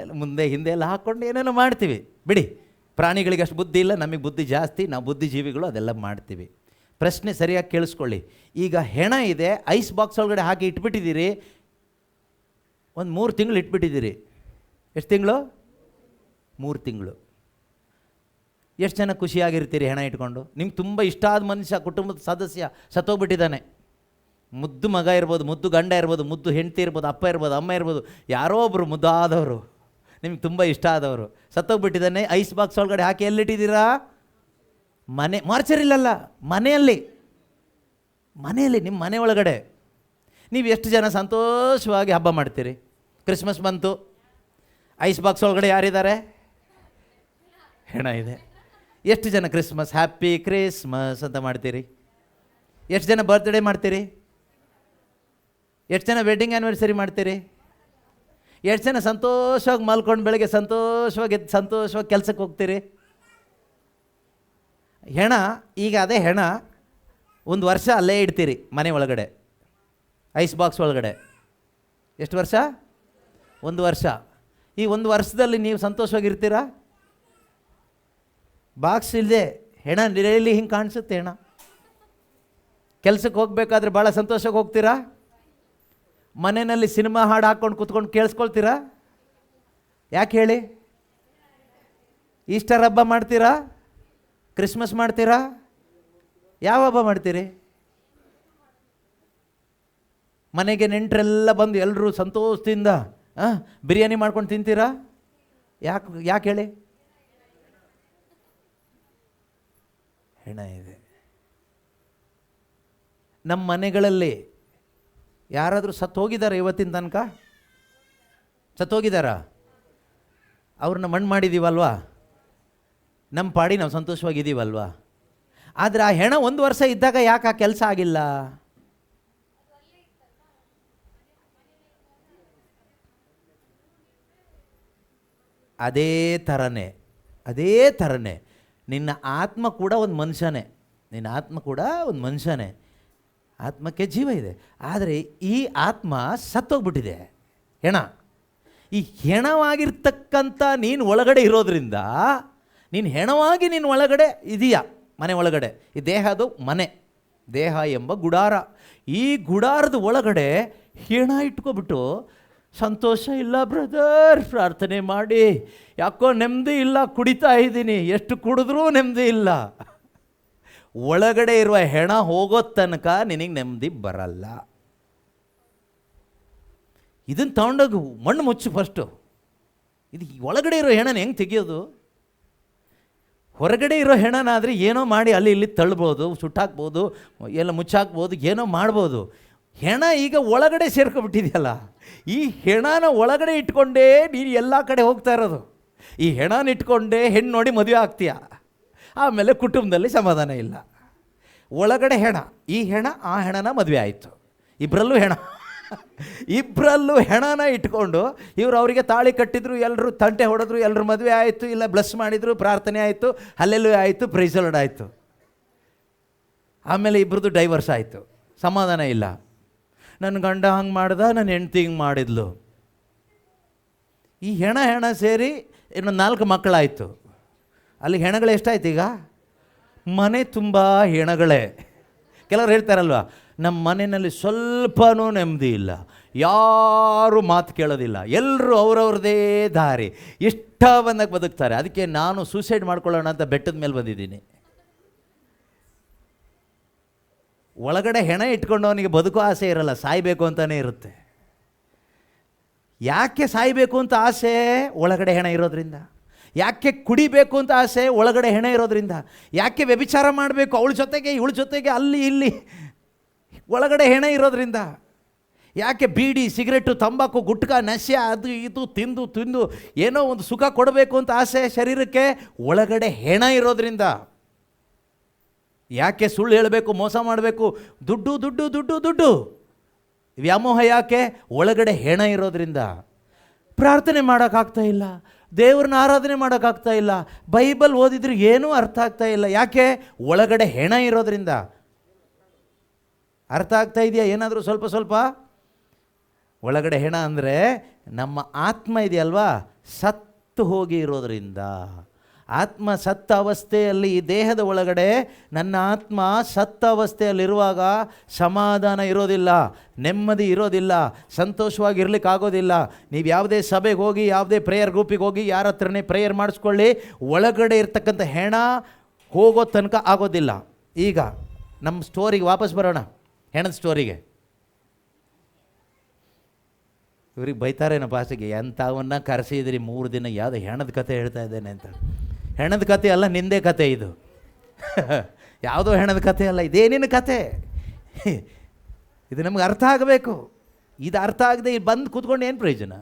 ಎಲ್ಲ ಮುಂದೆ ಹಿಂದೆ ಎಲ್ಲ ಹಾಕ್ಕೊಂಡು ಏನೇನೋ ಮಾಡ್ತೀವಿ. ಬಿಡಿ, ಪ್ರಾಣಿಗಳಿಗೆ ಅಷ್ಟು ಬುದ್ಧಿ ಇಲ್ಲ, ನಮಗೆ ಬುದ್ಧಿ ಜಾಸ್ತಿ, ನಾವು ಬುದ್ಧಿಜೀವಿಗಳು, ಅದೆಲ್ಲ ಮಾಡ್ತೀವಿ. ಪ್ರಶ್ನೆ ಸರಿಯಾಗಿ ಕೇಳಿಸ್ಕೊಳ್ಳಿ. ಈಗ ಹೆಣ ಇದೆ, ಐಸ್ ಬಾಕ್ಸ್ ಒಳಗಡೆ ಹಾಕಿ ಇಟ್ಬಿಟ್ಟಿದ್ದೀರಿ, ಒಂದು 3 ತಿಂಗಳು ಇಟ್ಬಿಟ್ಟಿದ್ದೀರಿ. ಎಷ್ಟು ತಿಂಗಳು? 3 ತಿಂಗಳು. ಎಷ್ಟು ಜನ ಖುಷಿಯಾಗಿರ್ತೀರಿ ಹೆಣ ಇಟ್ಕೊಂಡು? ನಿಮ್ಗೆ ತುಂಬ ಇಷ್ಟ ಆದ ಮನುಷ್ಯ, ಕುಟುಂಬದ ಸದಸ್ಯ ಸತ್ತೋಗ್ಬಿಟ್ಟಿದ್ದಾನೆ. ಮುದ್ದು ಮಗ ಇರ್ಬೋದು, ಮುದ್ದು ಗಂಡ ಇರ್ಬೋದು, ಮುದ್ದು ಹೆಂಡತಿ ಇರ್ಬೋದು, ಅಪ್ಪ ಇರ್ಬೋದು, ಅಮ್ಮ ಇರ್ಬೋದು, ಯಾರೋ ಒಬ್ಬರು ಮುದ್ದಾದವರು, ನಿಮ್ಗೆ ತುಂಬ ಇಷ್ಟ ಆದವರು ಸತ್ತೋಗ್ಬಿಟ್ಟಿದ್ದಾನೆ. ಐಸ್ ಬಾಕ್ಸ್ ಒಳಗಡೆ ಹಾಕಿ ಎಲ್ಲಿಟ್ಟಿದ್ದೀರಾ? ಮಾರ್ಚರಿಲ್ಲಲ್ಲ, ಮನೆಯಲ್ಲಿ, ನಿಮ್ಮ ಮನೆ ಒಳಗಡೆ. ನೀವು ಎಷ್ಟು ಜನ ಸಂತೋಷವಾಗಿ ಹಬ್ಬ ಮಾಡ್ತೀರಿ? ಕ್ರಿಸ್ಮಸ್ ಬಂತು, ಐಸ್ ಬಾಕ್ಸ್ ಒಳಗಡೆ ಯಾರಿದ್ದಾರೆ? ಹೆಣ ಇದೆ. ಎಷ್ಟು ಜನ ಕ್ರಿಸ್ಮಸ್, ಹ್ಯಾಪಿ ಕ್ರಿಸ್ಮಸ್ ಅಂತ ಮಾಡ್ತೀರಿ? ಎಷ್ಟು ಜನ ಬರ್ತ್ಡೇ ಮಾಡ್ತೀರಿ? ಎಷ್ಟು ಜನ ವೆಡ್ಡಿಂಗ್ ಆ್ಯನಿವರ್ಸರಿ ಮಾಡ್ತೀರಿ? ಎಷ್ಟು ಜನ ಸಂತೋಷವಾಗಿ ಮಲ್ಕೊಂಡು ಬೆಳಗ್ಗೆ ಸಂತೋಷವಾಗಿ ಕೆಲಸಕ್ಕೆ ಹೋಗ್ತೀರಿ? ಹೆಣ, ಈಗ ಅದೇ ಹೆಣ 1 ವರ್ಷ ಅಲ್ಲೇ ಇಡ್ತೀರಿ ಮನೆ ಒಳಗಡೆ, ಐಸ್ ಬಾಕ್ಸ್ ಒಳಗಡೆ. ಎಷ್ಟು ವರ್ಷ? 1 ವರ್ಷ. ಈ 1 ವರ್ಷದಲ್ಲಿ ನೀವು ಸಂತೋಷವಾಗಿರ್ತೀರಾ? ಬಾಕ್ಸ್ ಇಲ್ಲದೆ ಹೆಣ ನಿರೆಯಲ್ಲಿ ಹಿಂಗೆ ಕಾಣಿಸುತ್ತೆ ಹೆಣ. ಕೆಲಸಕ್ಕೆ ಹೋಗಬೇಕಾದ್ರೆ ಭಾಳ ಸಂತೋಷವಾಗಿ ಹೋಗ್ತೀರಾ? ಮನೆಯಲ್ಲಿ ಸಿನಿಮಾ ಹಾಡು ಹಾಕ್ಕೊಂಡು ಕೂತ್ಕೊಂಡು ಕೇಳಿಸ್ಕೊಳ್ತೀರಾ? ಯಾಕೆ ಹೇಳಿ? ಈಸ್ಟರ್ ಹಬ್ಬ ಮಾಡ್ತೀರಾ? ಕ್ರಿಸ್ಮಸ್ ಮಾಡ್ತೀರಾ? ಯಾವ ಹಬ್ಬ ಮಾಡ್ತೀರಿ? ಮನೆಗೆ ನೆಂಟರೆಲ್ಲ ಬಂದು ಎಲ್ಲರೂ ಸಂತೋಷದಿಂದ ಬಿರಿಯಾನಿ ಮಾಡ್ಕೊಂಡು ತಿಂತೀರಾ? ಯಾಕೆ ಹೇಳಿ? ಹೆಣ ಇದೆ. ನಮ್ಮ ಮನೆಗಳಲ್ಲಿ ಯಾರಾದರೂ ಸತ್ತೋಗಿದ್ದಾರೆ ಇವತ್ತಿನ ತನಕ? ಸತ್ತೋಗಿದ್ದಾರಾ? ಅವ್ರನ್ನ ಮಣ್ಣು ಮಾಡಿದ್ದೀವಲ್ವಾ? ನಮ್ಮ ಪಾಡಿ ನಾವು ಸಂತೋಷವಾಗಿದ್ದೀವಲ್ವಾ? ಆದರೆ ಆ ಹೆಣ 1 ವರ್ಷ ಇದ್ದಾಗ ಯಾಕೆ ಆ ಕೆಲಸ ಆಗಿಲ್ಲ? ಅದೇ ಥರನೇ ನಿನ್ನ ಆತ್ಮ ಕೂಡ ಒಂದು ಮನುಷ್ಯನೇ. ಆತ್ಮಕ್ಕೆ ಜೀವ ಇದೆ, ಆದರೆ ಈ ಆತ್ಮ ಸತ್ತೋಗ್ಬಿಟ್ಟಿದೆ, ಹೆಣ. ಈ ಹೆಣವಾಗಿರ್ತಕ್ಕಂಥ ನೀನು ಒಳಗಡೆ ಇರೋದ್ರಿಂದ, ನೀನು ಹೆಣವಾಗಿ ನೀನು ಒಳಗಡೆ ಇದೆಯಾ, ಮನೆ ಒಳಗಡೆ. ಈ ದೇಹದು ಮನೆ, ದೇಹ ಎಂಬ ಗುಡಾರ. ಈ ಗುಡಾರದ ಒಳಗಡೆ ಹೆಣ ಇಟ್ಕೊಬಿಟ್ಟು, ಸಂತೋಷ ಇಲ್ಲ ಬ್ರದರ್, ಪ್ರಾರ್ಥನೆ ಮಾಡಿ, ಯಾಕೋ ನೆಮ್ಮದಿ ಇಲ್ಲ, ಕುಡಿತಾ ಇದ್ದೀನಿ, ಎಷ್ಟು ಕುಡಿದ್ರೂ ನೆಮ್ಮದಿ ಇಲ್ಲ. ಒಳಗಡೆ ಇರುವ ಹೆಣ ಹೋಗೋ ತನಕ ನಿನಗೆ ನೆಮ್ಮದಿ ಬರಲ್ಲ. ಇದನ್ನು ತಗೊಂಡೋಗಿ ಮಣ್ಣು ಮುಚ್ಚು ಫಸ್ಟು. ಇದು ಒಳಗಡೆ ಇರೋ ಹೆಣನ ಹೆಂಗೆ ತೆಗಿಯೋದು? ಹೊರಗಡೆ ಇರೋ ಹೆಣನಾದರೆ ಏನೋ ಮಾಡಿ ಅಲ್ಲಿ ಇಲ್ಲಿ ತಳ್ಬೋದು, ಸುಟ್ಟಾಕ್ಬೋದು, ಎಲ್ಲ ಮುಚ್ಚಾಕ್ಬೋದು, ಏನೋ ಮಾಡ್ಬೋದು. ಹೆಣ ಈಗ ಒಳಗಡೆ ಸೇರ್ಕೊಬಿಟ್ಟಿದೆಯಲ್ಲ, ಈ ಹೆಣನ ಒಳಗಡೆ ಇಟ್ಕೊಂಡೇ ನೀನು ಎಲ್ಲ ಕಡೆ ಹೋಗ್ತಾ ಇರೋದು. ಈ ಹೆಣನ ಇಟ್ಕೊಂಡೇ ಹೆಣ್ಣು ನೋಡಿ ಮದುವೆ ಆಗ್ತೀಯ, ಆಮೇಲೆ ಕುಟುಂಬದಲ್ಲಿ ಸಮಾಧಾನ ಇಲ್ಲ. ಒಳಗಡೆ ಹೆಣ, ಈ ಹೆಣ ಆ ಹೆಣನ ಮದುವೆ ಆಯಿತು, ಇಬ್ಬರಲ್ಲೂ ಹೆಣನ ಇಟ್ಕೊಂಡು ಇವರು ಅವರಿಗೆ ತಾಳಿ ಕಟ್ಟಿದ್ರು, ಎಲ್ಲರೂ ತಂಟೆ ಹೊಡೆದ್ರು, ಎಲ್ಲರೂ ಮದುವೆ ಆಯಿತು, ಇಲ್ಲ ಬ್ಲೆಸ್ ಮಾಡಿದರು, ಪ್ರಾರ್ಥನೆ ಆಯಿತು, ಅಲ್ಲೆಲ್ಲೂ ಆಯಿತು, ಪ್ರೈಸ್ ಲಾರ್ಡ್ ಆಯಿತು. ಆಮೇಲೆ ಇಬ್ಬರದು ಡೈವರ್ಸ್ ಆಯಿತು, ಸಮಾಧಾನ ಇಲ್ಲ. ನನ್ನ ಗಂಡ ಹಂಗೆ ಮಾಡ್ದ, ನನ್ನ ಹೆಂಡ್ತಿ ಹಿಂಗೆ ಮಾಡಿದ್ಲು. ಈ ಹೆಣ ಸೇರಿ ಇನ್ನೊಂದು 4 ಮಕ್ಕಳಾಯಿತು. ಅಲ್ಲಿ ಹೆಣಗಳು ಎಷ್ಟಾಯ್ತು ಈಗ? ಮನೆ ತುಂಬ ಹೆಣಗಳೇ. ಕೆಲವ್ರು ಹೇಳ್ತಾರಲ್ವ, ನಮ್ಮ ಮನೆಯಲ್ಲಿ ಸ್ವಲ್ಪನೂ ನೆಮ್ಮದಿ ಇಲ್ಲ, ಯಾರೂ ಮಾತು ಕೇಳೋದಿಲ್ಲ, ಎಲ್ಲರೂ ಅವ್ರವ್ರದ್ದೇ ದಾರಿ, ಇಷ್ಟ ಬಂದಾಗ ಬದುಕ್ತಾರೆ. ಅದಕ್ಕೆ ನಾನು ಸೂಸೈಡ್ ಮಾಡ್ಕೊಳ್ಳೋಣ ಅಂತ ಬೆಟ್ಟದ ಮೇಲೆ ಬಂದಿದ್ದೀನಿ. ಒಳಗಡೆ ಹೆಣ ಇಟ್ಕೊಂಡು ಅವನಿಗೆ ಬದುಕೋ ಆಸೆ ಇರಲ್ಲ, ಸಾಯಬೇಕು ಅಂತಲೇ ಇರುತ್ತೆ. ಯಾಕೆ ಸಾಯಬೇಕು ಅಂತ ಆಸೆ? ಒಳಗಡೆ ಹೆಣ ಇರೋದ್ರಿಂದ. ಯಾಕೆ ಕುಡಿಬೇಕು ಅಂತ ಆಸೆ? ಒಳಗಡೆ ಹೆಣ ಇರೋದ್ರಿಂದ. ಯಾಕೆ ವ್ಯಭಿಚಾರ ಮಾಡಬೇಕು ಅವಳ ಜೊತೆಗೆ ಇವಳ ಜೊತೆಗೆ ಅಲ್ಲಿ ಇಲ್ಲಿ? ಒಳಗಡೆ ಹೆಣ ಇರೋದ್ರಿಂದ. ಯಾಕೆ ಬೀಡಿ, ಸಿಗರೆಟು, ತಂಬಾಕು, ಗುಟ್ಕಾ, ನಶೆ, ಅದು ಇದು ತಿಂದು ತಿಂದು ಏನೋ ಒಂದು ಸುಖ ಕೊಡಬೇಕು ಅಂತ ಆಸೆ ಶರೀರಕ್ಕೆ? ಒಳಗಡೆ ಹೆಣ ಇರೋದ್ರಿಂದ. ಯಾಕೆ ಸುಳ್ಳು ಹೇಳಬೇಕು, ಮೋಸ ಮಾಡಬೇಕು, ದುಡ್ಡು ದುಡ್ಡು ದುಡ್ಡು ದುಡ್ಡು ವ್ಯಾಮೋಹ ಯಾಕೆ? ಒಳಗಡೆ ಹೆಣ ಇರೋದ್ರಿಂದ. ಪ್ರಾರ್ಥನೆ ಮಾಡೋಕ್ಕಾಗ್ತಾ ಇಲ್ಲ, ದೇವ್ರನ್ನ ಆರಾಧನೆ ಮಾಡೋಕ್ಕಾಗ್ತಾ ಇಲ್ಲ, ಬೈಬಲ್ ಓದಿದ್ರೆ ಏನೂ ಅರ್ಥ ಆಗ್ತಾ ಇಲ್ಲ. ಯಾಕೆ? ಒಳಗಡೆ ಹೆಣ ಇರೋದ್ರಿಂದ. ಅರ್ಥ ಆಗ್ತಾ ಇದೆಯಾ ಏನಾದರೂ ಸ್ವಲ್ಪ? ಒಳಗಡೆ ಹೆಣ ಅಂದರೆ ನಮ್ಮ ಆತ್ಮ ಇದೆಯಲ್ವಾ, ಸತ್ತು ಹೋಗಿ ಇರೋದ್ರಿಂದ. ಆತ್ಮ ಸತ್ತ ಅವಸ್ಥೆಯಲ್ಲಿ, ಈ ದೇಹದ ಒಳಗಡೆ ನನ್ನ ಆತ್ಮ ಸತ್ತ ಅವಸ್ಥೆಯಲ್ಲಿರುವಾಗ ಸಮಾಧಾನ ಇರೋದಿಲ್ಲ, ನೆಮ್ಮದಿ ಇರೋದಿಲ್ಲ, ಸಂತೋಷವಾಗಿರ್ಲಿಕ್ಕಾಗೋದಿಲ್ಲ. ನೀವು ಯಾವುದೇ ಸಭೆಗೆ ಹೋಗಿ, ಯಾವುದೇ ಪ್ರೇಯರ್ ಗ್ರೂಪಿಗೆ ಹೋಗಿ, ಯಾರ ಹತ್ರನೇ ಪ್ರೇಯರ್ ಮಾಡಿಸ್ಕೊಳ್ಳಿ, ಒಳಗಡೆ ಇರ್ತಕ್ಕಂಥ ಹೆಣ ಹೋಗೋ ತನಕ ಆಗೋದಿಲ್ಲ. ಈಗ ನಮ್ಮ ಸ್ಟೋರಿಗೆ ವಾಪಸ್ ಬರೋಣ, ಹೆಣದ ಸ್ಟೋರಿಗೆ. ಇವ್ರಿಗೆ ಬೈತಾರೇನೋ ಭಾಷೆಗೆ, ಎಂಥವನ್ನ ಕರೆಸಿದ್ರಿ 3 ದಿನ, ಯಾವುದೋ ಹೆಣದ ಕತೆ ಹೇಳ್ತಾ ಇದ್ದೇನೆ ಅಂತ. ಹೆಣದ ಕತೆ ಅಲ್ಲ, ನಿಂದೇ ಕತೆ ಇದು. ಯಾವುದೋ ಹೆಣದ ಕತೆ ಅಲ್ಲ, ಇದೇನೇನು ಕತೆ. ಇದು ನಮ್ಗೆ ಅರ್ಥ ಆಗಬೇಕು. ಇದು ಅರ್ಥ ಆಗದೆ ಬಂದು ಕೂತ್ಕೊಂಡು ಏನು ಪ್ರಯೋಜನ?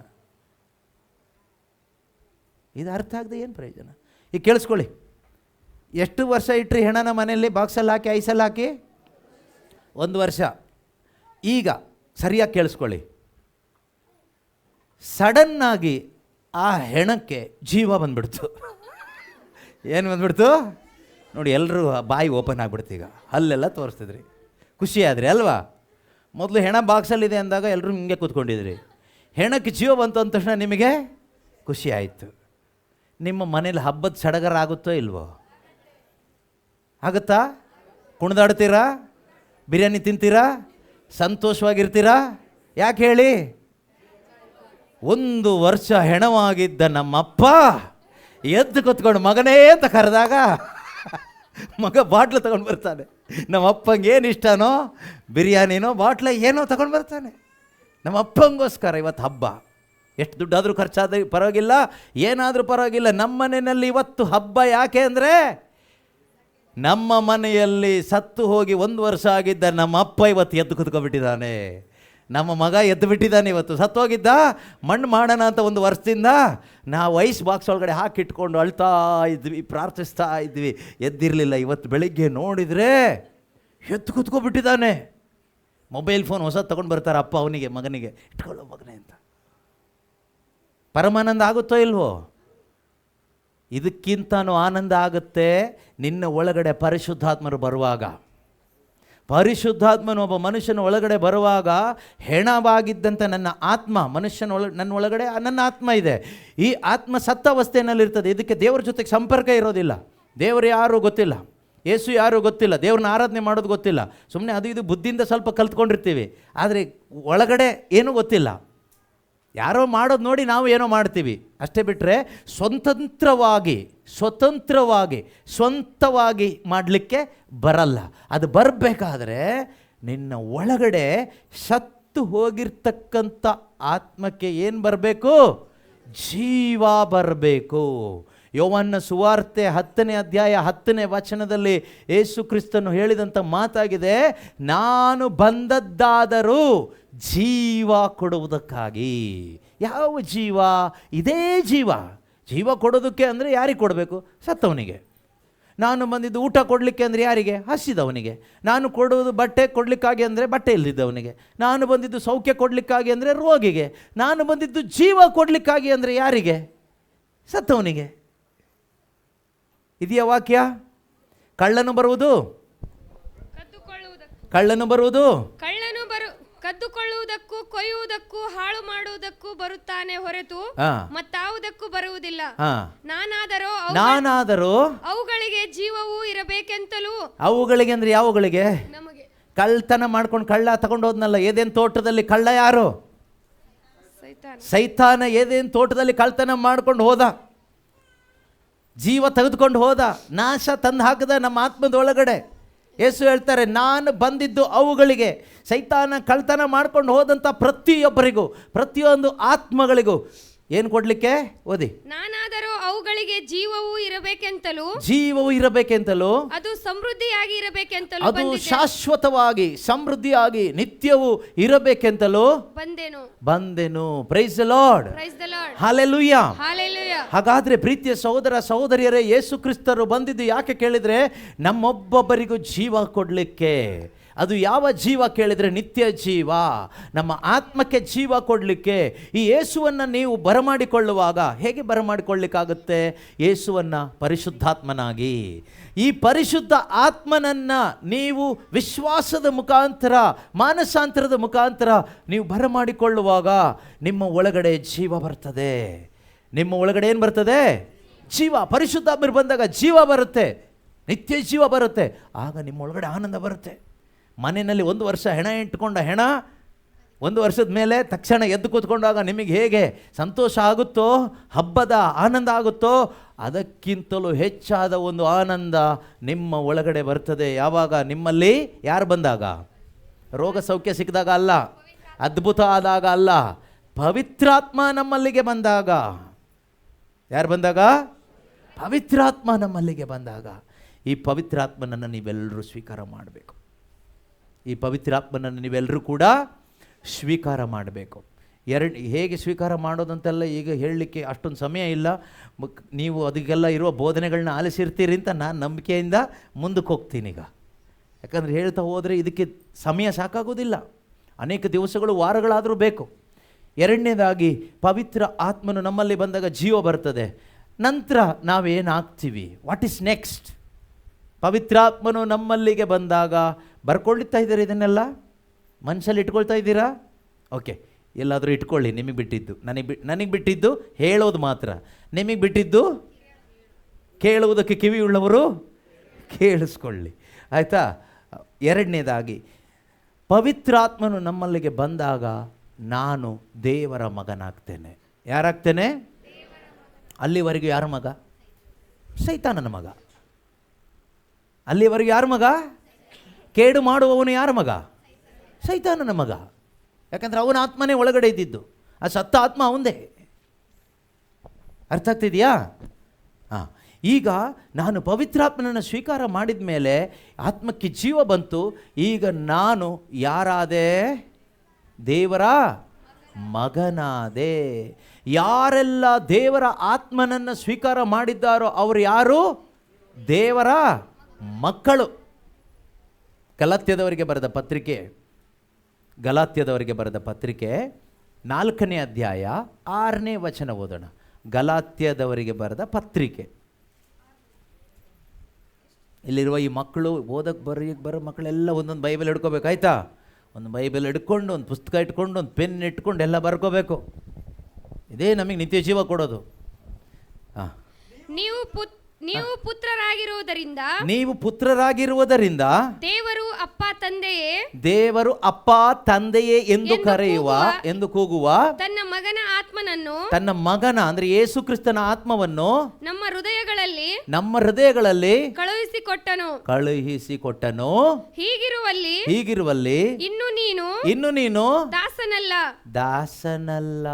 ಇದು ಅರ್ಥ ಆಗದೆ ಏನು ಪ್ರಯೋಜನ? ಈಗ ಕೇಳಿಸ್ಕೊಳ್ಳಿ, ಎಷ್ಟು ವರ್ಷ ಇಟ್ಟರೆ ಹೆಣನ ಮನೆಯಲ್ಲಿ ಬಾಕ್ಸಲ್ಲಿ ಹಾಕಿ, ಐಸಲ್ಲಿ ಹಾಕಿ? 1 ವರ್ಷ. ಈಗ ಸರಿಯಾಗಿ ಕೇಳಿಸ್ಕೊಳ್ಳಿ, ಸಡನ್ನಾಗಿ ಆ ಹೆಣಕ್ಕೆ ಜೀವ ಬಂದ್ಬಿಡ್ತು. ಏನು ಬಂದ್ಬಿಡ್ತು ನೋಡಿ, ಎಲ್ಲರೂ ಬಾಯಿ ಓಪನ್ ಆಗಿಬಿಡ್ತು. ಈಗ ಅಲ್ಲೆಲ್ಲ ತೋರಿಸ್ತಿದ್ರಿ, ಖುಷಿ ಆದ್ರಿ ಅಲ್ವಾ? ಮೊದಲು ಹೆಣ ಬಾಕ್ಸಲ್ಲಿದೆ ಅಂದಾಗ ಎಲ್ಲರೂ ಹಿಂಗೆ ಕೂತ್ಕೊಂಡಿದ್ರಿ. ಹೆಣಕ್ಕೆ ಜೀವ ಬಂತು ಅಂದ ತಕ್ಷಣ ನಿಮಗೆ ಖುಷಿ ಆಯಿತು. ನಿಮ್ಮ ಮನೇಲಿ ಹಬ್ಬದ ಸಡಗರ ಆಗುತ್ತೋ ಇಲ್ವೋ? ಆಗುತ್ತಾ? ಕುಣಿದಾಡ್ತೀರಾ, ಬಿರಿಯಾನಿ ತಿಂತೀರಾ, ಸಂತೋಷವಾಗಿರ್ತೀರಾ? ಯಾಕೆ ಹೇಳಿ? 1 ವರ್ಷ ಹೆಣವಾಗಿದ್ದ ನಮ್ಮಪ್ಪ ಎದ್ದು ಕೂತ್ಕೊಂಡು ಮಗನೇ ಅಂತ ಕರೆದಾಗ ಮಗ ಬಾಟ್ಲು ತಗೊಂಡು ಬರ್ತಾನೆ. ನಮ್ಮ ಅಪ್ಪಂಗೆ ಏನು ಇಷ್ಟನೋ, ಬಿರಿಯಾನಿನೋ ಬಾಟ್ಲ ಏನೋ ತಗೊಂಡು ಬರ್ತಾನೆ. ನಮ್ಮ ಅಪ್ಪಂಗೋಸ್ಕರ ಇವತ್ತು ಹಬ್ಬ. ಎಷ್ಟು ದುಡ್ಡಾದರೂ ಖರ್ಚಾದ ಪರವಾಗಿಲ್ಲ, ಏನಾದರೂ ಪರವಾಗಿಲ್ಲ, ನಮ್ಮ ಮನೆಯಲ್ಲಿ ಇವತ್ತು ಹಬ್ಬ. ಯಾಕೆ ಅಂದರೆ ನಮ್ಮ ಮನೆಯಲ್ಲಿ ಸತ್ತು ಹೋಗಿ 1 ವರ್ಷ ಆಗಿದ್ದ ನಮ್ಮ ಅಪ್ಪ ಇವತ್ತು ಎದ್ದು ಕೂತ್ಕೊಬಿಟ್ಟಿದ್ದಾನೆ. ನಮ್ಮ ಮಗ ಎದ್ದು ಬಿಟ್ಟಿದ್ದಾನೆ. ಇವತ್ತು ಸತ್ತೋಗಿದ್ದ, ಮಣ್ಣು ಮಾಡೋಣ ಅಂತ 1 ವರ್ಷದಿಂದ ನಾವು ಐಸ್ ಬಾಕ್ಸ್ ಒಳಗಡೆ ಹಾಕಿಟ್ಕೊಂಡು ಅಳ್ತಾ ಇದ್ವಿ, ಪ್ರಾರ್ಥಿಸ್ತಾ ಇದ್ವಿ, ಎದ್ದಿರಲಿಲ್ಲ. ಇವತ್ತು ಬೆಳಿಗ್ಗೆ ನೋಡಿದರೆ ಎದ್ದು ಕೂತ್ಕೊಬಿಟ್ಟಿದ್ದಾನೆ. ಮೊಬೈಲ್ ಫೋನ್ ಹೊಸ ತೊಗೊಂಡು ಬರ್ತಾರೆ ಅಪ್ಪ ಅವನಿಗೆ, ಮಗನಿಗೆ, ಇಟ್ಕೊಳ್ಳೋ ಮಗನೇ ಅಂತ. ಪರಮಾನಂದ ಆಗುತ್ತೋ ಇಲ್ವೋ? ಇದಕ್ಕಿಂತನೂ ಆನಂದ ಆಗುತ್ತೆ ನಿನ್ನ ಒಳಗಡೆ ಪರಿಶುದ್ಧಾತ್ಮರು ಬರುವಾಗ. ಪರಿಶುದ್ಧಾತ್ಮನು ಒಬ್ಬ ಮನುಷ್ಯನ ಒಳಗಡೆ ಬರುವಾಗ, ಹೆಣವಾಗಿದ್ದಂಥ ನನ್ನ ಆತ್ಮ, ನನ್ನ ಒಳಗಡೆ ನನ್ನ ಆತ್ಮ ಇದೆ. ಈ ಆತ್ಮ ಸತ್ತ ಅವಸ್ಥೆಯಲ್ಲಿರ್ತದೆ. ಇದಕ್ಕೆ ದೇವರ ಜೊತೆಗೆ ಸಂಪರ್ಕ ಇರೋದಿಲ್ಲ. ದೇವರು ಯಾರೂ ಗೊತ್ತಿಲ್ಲ, ಯೇಸು ಯಾರೂ ಗೊತ್ತಿಲ್ಲ, ದೇವ್ರನ್ನ ಆರಾಧನೆ ಮಾಡೋದು ಗೊತ್ತಿಲ್ಲ. ಸುಮ್ಮನೆ ಅದು ಇದು ಬುದ್ಧಿಯಿಂದ ಸ್ವಲ್ಪ ಕಲ್ತ್ಕೊಂಡಿರ್ತೀವಿ, ಆದರೆ ಒಳಗಡೆ ಏನೂ ಗೊತ್ತಿಲ್ಲ. ಯಾರೋ ಮಾಡೋದು ನೋಡಿ ನಾವು ಏನೋ ಮಾಡ್ತೀವಿ ಅಷ್ಟೇ, ಬಿಟ್ಟರೆ ಸ್ವಂತವಾಗಿ ಮಾಡಲಿಕ್ಕೆ ಬರಲ್ಲ. ಅದು ಬರಬೇಕಾದ್ರೆ ನಿನ್ನ ಒಳಗಡೆ ಸತ್ತು ಹೋಗಿರ್ತಕ್ಕಂಥ ಆತ್ಮಕ್ಕೆ ಏನು ಬರಬೇಕು? ಜೀವ ಬರಬೇಕು. ಯೋವನ್ನ ಸುವಾರ್ತೆ 10ನೇ ಅಧ್ಯಾಯ 10ನೇ ವಚನದಲ್ಲಿ ಯೇಸು ಕ್ರಿಸ್ತನು ಹೇಳಿದಂಥ ಮಾತಾಗಿದೆ, ನಾನು ಬಂದದ್ದಾದರೂ ಜೀವ ಕೊಡುವುದಕ್ಕಾಗಿ. ಯಾವ ಜೀವ? ಇದೇ ಜೀವ ಕೊಡೋದಕ್ಕೆ ಅಂದರೆ ಯಾರಿಗೆ ಕೊಡಬೇಕು? ಸತ್ತವನಿಗೆ. ನಾನು ಬಂದಿದ್ದು ಊಟ ಕೊಡಲಿಕ್ಕೆ ಅಂದರೆ ಯಾರಿಗೆ? ಹಸಿದವನಿಗೆ. ನಾನು ಕೊಡುವುದು ಬಟ್ಟೆ ಕೊಡಲಿಕ್ಕಾಗಿ ಅಂದರೆ ಬಟ್ಟೆ ಇಲ್ಲದಿದ್ದವನಿಗೆ. ನಾನು ಬಂದಿದ್ದು ಸೌಖ್ಯ ಕೊಡಲಿಕ್ಕಾಗಿ ಅಂದರೆ ರೋಗಿಗೆ. ನಾನು ಬಂದಿದ್ದು ಜೀವ ಕೊಡಲಿಕ್ಕಾಗಿ ಅಂದರೆ ಯಾರಿಗೆ? ಸತ್ತವನಿಗೆ. ಇದೆಯಾ ವಾಕ್ಯ? ಕಳ್ಳನು ಬರುವುದು, ಕದ್ದುಕೊಳ್ಳುವುದಕ್ಕೂ ಕೊಯ್ಯುವುದಕ್ಕೂ ಹಾಳು ಮಾಡುವುದಕ್ಕೂ ಬರುತ್ತಾನೆ ಹೊರತು ಮತ್ತಾವುದಕ್ಕೂ ಬರುವುದಿಲ್ಲ. ನಾನಾದರೂ ಅವುಗಳಿಗೆ ಜೀವವೂ ಇರಬೇಕೆಂತಲೂ. ಅವುಗಳಿಗೆ ಅಂದ್ರೆ ಯಾವುಗಳಿಗೆ? ನಮಗೆ. ಕಳ್ಳತನ ಮಾಡ್ಕೊಂಡು ಕಳ್ಳ ತಗೊಂಡು ಹೋದ್ನಲ್ಲ ಏದೇನ್ ತೋಟದಲ್ಲಿ, ಕಳ್ಳ ಯಾರು? ಸೈತಾನ. ಏದೇನ್ ತೋಟದಲ್ಲಿ ಕಳ್ಳತನ ಮಾಡ್ಕೊಂಡು ಹೋದ, ಜೀವ ತೆಗೆದುಕೊಂಡು ಹೋದ, ನಾಶ ತಂದು ಹಾಕಿದ ನಮ್ಮ ಆತ್ಮದೊಳಗಡೆ. ಯೇಸು ಹೇಳ್ತಾರೆ, ನಾನು ಬಂದಿದ್ದು ಅವುಗಳಿಗೆ. ಸೈತಾನ ಕಳ್ತನ ಮಾಡ್ಕೊಂಡು ಹೋದಂಥ ಪ್ರತಿಯೊಬ್ಬರಿಗೂ, ಪ್ರತಿಯೊಂದು ಆತ್ಮಗಳಿಗೂ ಏನು ಕೊಡಲಿಕ್ಕೆ? ಓದಿ. ನಾನಾದರೂ ಅವುಗಳಿಗೆ ಜೀವವೂ ಇರಬೇಕೆಂತಲೂ ಅದು ಸಮೃದ್ಧಿಯಾಗಿ ಇರಬೇಕೆಂತಲೂ, ಅದು ಶಾಶ್ವತವಾಗಿ ಸಮೃದ್ಧಿಯಾಗಿ ನಿತ್ಯವೂ ಇರಬೇಕೆಂತಲೂ ಬಂದೆನು. Praise the Lord. ಹಲ್ಲೆಲೂಯಾ. ಹಾಗಾದ್ರೆ ಪ್ರೀತಿಯ ಸಹೋದರ ಸಹೋದರಿಯರೇ, ಯೇಸು ಕ್ರಿಸ್ತರು ಬಂದಿದ್ದು ಯಾಕೆ ಕೇಳಿದ್ರೆ ನಮ್ಮೊಬ್ಬೊಬ್ಬರಿಗೂ ಜೀವ ಕೊಡಲಿಕ್ಕೆ. ಅದು ಯಾವ ಜೀವ ಕೇಳಿದರೆ ನಿತ್ಯ ಜೀವ, ನಮ್ಮ ಆತ್ಮಕ್ಕೆ ಜೀವ ಕೊಡಲಿಕ್ಕೆ. ಈ ಯೇಸುವನ್ನು ನೀವು ಬರಮಾಡಿಕೊಳ್ಳುವಾಗ ಹೇಗೆ ಬರಮಾಡಿಕೊಳ್ಳಿಕ್ಕಾಗುತ್ತೆ? ಯೇಸುವನ್ನು ಪರಿಶುದ್ಧಾತ್ಮನಾಗಿ, ಈ ಪರಿಶುದ್ಧ ಆತ್ಮನನ್ನು ನೀವು ವಿಶ್ವಾಸದ ಮುಖಾಂತರ, ಮಾನಸಾಂತರದ ಮುಖಾಂತರ ನೀವು ಬರಮಾಡಿಕೊಳ್ಳುವಾಗ ನಿಮ್ಮ ಒಳಗಡೆ ಜೀವ ಬರ್ತದೆ. ನಿಮ್ಮ ಒಳಗಡೆ ಏನು ಬರ್ತದೆ? ಜೀವ. ಪರಿಶುದ್ಧಾತ್ಮರು ಬಂದಾಗ ಜೀವ ಬರುತ್ತೆ, ನಿತ್ಯ ಜೀವ ಬರುತ್ತೆ. ಆಗ ನಿಮ್ಮ ಒಳಗಡೆ ಆನಂದ ಬರುತ್ತೆ. ಮನೆಯಲ್ಲಿ 1 ವರ್ಷ ಹೆಣ ಇಟ್ಕೊಂಡ ಹೆಣ 1 ವರ್ಷದ ಮೇಲೆ ತಕ್ಷಣ ಎದ್ದು ಕೂತ್ಕೊಂಡಾಗ ನಿಮಗೆ ಹೇಗೆ ಸಂತೋಷ ಆಗುತ್ತೋ, ಹಬ್ಬದ ಆನಂದ ಆಗುತ್ತೋ, ಅದಕ್ಕಿಂತಲೂ ಹೆಚ್ಚಾದ ಒಂದು ಆನಂದ ನಿಮ್ಮ ಒಳಗಡೆ ಬರ್ತದೆ. ಯಾವಾಗ? ನಿಮ್ಮಲ್ಲಿ ಯಾರು ಬಂದಾಗ? ರೋಗ ಸೌಖ್ಯ ಸಿಕ್ಕಿದಾಗ ಅಲ್ಲ, ಅದ್ಭುತ ಆದಾಗ ಅಲ್ಲ, ಪವಿತ್ರಾತ್ಮ ನಮ್ಮಲ್ಲಿಗೆ ಬಂದಾಗ. ಯಾರು ಬಂದಾಗ? ಪವಿತ್ರಾತ್ಮ ನಮ್ಮಲ್ಲಿಗೆ ಬಂದಾಗ. ಈ ಪವಿತ್ರಾತ್ಮನನ್ನು ನೀವೆಲ್ಲರೂ ಸ್ವೀಕಾರ ಮಾಡಬೇಕು. ಈ ಪವಿತ್ರಾತ್ಮನನ್ನು ನೀವೆಲ್ಲರೂ ಕೂಡ ಸ್ವೀಕಾರ ಮಾಡಬೇಕು. ಹೇಗೆ ಸ್ವೀಕಾರ ಮಾಡೋದಂತೆಲ್ಲ ಈಗ ಹೇಳಲಿಕ್ಕೆ ಅಷ್ಟೊಂದು ಸಮಯ ಇಲ್ಲ. ನೀವು ಅದಕ್ಕೆಲ್ಲ ಇರುವ ಬೋಧನೆಗಳನ್ನ ಆಲಿಸಿರ್ತೀರಿ ಅಂತ ನಾನು ನಂಬಿಕೆಯಿಂದ ಮುಂದಕ್ಕೆ ಹೋಗ್ತೀನಿ ಈಗ. ಯಾಕಂದರೆ ಹೇಳ್ತಾ ಹೋದರೆ ಇದಕ್ಕೆ ಸಮಯ ಸಾಕಾಗೋದಿಲ್ಲ. ಅನೇಕ ದಿವಸಗಳು, ವಾರಗಳಾದರೂ ಬೇಕು. ಎರಡನೇದಾಗಿ, ಪವಿತ್ರ ಆತ್ಮನು ನಮ್ಮಲ್ಲಿ ಬಂದಾಗ ಜೀವ ಬರ್ತದೆ. ನಂತರ ನಾವೇನಾಗ್ತೀವಿ? What is next? ಪವಿತ್ರಾತ್ಮನು ನಮ್ಮಲ್ಲಿಗೆ ಬಂದಾಗ ಬರ್ಕೊಳ್ತಾ ಇದ್ದೀರಾ? ಇದನ್ನೆಲ್ಲ ಮನಸ್ಸಲ್ಲಿ ಇಟ್ಕೊಳ್ತಾ ಇದ್ದೀರಾ? ಓಕೆ, ಎಲ್ಲಾದರೂ ಇಟ್ಕೊಳ್ಳಿ. ನಿಮಗೆ ಬಿಟ್ಟಿದ್ದು, ನನಗೆ ಬಿಟ್ಟಿದ್ದು ಹೇಳೋದು ಮಾತ್ರ. ನಿಮಗೆ ಬಿಟ್ಟಿದ್ದು ಕೇಳುವುದಕ್ಕೆ ಕಿವಿಯುಳ್ಳವರು ಕೇಳಿಸ್ಕೊಳ್ಳಿ, ಆಯಿತಾ? ಎರಡನೇದಾಗಿ, ಪವಿತ್ರಾತ್ಮನು ನಮ್ಮಲ್ಲಿಗೆ ಬಂದಾಗ ನಾನು ದೇವರ ಮಗನಾಗ್ತೇನೆ. ಯಾರಾಗ್ತೇನೆ? ಅಲ್ಲಿವರೆಗೂ ಯಾರ ಮಗ? ಸೈತಾನನ ಮಗ. ಅಲ್ಲಿವರೆಗೂ ಯಾರ ಮಗ? ಕೇಡು ಮಾಡುವವನು ಯಾರ ಮಗ? ಸೈತಾನನ ಮಗ. ಯಾಕಂದರೆ ಅವನ ಆತ್ಮನೇ ಒಳಗಡೆ ಇದ್ದಿದ್ದು, ಆ ಸತ್ತ ಆತ್ಮ ಅವಂದೇ. ಅರ್ಥ ಆಗ್ತಿದೆಯಾ? ಹಾಂ. ಈಗ ನಾನು ಪವಿತ್ರಾತ್ಮನನ್ನು ಸ್ವೀಕಾರ ಮಾಡಿದ ಮೇಲೆ ಆತ್ಮಕ್ಕೆ ಜೀವ ಬಂತು. ಈಗ ನಾನು ಯಾರಾದೆ? ದೇವರ ಮಗನಾದೆ. ಯಾರೆಲ್ಲ ದೇವರ ಆತ್ಮನನ್ನು ಸ್ವೀಕಾರ ಮಾಡಿದ್ದಾರೋ ಅವರು ಯಾರು? ದೇವರ ಮಕ್ಕಳು. ಗಲಾತ್ಯದವರಿಗೆ ಬರೆದ ಪತ್ರಿಕೆ 4ನೇ ಅಧ್ಯಾಯ 6ನೇ ವಚನ ಓದೋಣ. ಗಲಾತ್ಯದವರಿಗೆ ಬರೆದ ಪತ್ರಿಕೆ. ಇಲ್ಲಿರುವ ಈ ಮಕ್ಕಳು, ಓದಕ್ಕೆ ಬರೋ ಮಕ್ಕಳೆಲ್ಲ ಒಂದೊಂದು ಬೈಬಲ್ ಹಿಡ್ಕೋಬೇಕಾಯ್ತಾ? ಒಂದು ಬೈಬಲ್ ಹಿಡ್ಕೊಂಡು, ಒಂದು ಪುಸ್ತಕ ಇಟ್ಕೊಂಡು, ಒಂದು ಪೆನ್ ಇಟ್ಕೊಂಡು ಎಲ್ಲ ಬರ್ಕೋಬೇಕು. ಇದೇ ನಮಗೆ ನಿತ್ಯ ಜೀವ ಕೊಡೋದು. ಹಾಂ. ನೀವು ಪುತ್ರರಾಗಿರುವುದರಿಂದ ದೇವರು ಅಪ್ಪ ತಂದೆಯೇ ಎಂದು ಕರೆಯುವ, ಎಂದು ಕೂಗುವ ತನ್ನ ಮಗನ ಆತ್ಮನನ್ನು ತನ್ನ ಮಗನ ಅಂದ್ರೆ ಯೇಸು ಕ್ರಿಸ್ತನ ಆತ್ಮವನ್ನು ನಮ್ಮ ಹೃದಯಗಳಲ್ಲಿ ಕಳುಹಿಸಿಕೊಟ್ಟನು. ಹೀಗಿರುವಲ್ಲಿ ಇನ್ನು ನೀನು ದಾಸನಲ್ಲ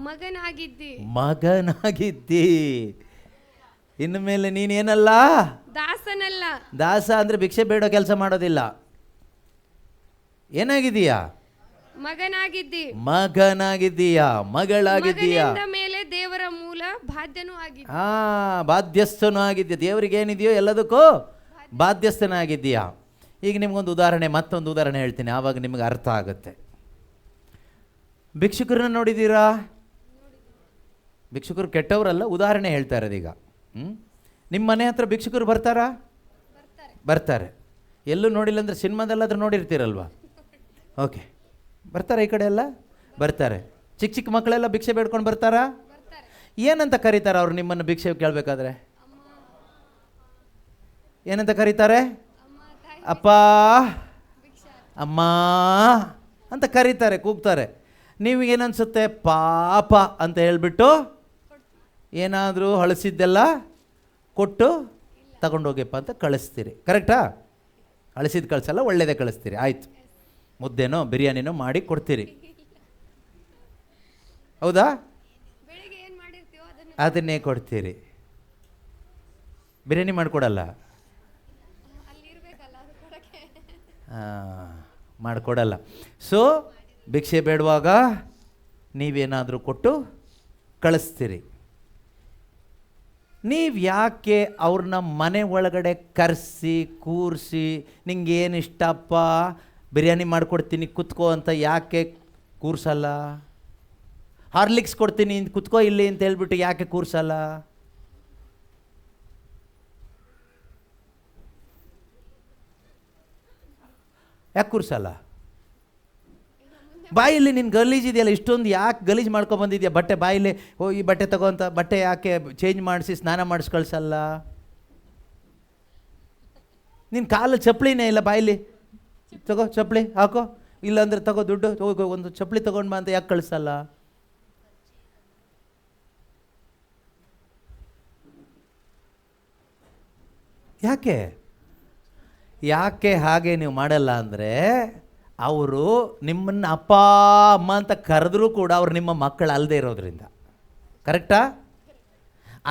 ಮಗನಾಗಿದ್ದಿ. ಇನ್ನು ಮೇಲೆ ನೀನೇನಲ್ಲ, ದಾಸನಲ್ಲ. ದಾಸ ಅಂದ್ರೆ ಭಿಕ್ಷೆ ಬೇಡೋ ಕೆಲಸ ಮಾಡೋದಿಲ್ಲ. ಏನಾಗಿದೀಯಾ? ಮಗನಾಗಿದ್ದೀಯಾ, ಮಗಳಾಗಿದ್ದೀಯಾ. ಮೇಲೆ ದೇವರ ಮೂಲ ಬಾಧ್ಯನೂ ಆಗಿದ್ದೀಯ. ಬಾಧ್ಯಸ್ಥನೂ ಆಗಿದ್ದೀಯ. ದೇವರಿಗೆ ಏನಿದೆಯೋ ಎಲ್ಲದಕ್ಕೂ ಬಾಧ್ಯಸ್ಥನಾಗಿದ್ದೀಯಾ. ಈಗ ನಿಮ್ಗೊಂದು ಉದಾಹರಣೆ, ಮತ್ತೊಂದು ಉದಾಹರಣೆ ಹೇಳ್ತೀನಿ, ಆವಾಗ ನಿಮ್ಗೆ ಅರ್ಥ ಆಗುತ್ತೆ. ಭಿಕ್ಷುಕರನ್ನ ನೋಡಿದ್ದೀರಾ? ಭಿಕ್ಷುಕರು ಕೆಟ್ಟವರಲ್ಲ, ಉದಾಹರಣೆ ಹೇಳ್ತಾ ಇರೋದೀಗ. ನಿಮ್ಮ ಮನೆ ಹತ್ರ ಭಿಕ್ಷುಕರು ಬರ್ತಾರೆ. ಎಲ್ಲೂ ನೋಡಿಲ್ಲ ಅಂದ್ರೆ ಸಿನಿಮಾದಲ್ಲಾದ್ರೂ ನೋಡಿರ್ತೀರಲ್ವಾ? ಓಕೆ, ಬರ್ತಾರೆ. ಈ ಕಡೆ ಎಲ್ಲ ಬರ್ತಾರೆ. ಚಿಕ್ಕ ಚಿಕ್ಕ ಮಕ್ಕಳೆಲ್ಲ ಭಿಕ್ಷೆ ಬೇಡ್ಕೊಂಡು ಬರ್ತಾರಾ? ಏನಂತ ಕರೀತಾರೆ ಅವ್ರು ನಿಮ್ಮನ್ನು ಭಿಕ್ಷೆ ಕೇಳಬೇಕಾದ್ರೆ? ಏನಂತ ಕರೀತಾರೆ? ಅಪ್ಪ, ಅಮ್ಮ ಅಂತ ಕರೀತಾರೆ, ಕೂಗ್ತಾರೆ. ನೀವು ಏನನ್ಸುತ್ತೆ? ಪಾಪ ಅಂತ ಹೇಳ್ಬಿಟ್ಟು ಏನಾದರೂ ಹಳಸಿದ್ದೆಲ್ಲ ಕೊಟ್ಟು ತಗೊಂಡೋಗ್ಯಪ್ಪ ಅಂತ ಕಳಿಸ್ತೀರಿ. ಕರೆಕ್ಟಾ? ಹಳಸಿದ್ದು ಕಳಿಸಲ್ಲ, ಒಳ್ಳೆಯದೇ ಕಳಿಸ್ತೀರಿ. ಆಯಿತು, ಮುದ್ದೆನೋ ಬಿರಿಯಾನಿನೋ ಮಾಡಿ ಕೊಡ್ತೀರಿ. ಹೌದಾ? ಅದನ್ನೇ ಕೊಡ್ತೀರಿ. ಬಿರಿಯಾನಿ ಮಾಡಿಕೊಡಲ್ಲ, ಮಾಡಿಕೊಡಲ್ಲ. ಸೊ ಭಿಕ್ಷೆ ಬೇಡುವಾಗ ನೀವೇನಾದರೂ ಕೊಟ್ಟು ಕಳಿಸ್ತೀರಿ. ನೀವು ಯಾಕೆ ಅವ್ರನ್ನ ಮನೆ ಒಳಗಡೆ ಕರೆಸಿ ಕೂರಿಸಿ ನಿಂಗೇನು ಇಷ್ಟಪ್ಪ ಬಿರಿಯಾನಿ ಮಾಡಿಕೊಡ್ತೀನಿ ಕುತ್ಕೋ ಅಂತ ಯಾಕೆ ಕೂರಿಸಲ್ಲ? ಹಾರ್ಲಿಕ್ಸ್ ಕೊಡ್ತೀನಿ ಕುತ್ಕೋ ಇಲ್ಲಿ ಅಂತ ಹೇಳ್ಬಿಟ್ಟು ಯಾಕೆ ಕೂರಿಸಲ್ಲ? ಯಾಕೆ ಕೂರಿಸಲ್ಲ? ಬಾಯಲ್ಲಿ ನಿನ್ನ ಗಲೀಜಿದೆಯಲ್ಲ, ಇಷ್ಟೊಂದು ಯಾಕೆ ಗಲೀಜು ಮಾಡ್ಕೊಬಂದಿದ್ಯಾ? ಬಟ್ಟೆ ಬಾಯಲ್ಲಿ ಈ ಬಟ್ಟೆ ತಗೋಂತ ಬಟ್ಟೆ ಯಾಕೆ ಚೇಂಜ್ ಮಾಡಿಸಿ ಸ್ನಾನ ಮಾಡಿಸಿ ಕಳಿಸಲ್ಲ? ನಿನ್ನ ಕಾಲು ಚಪ್ಪಲಿನೇ ಇಲ್ಲ, ಬಾಯಲ್ಲಿ ತಗೋ ಚಪ್ಪಲಿ ಹಾಕೋ, ಇಲ್ಲಾಂದ್ರೆ ತಗೋ ದುಡ್ಡು ತಗೋ, ಒಂದು ಚಪ್ಪಲಿ ತಗೊಂಡು ಬಾ ಅಂತ ಯಾಕೆ ಕಳಿಸಲ್ಲ? ಯಾಕೆ ಹಾಗೆ ನೀವು ಮಾಡಲ್ಲ ಅಂದರೆ, ಅವರು ನಿಮ್ಮನ್ನು ಅಪ್ಪ ಅಮ್ಮ ಅಂತ ಕರೆದ್ರೂ ಕೂಡ ಅವ್ರು ನಿಮ್ಮ ಮಕ್ಕಳು ಅಲ್ಲದೆ ಇರೋದ್ರಿಂದ. ಕರೆಕ್ಟಾ?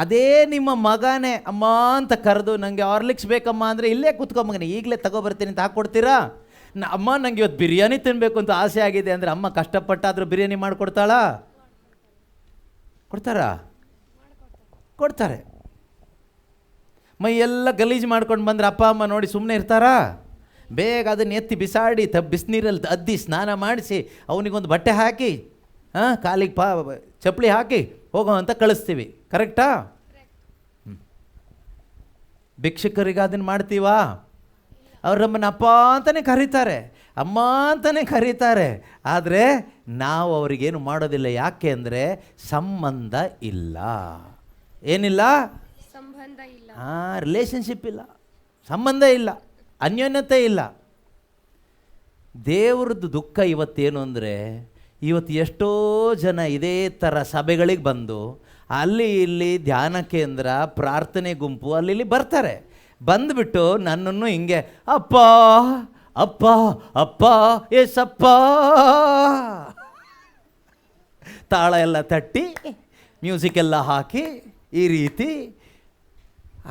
ಅದೇ ನಿಮ್ಮ ಮಗನೇ ಅಮ್ಮ ಅಂತ ಕರೆದು ನನಗೆ ಹಾರ್ಲಿಕ್ಸ್ ಬೇಕಮ್ಮ ಅಂದರೆ ಇಲ್ಲೇ ಕುತ್ಕೊಂಬಗನೆ ಈಗಲೇ ತಗೊಬರ್ತೀನಿ ಅಂತ ಹಾಕ್ಕೊಡ್ತೀರಾ? ಅಮ್ಮ ನನಗೆ ಇವತ್ತು ಬಿರಿಯಾನಿ ತಿನ್ನಬೇಕು ಅಂತ ಆಸೆ ಆಗಿದೆ ಅಂದರೆ ಅಮ್ಮ ಕಷ್ಟಪಟ್ಟಾದರೂ ಬಿರಿಯಾನಿ ಮಾಡಿಕೊಡ್ತಾಳಾ? ಕೊಡ್ತಾರೆ. ಮೈ ಎಲ್ಲ ಗಲೀಜು ಮಾಡ್ಕೊಂಡು ಬಂದರೆ ಅಪ್ಪ ಅಮ್ಮ ನೋಡಿ ಸುಮ್ಮನೆ ಇರ್ತಾರಾ? ಬೇಗ ಅದನ್ನು ಎತ್ತಿ ಬಿಸಾಡಿ ಬಿಸಿನೀರಲ್ಲಿ ಅದ್ದಿ ಸ್ನಾನ ಮಾಡಿಸಿ ಅವನಿಗೊಂದು ಬಟ್ಟೆ ಹಾಕಿ ಕಾಲಿಗೆ ಚಪ್ಪಲಿ ಹಾಕಿ ಹೋಗೋ ಅಂತ ಕಳಿಸ್ತೀವಿ. ಕರೆಕ್ಟಾ? ಭಿಕ್ಷುಕರಿಗೆ ಅದನ್ನು ಮಾಡ್ತೀವಾ? ಅವ್ರು ನಮ್ಮನ್ನು ಅಪ್ಪ ಅಂತಲೇ ಕರೀತಾರೆ, ಅಮ್ಮ ಅಂತಲೇ ಕರೀತಾರೆ. ಆದರೆ ನಾವು ಅವ್ರಿಗೇನು ಮಾಡೋದಿಲ್ಲ. ಯಾಕೆ ಅಂದರೆ ಸಂಬಂಧ ಇಲ್ಲ. ಏನಿಲ್ಲ? ರಿಲೇಷನ್ಶಿಪ್ ಇಲ್ಲ, ಸಂಬಂಧ ಇಲ್ಲ, ಅನ್ಯೋನ್ಯತೆ ಇಲ್ಲ. ದೇವ್ರದ್ದು ದುಃಖ ಇವತ್ತೇನು ಅಂದರೆ, ಇವತ್ತು ಎಷ್ಟೋ ಜನ ಇದೇ ಥರ ಸಭೆಗಳಿಗೆ ಬಂದು ಅಲ್ಲಿ ಇಲ್ಲಿ ಧ್ಯಾನ ಕೇಂದ್ರ ಪ್ರಾರ್ಥನೆ ಗುಂಪು ಅಲ್ಲಿ ಇಲ್ಲಿ ಬರ್ತಾರೆ. ಬಂದುಬಿಟ್ಟು ನನ್ನನ್ನು ಹಿಂಗೆ ಅಪ್ಪ ಅಪ್ಪ ಅಪ್ಪ ಏಸಪ್ಪ ತಾಳ ಎಲ್ಲ ತಟ್ಟಿ ಮ್ಯೂಸಿಕ್ ಎಲ್ಲ ಹಾಕಿ ಈ ರೀತಿ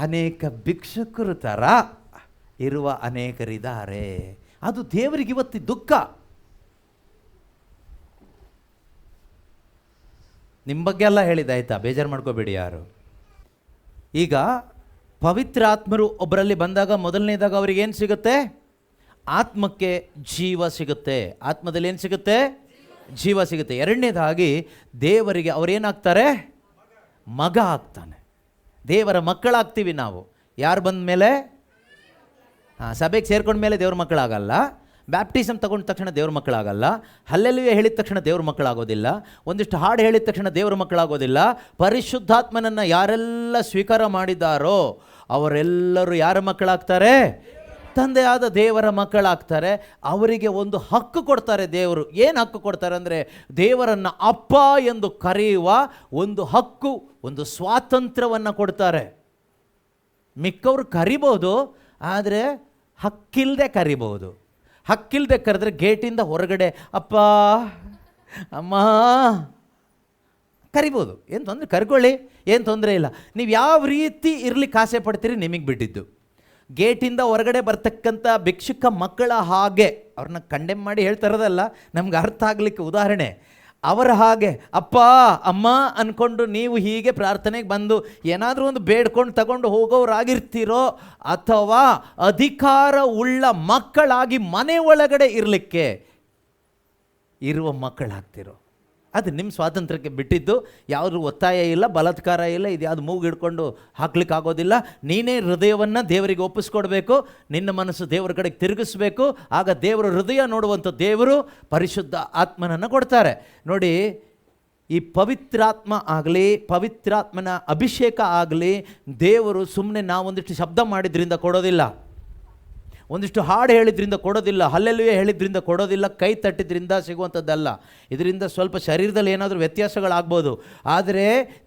ಅನೇಕ ಭಿಕ್ಷುಕರು ಥರ ಇರುವ ಅನೇಕರಿದ್ದಾರೆ. ಅದು ದೇವರಿಗೆ ಇವತ್ತು ದುಃಖ. ನಿಮ್ಮ ಬಗ್ಗೆ ಎಲ್ಲ ಹೇಳಿದ್ದಾಯ್ತಾ, ಬೇಜಾರು ಮಾಡ್ಕೋಬೇಡಿ ಯಾರು. ಈಗ ಪವಿತ್ರ ಆತ್ಮರು ಒಬ್ಬರಲ್ಲಿ ಬಂದಾಗ ಮೊದಲನೇದಾಗ ಅವ್ರಿಗೆ ಏನು ಸಿಗುತ್ತೆ? ಆತ್ಮಕ್ಕೆ ಜೀವ ಸಿಗುತ್ತೆ. ಆತ್ಮದಲ್ಲಿ ಏನು ಸಿಗುತ್ತೆ? ಜೀವ ಸಿಗುತ್ತೆ. ಎರಡನೇದಾಗಿ ದೇವರಿಗೆ ಅವರೇನಾಗ್ತಾರೆ? ಮಗ ಆಗ್ತಾನೆ. ದೇವರ ಮಕ್ಕಳಾಗ್ತೀವಿ ನಾವು. ಯಾರು ಬಂದ ಮೇಲೆ? ಸಭೆಗೆ ಸೇರ್ಕೊಂಡ ಮೇಲೆ ದೇವ್ರ ಮಕ್ಕಳಾಗಲ್ಲ. ಬ್ಯಾಪ್ಟಿಸಮ್ ತಗೊಂಡ ತಕ್ಷಣ ದೇವ್ರ ಮಕ್ಕಳಾಗಲ್ಲ. ಹಲ್ಲೆಲೂಯಾ ಹೇಳಿದ ತಕ್ಷಣ ದೇವ್ರ ಮಕ್ಕಳಾಗೋದಿಲ್ಲ. ಒಂದಿಷ್ಟು ಹಾಡು ಹೇಳಿದ ತಕ್ಷಣ ದೇವ್ರ ಮಕ್ಕಳಾಗೋದಿಲ್ಲ. ಪರಿಶುದ್ಧಾತ್ಮನನ್ನು ಯಾರೆಲ್ಲ ಸ್ವೀಕಾರ ಮಾಡಿದ್ದಾರೋ ಅವರೆಲ್ಲರೂ ಯಾರ ಮಕ್ಕಳಾಗ್ತಾರೆ? ತಂದೆಯಾದ ದೇವರ ಮಕ್ಕಳಾಗ್ತಾರೆ. ಅವರಿಗೆ ಒಂದು ಹಕ್ಕು ಕೊಡ್ತಾರೆ ದೇವರು. ಏನು ಹಕ್ಕು ಕೊಡ್ತಾರೆ ಅಂದರೆ, ದೇವರನ್ನು ಅಪ್ಪ ಎಂದು ಕರೆಯುವ ಒಂದು ಹಕ್ಕು, ಒಂದು ಸ್ವಾತಂತ್ರ್ಯವನ್ನು ಕೊಡ್ತಾರೆ. ಮಿಕ್ಕವರು ಕರಿಬೋದು, ಆದರೆ ಹಕ್ಕಿಲ್ಲದೆ ಕರಿಬೋದು. ಹಕ್ಕಿಲ್ಲದೆ ಕರೆದ್ರೆ ಗೇಟಿಂದ ಹೊರಗಡೆ ಅಪ್ಪ ಅಮ್ಮ ಕರಿಬೋದು, ಏನು ತೊಂದರೆ, ಕರ್ಕೊಳ್ಳಿ, ಏನು ತೊಂದರೆ ಇಲ್ಲ. ನೀವು ಯಾವ ರೀತಿ ಇರಲಿಕ್ಕೆ ಆಸೆ ಪಡ್ತೀರಿ ನಿಮಗೆ ಬಿಟ್ಟಿದ್ದು. ಗೇಟಿಂದ ಹೊರಗಡೆ ಬರ್ತಕ್ಕಂಥ ಭಿಕ್ಷುಕ ಮಕ್ಕಳ ಹಾಗೆ, ಅವ್ರನ್ನ ಕಂಡೆಮ್ ಮಾಡಿ ಹೇಳ್ತಾ ಇರೋದಲ್ಲ, ನಮ್ಗೆ ಅರ್ಥ ಆಗಲಿಕ್ಕೆ ಉದಾಹರಣೆ. ಅವರ ಹಾಗೆ ಅಪ್ಪ ಅಮ್ಮ ಅಂದ್ಕೊಂಡು ನೀವು ಹೀಗೆ ಪ್ರಾರ್ಥನೆಗೆ ಬಂದು ಏನಾದರೂ ಒಂದು ಬೇಡ್ಕೊಂಡು ತಗೊಂಡು ಹೋಗೋರಾಗಿರ್ತೀರೋ, ಅಥವಾ ಅಧಿಕಾರ ಉಳ್ಳ ಮಕ್ಕಳಾಗಿ ಮನೆ ಒಳಗಡೆ ಇರಲಿಕ್ಕೆ ಇರುವ ಮಕ್ಕಳಾಗ್ತಿರೋ, ಅದು ನಿಮ್ಮ ಸ್ವಾತಂತ್ರ್ಯಕ್ಕೆ ಬಿಟ್ಟಿದ್ದು. ಯಾವುದು ಒತ್ತಾಯ ಇಲ್ಲ, ಬಲಾತ್ಕಾರ ಇಲ್ಲ, ಇದು ಯಾವುದು ಮೂಗು ಹಿಡ್ಕೊಂಡು ಹಾಕ್ಲಿಕ್ಕಾಗೋದಿಲ್ಲ. ನೀನೇ ಹೃದಯವನ್ನು ದೇವರಿಗೆ ಒಪ್ಪಿಸ್ಕೊಡ್ಬೇಕು, ನಿನ್ನ ಮನಸ್ಸು ದೇವರ ಕಡೆಗೆ ತಿರುಗಿಸ್ಬೇಕು. ಆಗ ದೇವರ ಹೃದಯ ನೋಡುವಂಥ ದೇವರು ಪರಿಶುದ್ಧ ಆತ್ಮನನ್ನು ಕೊಡ್ತಾರೆ. ನೋಡಿ, ಈ ಪವಿತ್ರಾತ್ಮ ಆಗಲಿ, ಪವಿತ್ರಾತ್ಮನ ಅಭಿಷೇಕ ಆಗಲಿ, ದೇವರು ಸುಮ್ಮನೆ ನಾವೊಂದಿಷ್ಟು ಶಬ್ದ ಮಾಡಿದ್ರಿಂದ ಕೊಡೋದಿಲ್ಲ, ಒಂದಿಷ್ಟು ಹಾಡು ಹೇಳಿದ್ರಿಂದ ಕೊಡೋದಿಲ್ಲ, ಹಲ್ಲೆಲೂಯಾ ಹೇಳಿದ್ರಿಂದ ಕೊಡೋದಿಲ್ಲ, ಕೈ ತಟ್ಟಿದ್ರಿಂದ ಸಿಗುವಂಥದ್ದಲ್ಲ. ಇದರಿಂದ ಸ್ವಲ್ಪ ಶರೀರದಲ್ಲಿ ಏನಾದರೂ ವ್ಯತ್ಯಾಸಗಳಾಗ್ಬೋದು, ಆದರೆ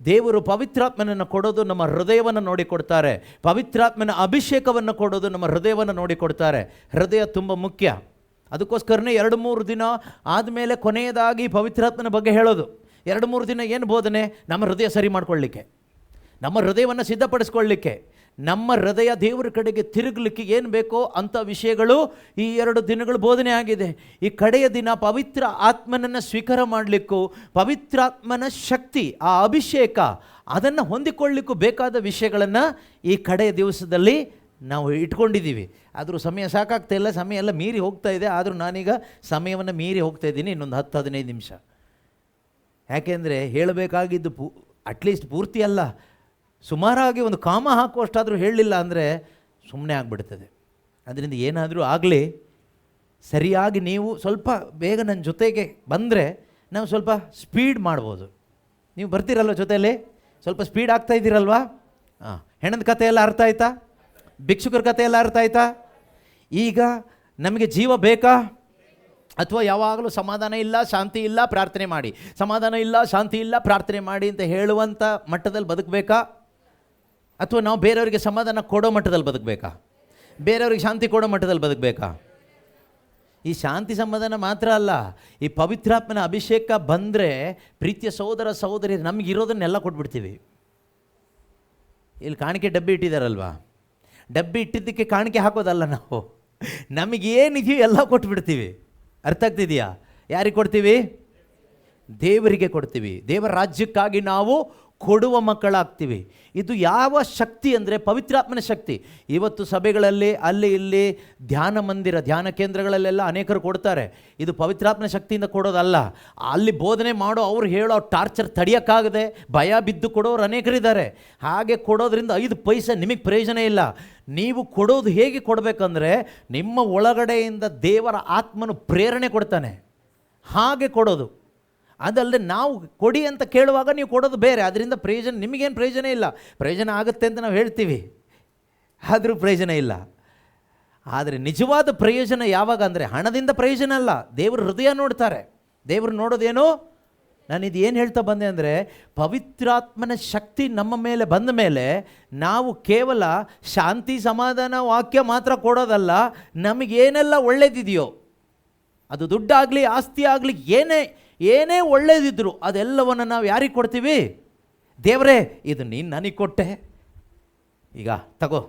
ದೇವರು ಪವಿತ್ರಾತ್ಮನನ್ನು ಕೊಡೋದು ನಮ್ಮ ಹೃದಯವನ್ನು ನೋಡಿ ಕೊಡ್ತಾರೆ. ಪವಿತ್ರಾತ್ಮನ ಅಭಿಷೇಕವನ್ನು ಕೊಡೋದು ನಮ್ಮ ಹೃದಯವನ್ನು ನೋಡಿ ಕೊಡ್ತಾರೆ. ಹೃದಯ ತುಂಬ ಮುಖ್ಯ. ಅದಕ್ಕೋಸ್ಕರನೇ 2-3 ದಿನ ಆದಮೇಲೆ ಕೊನೆಯದಾಗಿ ಪವಿತ್ರಾತ್ಮನ ಬಗ್ಗೆ ಹೇಳೋದು. 2-3 ದಿನ ಏನು ಬೋಧನೆ? ನಮ್ಮ ಹೃದಯ ಸರಿ ಮಾಡ್ಕೊಳ್ಳಿಕ್ಕೆ, ನಮ್ಮ ಹೃದಯವನ್ನು ಸಿದ್ಧಪಡಿಸ್ಕೊಳ್ಳಿಕ್ಕೆ, ನಮ್ಮ ಹೃದಯ ದೇವರ ಕಡೆಗೆ ತಿರುಗಲಿಕ್ಕೆ ಏನು ಬೇಕೋ ಅಂಥ ವಿಷಯಗಳು ಈ 2 ದಿನಗಳು ಬೋಧನೆ ಆಗಿದೆ. ಈ ಕಡೆಯ ದಿನ ಪವಿತ್ರ ಆತ್ಮನನ್ನು ಸ್ವೀಕಾರ ಮಾಡಲಿಕ್ಕೂ, ಪವಿತ್ರಾತ್ಮನ ಶಕ್ತಿ, ಆ ಅಭಿಷೇಕ, ಅದನ್ನು ಹೊಂದಿಕೊಳ್ಳಿಕ್ಕೂ ಬೇಕಾದ ವಿಷಯಗಳನ್ನು ಈ ಕಡೆಯ ದಿವಸದಲ್ಲಿ ನಾವು ಇಟ್ಕೊಂಡಿದ್ದೀವಿ. ಆದರೂ ಸಮಯ ಸಾಕಾಗ್ತಾ ಇಲ್ಲ, ಸಮಯ ಎಲ್ಲ ಮೀರಿ ಹೋಗ್ತಾ ಇದೆ. ಆದರೂ ನಾನೀಗ ಸಮಯವನ್ನು ಮೀರಿ ಹೋಗ್ತಾ ಇದ್ದೀನಿ, ಇನ್ನೊಂದು 10-15 ನಿಮಿಷ. ಯಾಕೆಂದರೆ ಹೇಳಬೇಕಾಗಿದ್ದು ಅಟ್ಲೀಸ್ಟ್ ಪೂರ್ತಿ ಅಲ್ಲ, ಸುಮಾರಾಗಿ ಒಂದು ಕಾಮ ಹಾಕುವಷ್ಟಾದರೂ ಹೇಳಲಿಲ್ಲ ಅಂದರೆ ಸುಮ್ಮನೆ ಆಗಿಬಿಡ್ತದೆ. ಅದರಿಂದ ಏನಾದರೂ ಆಗಲಿ, ಸರಿಯಾಗಿ ನೀವು ಸ್ವಲ್ಪ ಬೇಗ ನನ್ನ ಜೊತೆಗೆ ಬಂದರೆ ನಾವು ಸ್ವಲ್ಪ ಸ್ಪೀಡ್ ಮಾಡ್ಬೋದು. ನೀವು ಬರ್ತೀರಲ್ವ ಜೊತೆಯಲ್ಲಿ? ಸ್ವಲ್ಪ ಸ್ಪೀಡ್ ಆಗ್ತಾ ಇದ್ದೀರಲ್ವಾ? ಹೆಣದ ಕಥೆ ಎಲ್ಲ ಅರ್ಥ ಆಯ್ತಾ? ಭಿಕ್ಷುಕರ ಕಥೆ ಎಲ್ಲ ಅರ್ಥ ಆಯ್ತಾ? ಈಗ ನಮಗೆ ಜೀವ ಬೇಕಾ? ಅಥವಾ ಯಾವಾಗಲೂ ಸಮಾಧಾನ ಇಲ್ಲ, ಶಾಂತಿ ಇಲ್ಲ, ಪ್ರಾರ್ಥನೆ ಮಾಡಿ, ಸಮಾಧಾನ ಇಲ್ಲ, ಶಾಂತಿ ಇಲ್ಲ, ಪ್ರಾರ್ಥನೆ ಮಾಡಿ ಅಂತ ಹೇಳುವಂಥ ಮಟ್ಟದಲ್ಲಿ ಬದುಕಬೇಕಾ? ಅಥವಾ ನಾವು ಬೇರೆಯವರಿಗೆ ಸಮಾಧಾನ ಕೊಡೋ ಮಟ್ಟದಲ್ಲಿ ಬದುಕಬೇಕಾ? ಬೇರೆಯವ್ರಿಗೆ ಶಾಂತಿ ಕೊಡೋ ಮಟ್ಟದಲ್ಲಿ ಬದುಕಬೇಕಾ? ಈ ಶಾಂತಿ ಸಮಾಧಾನ ಮಾತ್ರ ಅಲ್ಲ, ಈ ಪವಿತ್ರಾತ್ಮನ ಅಭಿಷೇಕ ಬಂದರೆ ಪ್ರೀತಿಯ ಸಹೋದರ ಸಹೋದರಿ ನಮಗಿರೋದನ್ನೆಲ್ಲ ಕೊಟ್ಬಿಡ್ತೀವಿ. ಇಲ್ಲಿ ಕಾಣಿಕೆ ಡಬ್ಬಿ ಇಟ್ಟಿದ್ದಾರಲ್ವಾ, ಡಬ್ಬಿ ಇಟ್ಟಿದ್ದಕ್ಕೆ ಕಾಣಿಕೆ ಹಾಕೋದಲ್ಲ, ನಾವು ನಮಗೇನಿದೆಯೋ ಎಲ್ಲ ಕೊಟ್ಬಿಡ್ತೀವಿ. ಅರ್ಥ ಆಗ್ತಿದೆಯಾ? ಯಾರಿಗೆ ಕೊಡ್ತೀವಿ? ದೇವರಿಗೆ ಕೊಡ್ತೀವಿ. ದೇವರ ರಾಜ್ಯಕ್ಕಾಗಿ ನಾವು ಕೊಡುವ ಮಕ್ಕಳಾಗ್ತೀವಿ. ಇದು ಯಾವ ಶಕ್ತಿ ಅಂದರೆ ಪವಿತ್ರಾತ್ಮನ ಶಕ್ತಿ. ಇವತ್ತು ಸಭೆಗಳಲ್ಲಿ ಅಲ್ಲಿ ಇಲ್ಲಿ ಧ್ಯಾನ ಮಂದಿರ, ಧ್ಯಾನ ಕೇಂದ್ರಗಳಲ್ಲೆಲ್ಲ ಅನೇಕರು ಕೊಡ್ತಾರೆ. ಇದು ಪವಿತ್ರಾತ್ಮನ ಶಕ್ತಿಯಿಂದ ಕೊಡೋದಲ್ಲ. ಅಲ್ಲಿ ಬೋಧನೆ ಮಾಡೋ ಅವ್ರು ಹೇಳೋ ಟಾರ್ಚರ್ ತಡೆಯೋಕ್ಕಾಗದೆ ಭಯ ಬಿದ್ದು ಕೊಡೋರು ಅನೇಕರಿದ್ದಾರೆ. ಹಾಗೆ ಕೊಡೋದ್ರಿಂದ 5 ಪೈಸೆ ನಿಮಗೆ ಪ್ರಯೋಜನ ಇಲ್ಲ. ನೀವು ಕೊಡೋದು ಹೇಗೆ ಕೊಡಬೇಕಂದ್ರೆ, ನಿಮ್ಮ ಒಳಗಡೆಯಿಂದ ದೇವರ ಆತ್ಮನು ಪ್ರೇರಣೆ ಕೊಡ್ತಾನೆ, ಹಾಗೆ ಕೊಡೋದು. ಅದಲ್ಲದೆ ನಾವು ಕೊಡಿ ಅಂತ ಕೇಳುವಾಗ ನೀವು ಕೊಡೋದು ಬೇರೆ. ಅದರಿಂದ ಪ್ರಯೋಜನ, ನಿಮಗೇನು ಪ್ರಯೋಜನ ಇಲ್ಲ. ಪ್ರಯೋಜನ ಆಗುತ್ತೆ ಅಂತ ನಾವು ಹೇಳ್ತೀವಿ, ಆದರೂ ಪ್ರಯೋಜನ ಇಲ್ಲ. ಆದರೆ ನಿಜವಾದ ಪ್ರಯೋಜನ ಯಾವಾಗ ಅಂದರೆ, ಹಣದಿಂದ ಪ್ರಯೋಜನ ಅಲ್ಲ, ದೇವರು ಹೃದಯ ನೋಡ್ತಾರೆ. ದೇವರು ನೋಡೋದೇನು? ನಾನಿದು ಏನು ಹೇಳ್ತಾ ಬಂದೆ ಅಂದರೆ, ಪವಿತ್ರಾತ್ಮನ ಶಕ್ತಿ ನಮ್ಮ ಮೇಲೆ ಬಂದ ಮೇಲೆ ನಾವು ಕೇವಲ ಶಾಂತಿ ಸಮಾಧಾನ ವಾಕ್ಯ ಮಾತ್ರ ಕೊಡೋದಲ್ಲ, ನಮಗೇನೆಲ್ಲ ಒಳ್ಳೇದಿದೆಯೋ, ಅದು ದುಡ್ಡಾಗಲಿ ಆಸ್ತಿ ಆಗಲಿ ಏನೇ ಒಳ್ಳೇದಿದ್ರು ಅದೆಲ್ಲವನ್ನು ನಾವು ಯಾರಿಗೆ ಕೊಡ್ತೀವಿ? ದೇವರೇ, ಇದು ನೀನು ನನಗೆ ಕೊಟ್ಟೆ, ಈಗ ತಗೋ,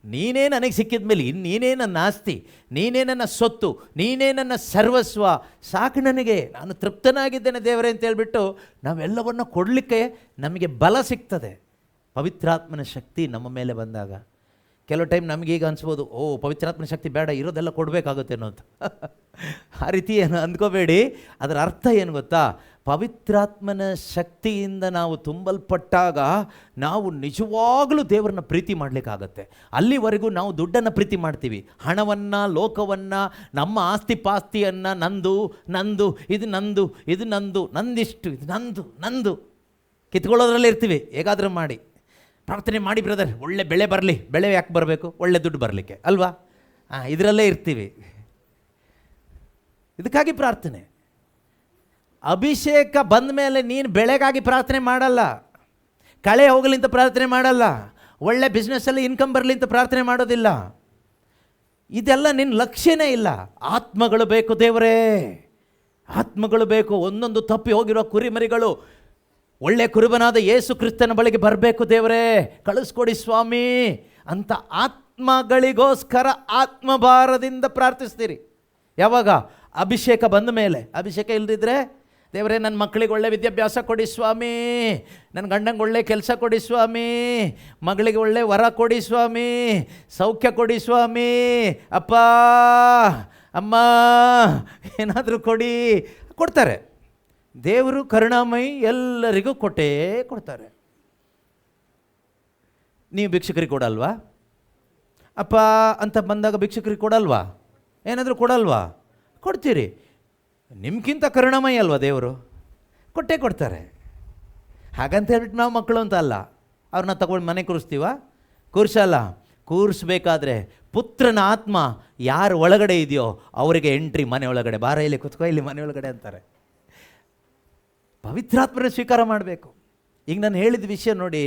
ನೀನೇ ನನಗೆ ಸಿಕ್ಕಿದ ಮೇಲೆ ನೀನೇ ನನ್ನ ಆಸ್ತಿ, ನೀನೇ ನನ್ನ ಸೊತ್ತು, ನೀನೇ ನನ್ನ ಸರ್ವಸ್ವ, ಸಾಕು ನನಗೆ, ನಾನು ತೃಪ್ತನಾಗಿದ್ದೇನೆ ದೇವರೇ ಅಂತ ಹೇಳ್ಬಿಟ್ಟು ನಾವೆಲ್ಲವನ್ನು ಕೊಡಲಿಕ್ಕೆ ನಮಗೆ ಬಲ ಸಿಗ್ತದೆ ಪವಿತ್ರಾತ್ಮನ ಶಕ್ತಿ ನಮ್ಮ ಮೇಲೆ ಬಂದಾಗ. ಕೆಲವು ಟೈಮ್ ನಮಗೀಗ ಅನಿಸ್ಬೋದು, ಓ ಪವಿತ್ರಾತ್ಮನ ಶಕ್ತಿ ಬೇಡ, ಇರೋದೆಲ್ಲ ಕೊಡಬೇಕಾಗುತ್ತೇನೋ ಅಂತ. ಆ ರೀತಿ ಏನು ಅಂದ್ಕೋಬೇಡಿ. ಅದರ ಅರ್ಥ ಏನು ಗೊತ್ತಾ? ಪವಿತ್ರಾತ್ಮನ ಶಕ್ತಿಯಿಂದ ನಾವು ತುಂಬಲ್ಪಟ್ಟಾಗ ನಾವು ನಿಜವಾಗಲೂ ದೇವರನ್ನ ಪ್ರೀತಿ ಮಾಡಲಿಕ್ಕಾಗತ್ತೆ. ಅಲ್ಲಿವರೆಗೂ ನಾವು ದುಡ್ಡನ್ನು ಪ್ರೀತಿ ಮಾಡ್ತೀವಿ, ಹಣವನ್ನು, ಲೋಕವನ್ನು, ನಮ್ಮ ಆಸ್ತಿ ಪಾಸ್ತಿಯನ್ನು, ನಂದು ನಂದು ಇದು ನಂದು ಇದು ನಂದು, ನಂದಿಷ್ಟು ಇದು ನಂದು ಕಿತ್ಕೊಳ್ಳೋದ್ರಲ್ಲೇ ಇರ್ತೀವಿ. ಹೇಗಾದರೂ ಮಾಡಿ ಪ್ರಾರ್ಥನೆ ಮಾಡಿ ಬ್ರದರ್, ಒಳ್ಳೆ ಬೆಳೆ ಬರಲಿ. ಬೆಳೆ ಯಾಕೆ ಬರಬೇಕು? ಒಳ್ಳೆ ದುಡ್ಡು ಬರಲಿಕ್ಕೆ ಅಲ್ವಾ? ಇದರಲ್ಲೇ ಇರ್ತೀವಿ. ಇದಕ್ಕಾಗಿ ಪ್ರಾರ್ಥನೆ. ಅಭಿಷೇಕ ಬಂದ ಮೇಲೆ ನೀನು ಬೆಳೆಗಾಗಿ ಪ್ರಾರ್ಥನೆ ಮಾಡಲ್ಲ, ಕಳೆ ಹೋಗಲಿ ಅಂತ ಪ್ರಾರ್ಥನೆ ಮಾಡಲ್ಲ, ಒಳ್ಳೆ ಬಿಸ್ನೆಸ್ಸಲ್ಲಿ ಇನ್ಕಮ್ ಬರಲಿ ಅಂತ ಪ್ರಾರ್ಥನೆ ಮಾಡೋದಿಲ್ಲ. ಇದೆಲ್ಲ ನಿನ್ನ ಲಕ್ಷ್ಯನೇ ಇಲ್ಲ. ಆತ್ಮಗಳು ಬೇಕು ದೇವರೇ, ಆತ್ಮಗಳು ಬೇಕು. ಒಂದೊಂದು ತಪ್ಪಿ ಹೋಗಿರೋ ಕುರಿಮರಿಗಳು ಒಳ್ಳೆ ಕುರುಬನಾದ ಯೇಸು ಕ್ರಿಸ್ತನ ಬಳಿಗೆ ಬರಬೇಕು ದೇವರೇ, ಕಳಿಸ್ಕೊಡಿ ಸ್ವಾಮಿ ಅಂತ ಆತ್ಮಗಳಿಗೋಸ್ಕರ ಆತ್ಮಭಾರದಿಂದ ಪ್ರಾರ್ಥಿಸ್ತೀರಿ. ಯಾವಾಗ? ಅಭಿಷೇಕ ಬಂದ ಮೇಲೆ. ಅಭಿಷೇಕ ಇಲ್ಲದಿದ್ದರೆ ದೇವರೇ ನನ್ನ ಮಕ್ಕಳಿಗೆ ಒಳ್ಳೆ ವಿದ್ಯಾಭ್ಯಾಸ ಕೊಡಿ ಸ್ವಾಮಿ, ನನ್ನ ಗಂಡಂಗೆ ಒಳ್ಳೆ ಕೆಲಸ ಕೊಡಿ ಸ್ವಾಮಿ, ಮಗಳಿಗೆ ಒಳ್ಳೆ ವರ ಕೊಡಿ ಸ್ವಾಮಿ, ಸೌಖ್ಯ ಕೊಡಿ ಸ್ವಾಮಿ, ಅಪ್ಪ ಅಮ್ಮ ಏನಾದರೂ ಕೊಡಿ, ಕೊಡ್ತಾರೆ. ದೇವರು ಕರುಣಾಮಯಿ, ಎಲ್ಲರಿಗೂ ಕೊಡ್ತಾರೆ. ನೀವು ಭಿಕ್ಷುಕರಿಗೆ ಕೊಡಲ್ವಾ? ಅಪ್ಪ ಅಂತ ಬಂದಾಗ ಭಿಕ್ಷುಕರಿಗೆ ಕೊಡಲ್ವಾ? ಏನಾದರೂ ಕೊಡಲ್ವಾ? ಕೊಡ್ತೀರಿ. ನಿಮ್ಗಿಂತ ಕರುಣಾಮಯಿ ಅಲ್ವಾ ದೇವರು? ಕೊಟ್ಟೇ ಕೊಡ್ತಾರೆ. ಹಾಗಂತ ಹೇಳ್ಬಿಟ್ಟು ನಾವು ಮಕ್ಕಳು ಅಂತ ಅಲ್ಲ, ಅವ್ರನ್ನ ತಗೊಂಡು ಮನೆ ಕೂರಿಸ್ತೀವ? ಕೂರಿಸಲ್ಲ. ಕೂರಿಸ್ಬೇಕಾದ್ರೆ ಪುತ್ರನ ಆತ್ಮ ಯಾರು ಒಳಗಡೆ ಇದೆಯೋ ಅವರಿಗೆ ಎಂಟ್ರಿ ಮನೆ ಒಳಗಡೆ. ಬಾರ ಇಲ್ಲಿ ಕುತ್ಕೋ, ಇಲ್ಲಿ ಮನೆ ಒಳಗಡೆ ಅಂತಾರೆ. ಪವಿತ್ರಾತ್ಮನ ಸ್ವೀಕಾರ ಮಾಡಬೇಕು. ಈಗ ನಾನು ಹೇಳಿದ ವಿಷಯ ನೋಡಿ,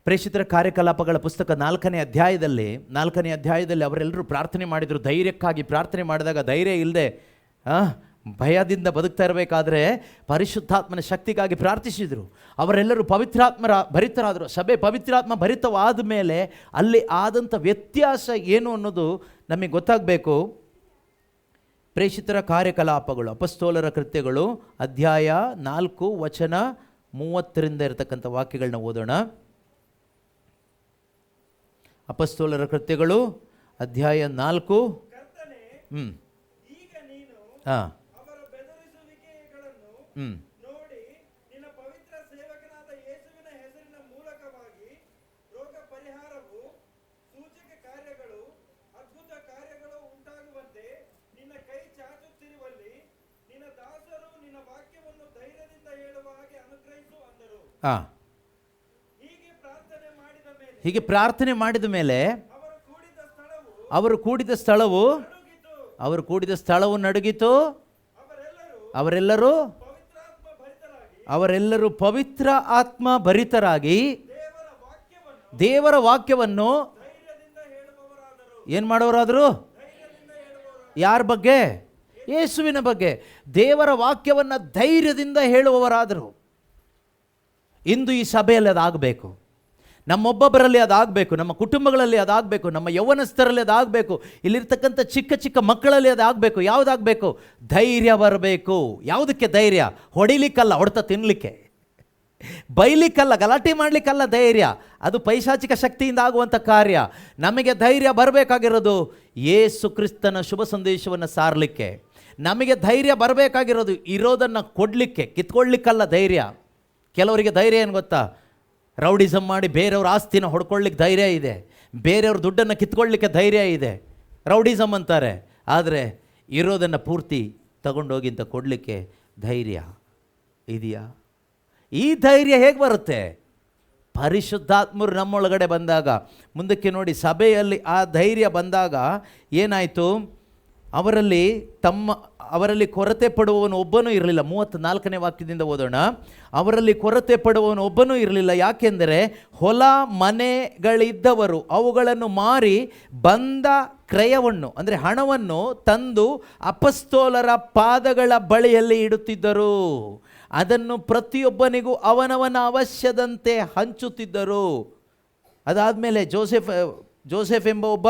ಪ್ರೇಷಿತರ ಕಾರ್ಯಕಲಾಪಗಳ ಪುಸ್ತಕ 4ನೇ ಅಧ್ಯಾಯದಲ್ಲಿ ಅವರೆಲ್ಲರೂ ಪ್ರಾರ್ಥನೆ ಮಾಡಿದರು. ಧೈರ್ಯಕ್ಕಾಗಿ ಪ್ರಾರ್ಥನೆ ಮಾಡಿದಾಗ ಧೈರ್ಯ ಇಲ್ಲದೆ ಭಯದಿಂದ ಬದುಕ್ತಾ ಇರಬೇಕಾದ್ರೆ ಪರಿಶುದ್ಧಾತ್ಮನ ಶಕ್ತಿಗಾಗಿ ಪ್ರಾರ್ಥಿಸಿದರು. ಅವರೆಲ್ಲರೂ ಪವಿತ್ರಾತ್ಮರ ಭರಿತರಾದರು. ಸಭೆ ಪವಿತ್ರಾತ್ಮ ಭರಿತವಾದ ಮೇಲೆ ಅಲ್ಲಿ ಆದಂಥ ವ್ಯತ್ಯಾಸ ಏನು ಅನ್ನೋದು ನಮಗೆ ಗೊತ್ತಾಗಬೇಕು. ಪ್ರೇಷಿತರ ಕಾರ್ಯಕಲಾಪಗಳು, ಅಪೊಸ್ತಲರ ಕೃತ್ಯಗಳು ಅಧ್ಯಾಯ 4 ವಚನ 30 ಇರತಕ್ಕಂಥ ವಾಕ್ಯಗಳನ್ನ ಓದೋಣ. ಅಪೊಸ್ತಲರ ಕೃತ್ಯಗಳು ಅಧ್ಯಾಯ 4. ನೋಡಿ, ನಿನ್ನ ಪವಿತ್ರ ಸೇವಕನಾದ ಯೇಸುವಿನ ಹೆಸರಿನ ಮೂಲಕವಾಗಿ ರೋಗ ಪರಿಹಾರವು, ಸೂಚಕ ಕಾರ್ಯಗಳು, ಅದ್ಭುತ ಕಾರ್ಯಗಳು ಉಂಟಾಗುವಂತೆ ನಿನ್ನ ಕೈ ಚಾಚುತ್ತಿರುವಲ್ಲಿ ನಿನ್ನ ದಾಸರು ನಿನ್ನ ವಾಕ್ಯವನ್ನು ಧೈರ್ಯದಿಂದ ಹೇಳುವ ಹಾಗೆ ಅನುಗ್ರಹಿಸು ಅಂದರು. ಹೀಗೆ ಪ್ರಾರ್ಥನೆ ಮಾಡಿದ ಮೇಲೆ ಅವರು ಕೂಡಿದ ಸ್ಥಳವು ನಡುಗಿತು. ಅವರೆಲ್ಲರೂ ಪವಿತ್ರ ಆತ್ಮ ಭರಿತರಾಗಿ ದೇವರ ವಾಕ್ಯವನ್ನು ಏನು ಮಾಡೋರಾದರು? ಯಾರ ಬಗ್ಗೆ? ಯೇಸುವಿನ ಬಗ್ಗೆ. ದೇವರ ವಾಕ್ಯವನ್ನು ಧೈರ್ಯದಿಂದ ಹೇಳುವವರಾದರು. ಇಂದು ಈ ಸಭೆಯಲ್ಲಿ ಅದಾಗಬೇಕು. ನಮ್ಮೊಬ್ಬೊಬ್ಬರಲ್ಲಿ ಅದಾಗಬೇಕು, ನಮ್ಮ ಕುಟುಂಬಗಳಲ್ಲಿ ಅದಾಗಬೇಕು, ನಮ್ಮ ಯೌವನಸ್ಥರಲ್ಲಿ ಅದಾಗಬೇಕು, ಇಲ್ಲಿರ್ತಕ್ಕಂಥ ಚಿಕ್ಕ ಚಿಕ್ಕ ಮಕ್ಕಳಲ್ಲಿ ಅದಾಗಬೇಕು. ಯಾವುದಾಗಬೇಕು? ಧೈರ್ಯ ಬರಬೇಕು. ಯಾವುದಕ್ಕೆ ಧೈರ್ಯ? ಹೊಡಿಲಿಕ್ಕಲ್ಲ, ಹೊಡೆತ ತಿನ್ನಲಿಕ್ಕೆ, ಬೈಲಿಕ್ಕಲ್ಲ, ಗಲಾಟೆ ಮಾಡಲಿಕ್ಕಲ್ಲ ಧೈರ್ಯ. ಅದು ಪೈಶಾಚಿಕ ಶಕ್ತಿಯಿಂದ ಆಗುವಂಥ ಕಾರ್ಯ. ನಮಗೆ ಧೈರ್ಯ ಬರಬೇಕಾಗಿರೋದು ಯೇಸು ಕ್ರಿಸ್ತನ ಶುಭ ಸಂದೇಶವನ್ನು ಸಾರಲಿಕ್ಕೆ. ನಮಗೆ ಧೈರ್ಯ ಬರಬೇಕಾಗಿರೋದು ಇರೋದನ್ನು ಕೊಡಲಿಕ್ಕೆ, ಕಿತ್ಕೊಳ್ಳಿಕ್ಕಲ್ಲ ಧೈರ್ಯ. ಕೆಲವರಿಗೆ ಧೈರ್ಯ ಏನು ಗೊತ್ತಾ? ರೌಡಿಸಮ್ ಮಾಡಿ ಬೇರೆಯವ್ರ ಆಸ್ತಿನ ಹೊಡ್ಕೊಳ್ಳಿಕ್ಕೆ ಧೈರ್ಯ ಇದೆ, ಬೇರೆಯವ್ರ ದುಡ್ಡನ್ನು ಕಿತ್ಕೊಳ್ಳಿಕ್ಕೆ ಧೈರ್ಯ ಇದೆ, ರೌಡಿಸಮ್ ಅಂತಾರೆ. ಆದರೆ ಇರೋದನ್ನು ಪೂರ್ತಿ ತಗೊಂಡೋಗಿ ಅಂತ ಕೊಡಲಿಕ್ಕೆ ಧೈರ್ಯ ಇದೆಯಾ? ಈ ಧೈರ್ಯ ಹೇಗೆ ಬರುತ್ತೆ? ಪರಿಶುದ್ಧಾತ್ಮರು ನಮ್ಮೊಳಗಡೆ ಬಂದಾಗ. ಮುಂದಕ್ಕೆ ನೋಡಿ, ಸಭೆಯಲ್ಲಿ ಆ ಧೈರ್ಯ ಬಂದಾಗ ಏನಾಯಿತು? ಅವರಲ್ಲಿ ಕೊರತೆ ಪಡುವವನು ಒಬ್ಬನೂ ಇರಲಿಲ್ಲ. 34ನೇ ವಾಕ್ಯದಿಂದ ಓದೋಣ. ಅವರಲ್ಲಿ ಕೊರತೆ ಪಡುವವನು ಒಬ್ಬನೂ ಇರಲಿಲ್ಲ. ಯಾಕೆಂದರೆ ಹೊಲ ಮನೆಗಳಿದ್ದವರು ಅವುಗಳನ್ನು ಮಾರಿ ಬಂದ ಕ್ರಯವನ್ನು, ಅಂದರೆ ಹಣವನ್ನು ತಂದು ಅಪೊಸ್ತಲರ ಪಾದಗಳ ಬಳಿಯಲ್ಲಿ ಇಡುತ್ತಿದ್ದರು. ಅದನ್ನು ಪ್ರತಿಯೊಬ್ಬನಿಗೂ ಅವನವನ ಅವಶ್ಯದಂತೆ ಹಂಚುತ್ತಿದ್ದರು. ಅದಾದಮೇಲೆ ಜೋಸೆಫ್ ಎಂಬ ಒಬ್ಬ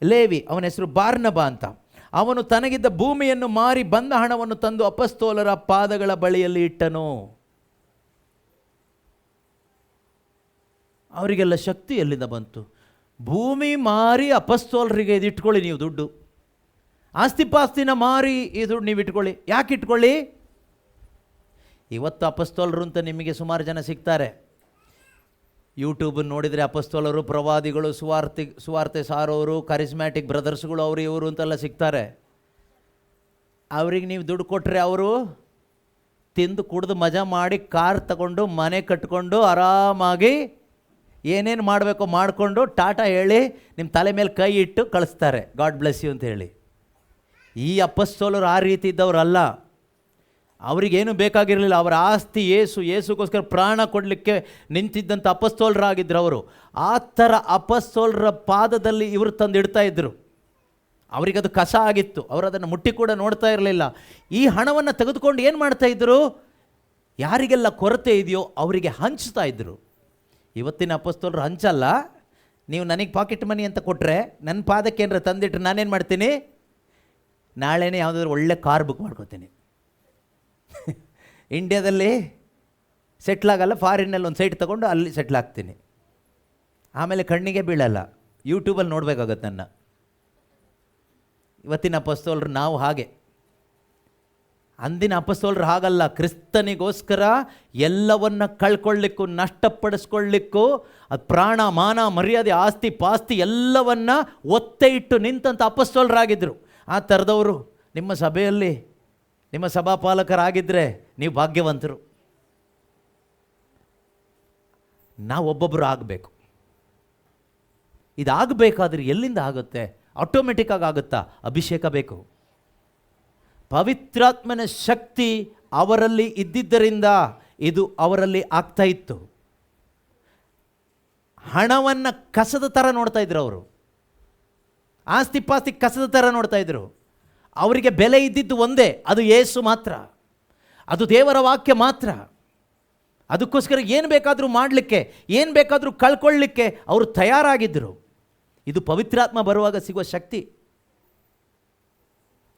ಲೇವಿ, ಅವನ ಹೆಸರು ಬಾರ್ನಬ ಅಂತ, ಅವನು ತನಗಿದ್ದ ಭೂಮಿಯನ್ನು ಮಾರಿ ಬಂದ ಹಣವನ್ನು ತಂದು ಅಪೊಸ್ತಲರ ಪಾದಗಳ ಬಳಿಯಲ್ಲಿ ಇಟ್ಟನು. ಅವರಿಗೆಲ್ಲ ಶಕ್ತಿ ಎಲ್ಲಿಂದ ಬಂತು? ಭೂಮಿ ಮಾರಿ ಅಪೊಸ್ತಲರಿಗೆ ಇದು ಇಟ್ಕೊಳ್ಳಿ, ನೀವು ದುಡ್ಡು, ಆಸ್ತಿಪಾಸ್ತಿನ ಮಾರಿ ಈ ದುಡ್ಡು ನೀವು ಇಟ್ಕೊಳ್ಳಿ. ಯಾಕೆ ಇಟ್ಕೊಳ್ಳಿ? ಇವತ್ತು ಅಪೊಸ್ತಲರು ಅಂತ ನಿಮಗೆ ಸುಮಾರು ಜನ ಸಿಗ್ತಾರೆ. ಯೂಟ್ಯೂಬನ್ನು ನೋಡಿದರೆ ಅಪೊಸ್ತಲರು, ಪ್ರವಾದಿಗಳು, ಸುವಾರ್ತೆ ಸಾರೋರು, ಕರಿಸ್ಮ್ಯಾಟಿಕ್ ಬ್ರದರ್ಸ್ಗಳು, ಅವರು ಇವರು ಅಂತೆಲ್ಲ ಸಿಗ್ತಾರೆ. ಅವ್ರಿಗೆ ನೀವು ದುಡ್ಡು ಕೊಟ್ಟರೆ ಅವರು ತಿಂದು ಕುಡಿದು ಮಜಾ ಮಾಡಿ ಕಾರ್ ತಗೊಂಡು ಮನೆ ಕಟ್ಕೊಂಡು ಆರಾಮಾಗಿ ಏನೇನು ಮಾಡಬೇಕೋ ಮಾಡಿಕೊಂಡು ಟಾಟಾ ಹೇಳಿ ನಿಮ್ಮ ತಲೆ ಮೇಲೆ ಕೈ ಇಟ್ಟು ಕಳಿಸ್ತಾರೆ, ಗಾಡ್ ಬ್ಲೆಸ್ ಯು ಅಂತ ಹೇಳಿ. ಈ ಅಪೊಸ್ತಲರು ಆ ರೀತಿ ಇದ್ದವರಲ್ಲ. ಅವರಿಗೇನು ಬೇಕಾಗಿರಲಿಲ್ಲ. ಅವರ ಆಸ್ತಿ ಯೇಸುಗೋಸ್ಕರ ಪ್ರಾಣ ಕೊಡಲಿಕ್ಕೆ ನಿಂತಿದ್ದಂಥ ಅಪೊಸ್ತಲರಾಗಿದ್ದರು ಅವರು. ಆ ಥರ ಅಪೊಸ್ತಲರ ಪಾದದಲ್ಲಿ ಇವರು ತಂದು ಇಡ್ತಾ ಇದ್ದರು. ಅವರಿಗದು ಕಸ ಆಗಿತ್ತು, ಅವರು ಅದನ್ನು ಮುಟ್ಟಿ ಕೂಡ ನೋಡ್ತಾ ಇರಲಿಲ್ಲ. ಈ ಹಣವನ್ನು ತೆಗೆದುಕೊಂಡು ಏನು ಮಾಡ್ತಾ ಇದ್ದರು? ಯಾರಿಗೆಲ್ಲ ಕೊರತೆ ಇದೆಯೋ ಅವರಿಗೆ ಹಂಚ್ತಾ ಇದ್ದರು. ಇವತ್ತಿನ ಅಪೊಸ್ತಲರು ಹಂಚಲ್ಲ. ನೀವು ನನಗೆ ಪಾಕೆಟ್ ಮನಿ ಅಂತ ಕೊಟ್ಟರೆ, ನನ್ನ ಪಾದಕ್ಕೆ ಏನಾರ ತಂದಿಟ್ರೆ ನಾನೇನು ಮಾಡ್ತೀನಿ? ನಾಳೆನೇ ಯಾವುದಾದ್ರೂ ಒಳ್ಳೆ ಕಾರ್ ಬುಕ್ ಮಾಡ್ಕೋತೀನಿ. ಇಂಡಿಯಾದಲ್ಲಿ ಸೆಟ್ಲಾಗಲ್ಲ, ಫಾರಿನಲ್ಲಿ ಒಂದು ಸೈಟ್ ತೊಗೊಂಡು ಅಲ್ಲಿ ಸೆಟ್ಲ್ ಆಗ್ತೀನಿ. ಆಮೇಲೆ ಕಣ್ಣಿಗೆ ಬೀಳಲ್ಲ, ಯೂಟ್ಯೂಬಲ್ಲಿ ನೋಡಬೇಕಾಗತ್ತೆ ನನ್ನ. ಇವತ್ತಿನ ಅಪೊಸ್ತಲರು ನಾವು ಹಾಗೆ. ಅಂದಿನ ಅಪೊಸ್ತಲರು ಹಾಗಲ್ಲ. ಕ್ರಿಸ್ತನಿಗೋಸ್ಕರ ಎಲ್ಲವನ್ನ ಕಳ್ಕೊಳ್ಳಿಕ್ಕೂ ನಷ್ಟಪಡಿಸ್ಕೊಳ್ಳಿಕ್ಕೂ ಅದು ಪ್ರಾಣ ಮಾನ ಮರ್ಯಾದೆ ಆಸ್ತಿ ಪಾಸ್ತಿ ಎಲ್ಲವನ್ನ ಒತ್ತೆ ಇಟ್ಟು ನಿಂತಂಥ ಅಪೊಸ್ತಲರಾಗಿದ್ದರು. ಆ ಥರದವರು ನಿಮ್ಮ ಸಭೆಯಲ್ಲಿ ನಿಮ್ಮ ಸಭಾಪಾಲಕರಾಗಿದ್ದರೆ ನೀವು ಭಾಗ್ಯವಂತರು. ನಾವು ಒಬ್ಬೊಬ್ಬರು ಆಗಬೇಕು. ಇದಾಗಬೇಕಾದ್ರೆ ಎಲ್ಲಿಂದ ಆಗುತ್ತೆ? ಆಟೋಮೆಟಿಕ್ಕಾಗಿ ಆಗುತ್ತಾ? ಅಭಿಷೇಕ ಬೇಕು. ಪವಿತ್ರಾತ್ಮನ ಶಕ್ತಿ ಅವರಲ್ಲಿ ಇದ್ದಿದ್ದರಿಂದ ಇದು ಅವರಲ್ಲಿ ಆಗ್ತಾ ಇತ್ತು. ಹಣವನ್ನು ಕಸದ ಥರ ನೋಡ್ತಾ ಇದ್ರು ಅವರು. ಆಸ್ತಿ ಪಾಸ್ತಿ ಕಸದ ಥರ ನೋಡ್ತಾ ಇದ್ರು. ಅವರಿಗೆ ಬೆಲೆ ಇದ್ದಿದ್ದು ಒಂದೇ, ಅದು ಯೇಸು ಮಾತ್ರ, ಅದು ದೇವರ ವಾಕ್ಯ ಮಾತ್ರ. ಅದಕ್ಕೋಸ್ಕರ ಏನು ಬೇಕಾದರೂ ಮಾಡಲಿಕ್ಕೆ, ಏನು ಬೇಕಾದರೂ ಕಳ್ಕೊಳ್ಳಿಕ್ಕೆ ಅವರು ತಯಾರಾಗಿದ್ದರು. ಇದು ಪವಿತ್ರಾತ್ಮ ಬರುವಾಗ ಸಿಗುವ ಶಕ್ತಿ.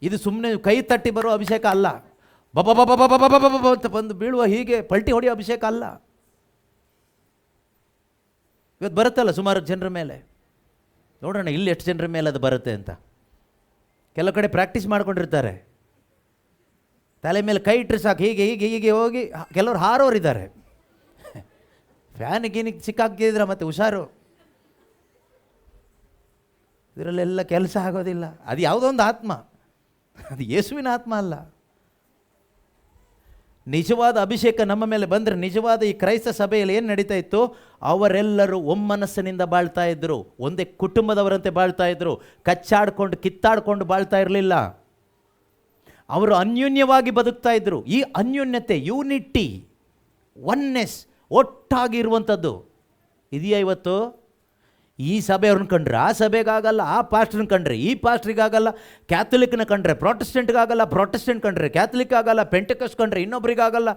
ಇದು ಸುಮ್ಮನೆ ಕೈ ತಟ್ಟಿ ಬರುವ ಅಭಿಷೇಕ ಅಲ್ಲ. ಬಬ ಅಂತ ಬಂದು ಬೀಳುವ ಹೀಗೆ ಪಲ್ಟಿ ಹೊಡೆಯೋ ಅಭಿಷೇಕ ಅಲ್ಲ. ಇವತ್ತು ಬರುತ್ತಲ್ಲ ಸುಮಾರು ಜನರ ಮೇಲೆ. ನೋಡೋಣ ಇಲ್ಲಿ ಎಷ್ಟು ಜನರ ಮೇಲೆ ಅದು ಬರುತ್ತೆ ಅಂತ. ಕೆಲವು ಕಡೆ ಪ್ರಾಕ್ಟೀಸ್ ಮಾಡ್ಕೊಂಡಿರ್ತಾರೆ. ತಲೆ ಮೇಲೆ ಕೈ ಇಟ್ಟರೆ ಸಾಕು, ಹೀಗೆ ಹೀಗೆ ಹೀಗೆ ಹೋಗಿ ಕೆಲವರು ಹಾರೋರಿದ್ದಾರೆ. ಫ್ಯಾನ್ ಗೀನಿಗೆ ಸಿಕ್ಕಾಕಿದ್ರೆ ಮತ್ತೆ ಹುಷಾರು. ಇದರಲ್ಲೆಲ್ಲ ಕೆಲಸ ಆಗೋದಿಲ್ಲ. ಅದು ಯಾವುದೋ ಒಂದು ಆತ್ಮ, ಅದು ಯೇಸುವಿನ ಆತ್ಮ ಅಲ್ಲ. ನಿಜವಾದ ಅಭಿಷೇಕ ನಮ್ಮ ಮೇಲೆ ಬಂದರೆ, ನಿಜವಾದ ಈ ಕ್ರೈಸ್ತ ಸಭೆಯಲ್ಲಿ ಏನು ನಡೀತಾ ಇತ್ತು? ಅವರೆಲ್ಲರೂ ಒಮ್ಮನಸ್ಸಿನಿಂದ ಬಾಳ್ತಾ ಇದ್ದರು, ಒಂದೇ ಕುಟುಂಬದವರಂತೆ ಬಾಳ್ತಾ ಇದ್ದರು. ಕಚ್ಚಾಡ್ಕೊಂಡು ಕಿತ್ತಾಡ್ಕೊಂಡು ಬಾಳ್ತಾ ಇರಲಿಲ್ಲ. ಅವರು ಅನ್ಯೋನ್ಯವಾಗಿ ಬದುಕ್ತಾ ಇದ್ದರು. ಈ ಅನ್ಯೋನ್ಯತೆ, ಯೂನಿಟಿ, ಒನ್ನೆಸ್, ಒಟ್ಟಾಗಿರುವಂಥದ್ದು ಇದೆಯಾ ಇವತ್ತು? ಈ ಸಭೆಯವ್ರನ್ನ ಕಂಡ್ರೆ ಆ ಸಭೆಗಾಗಲ್ಲ, ಆ ಪಾಸ್ಟ್ರನ್ನ ಕಂಡ್ರೆ ಈ ಪಾಸ್ಟ್ರಿಗಾಗಲ್ಲ, ಕ್ಯಾಥಲಿಕ್ನ ಕಂಡ್ರೆ ಪ್ರೊಟೆಸ್ಟೆಂಟ್ಗಾಗಲ್ಲ, ಪ್ರೊಟೆಸ್ಟೆಂಟ್ ಕಂಡ್ರೆ ಕ್ಯಾಥಲಿಕ್ ಆಗಲ್ಲ, ಪೆಂಟೆಕಾಸ್ಟ್ ಕಂಡ್ರೆ ಇನ್ನೊಬ್ರಿಗಾಗಲ್ಲ.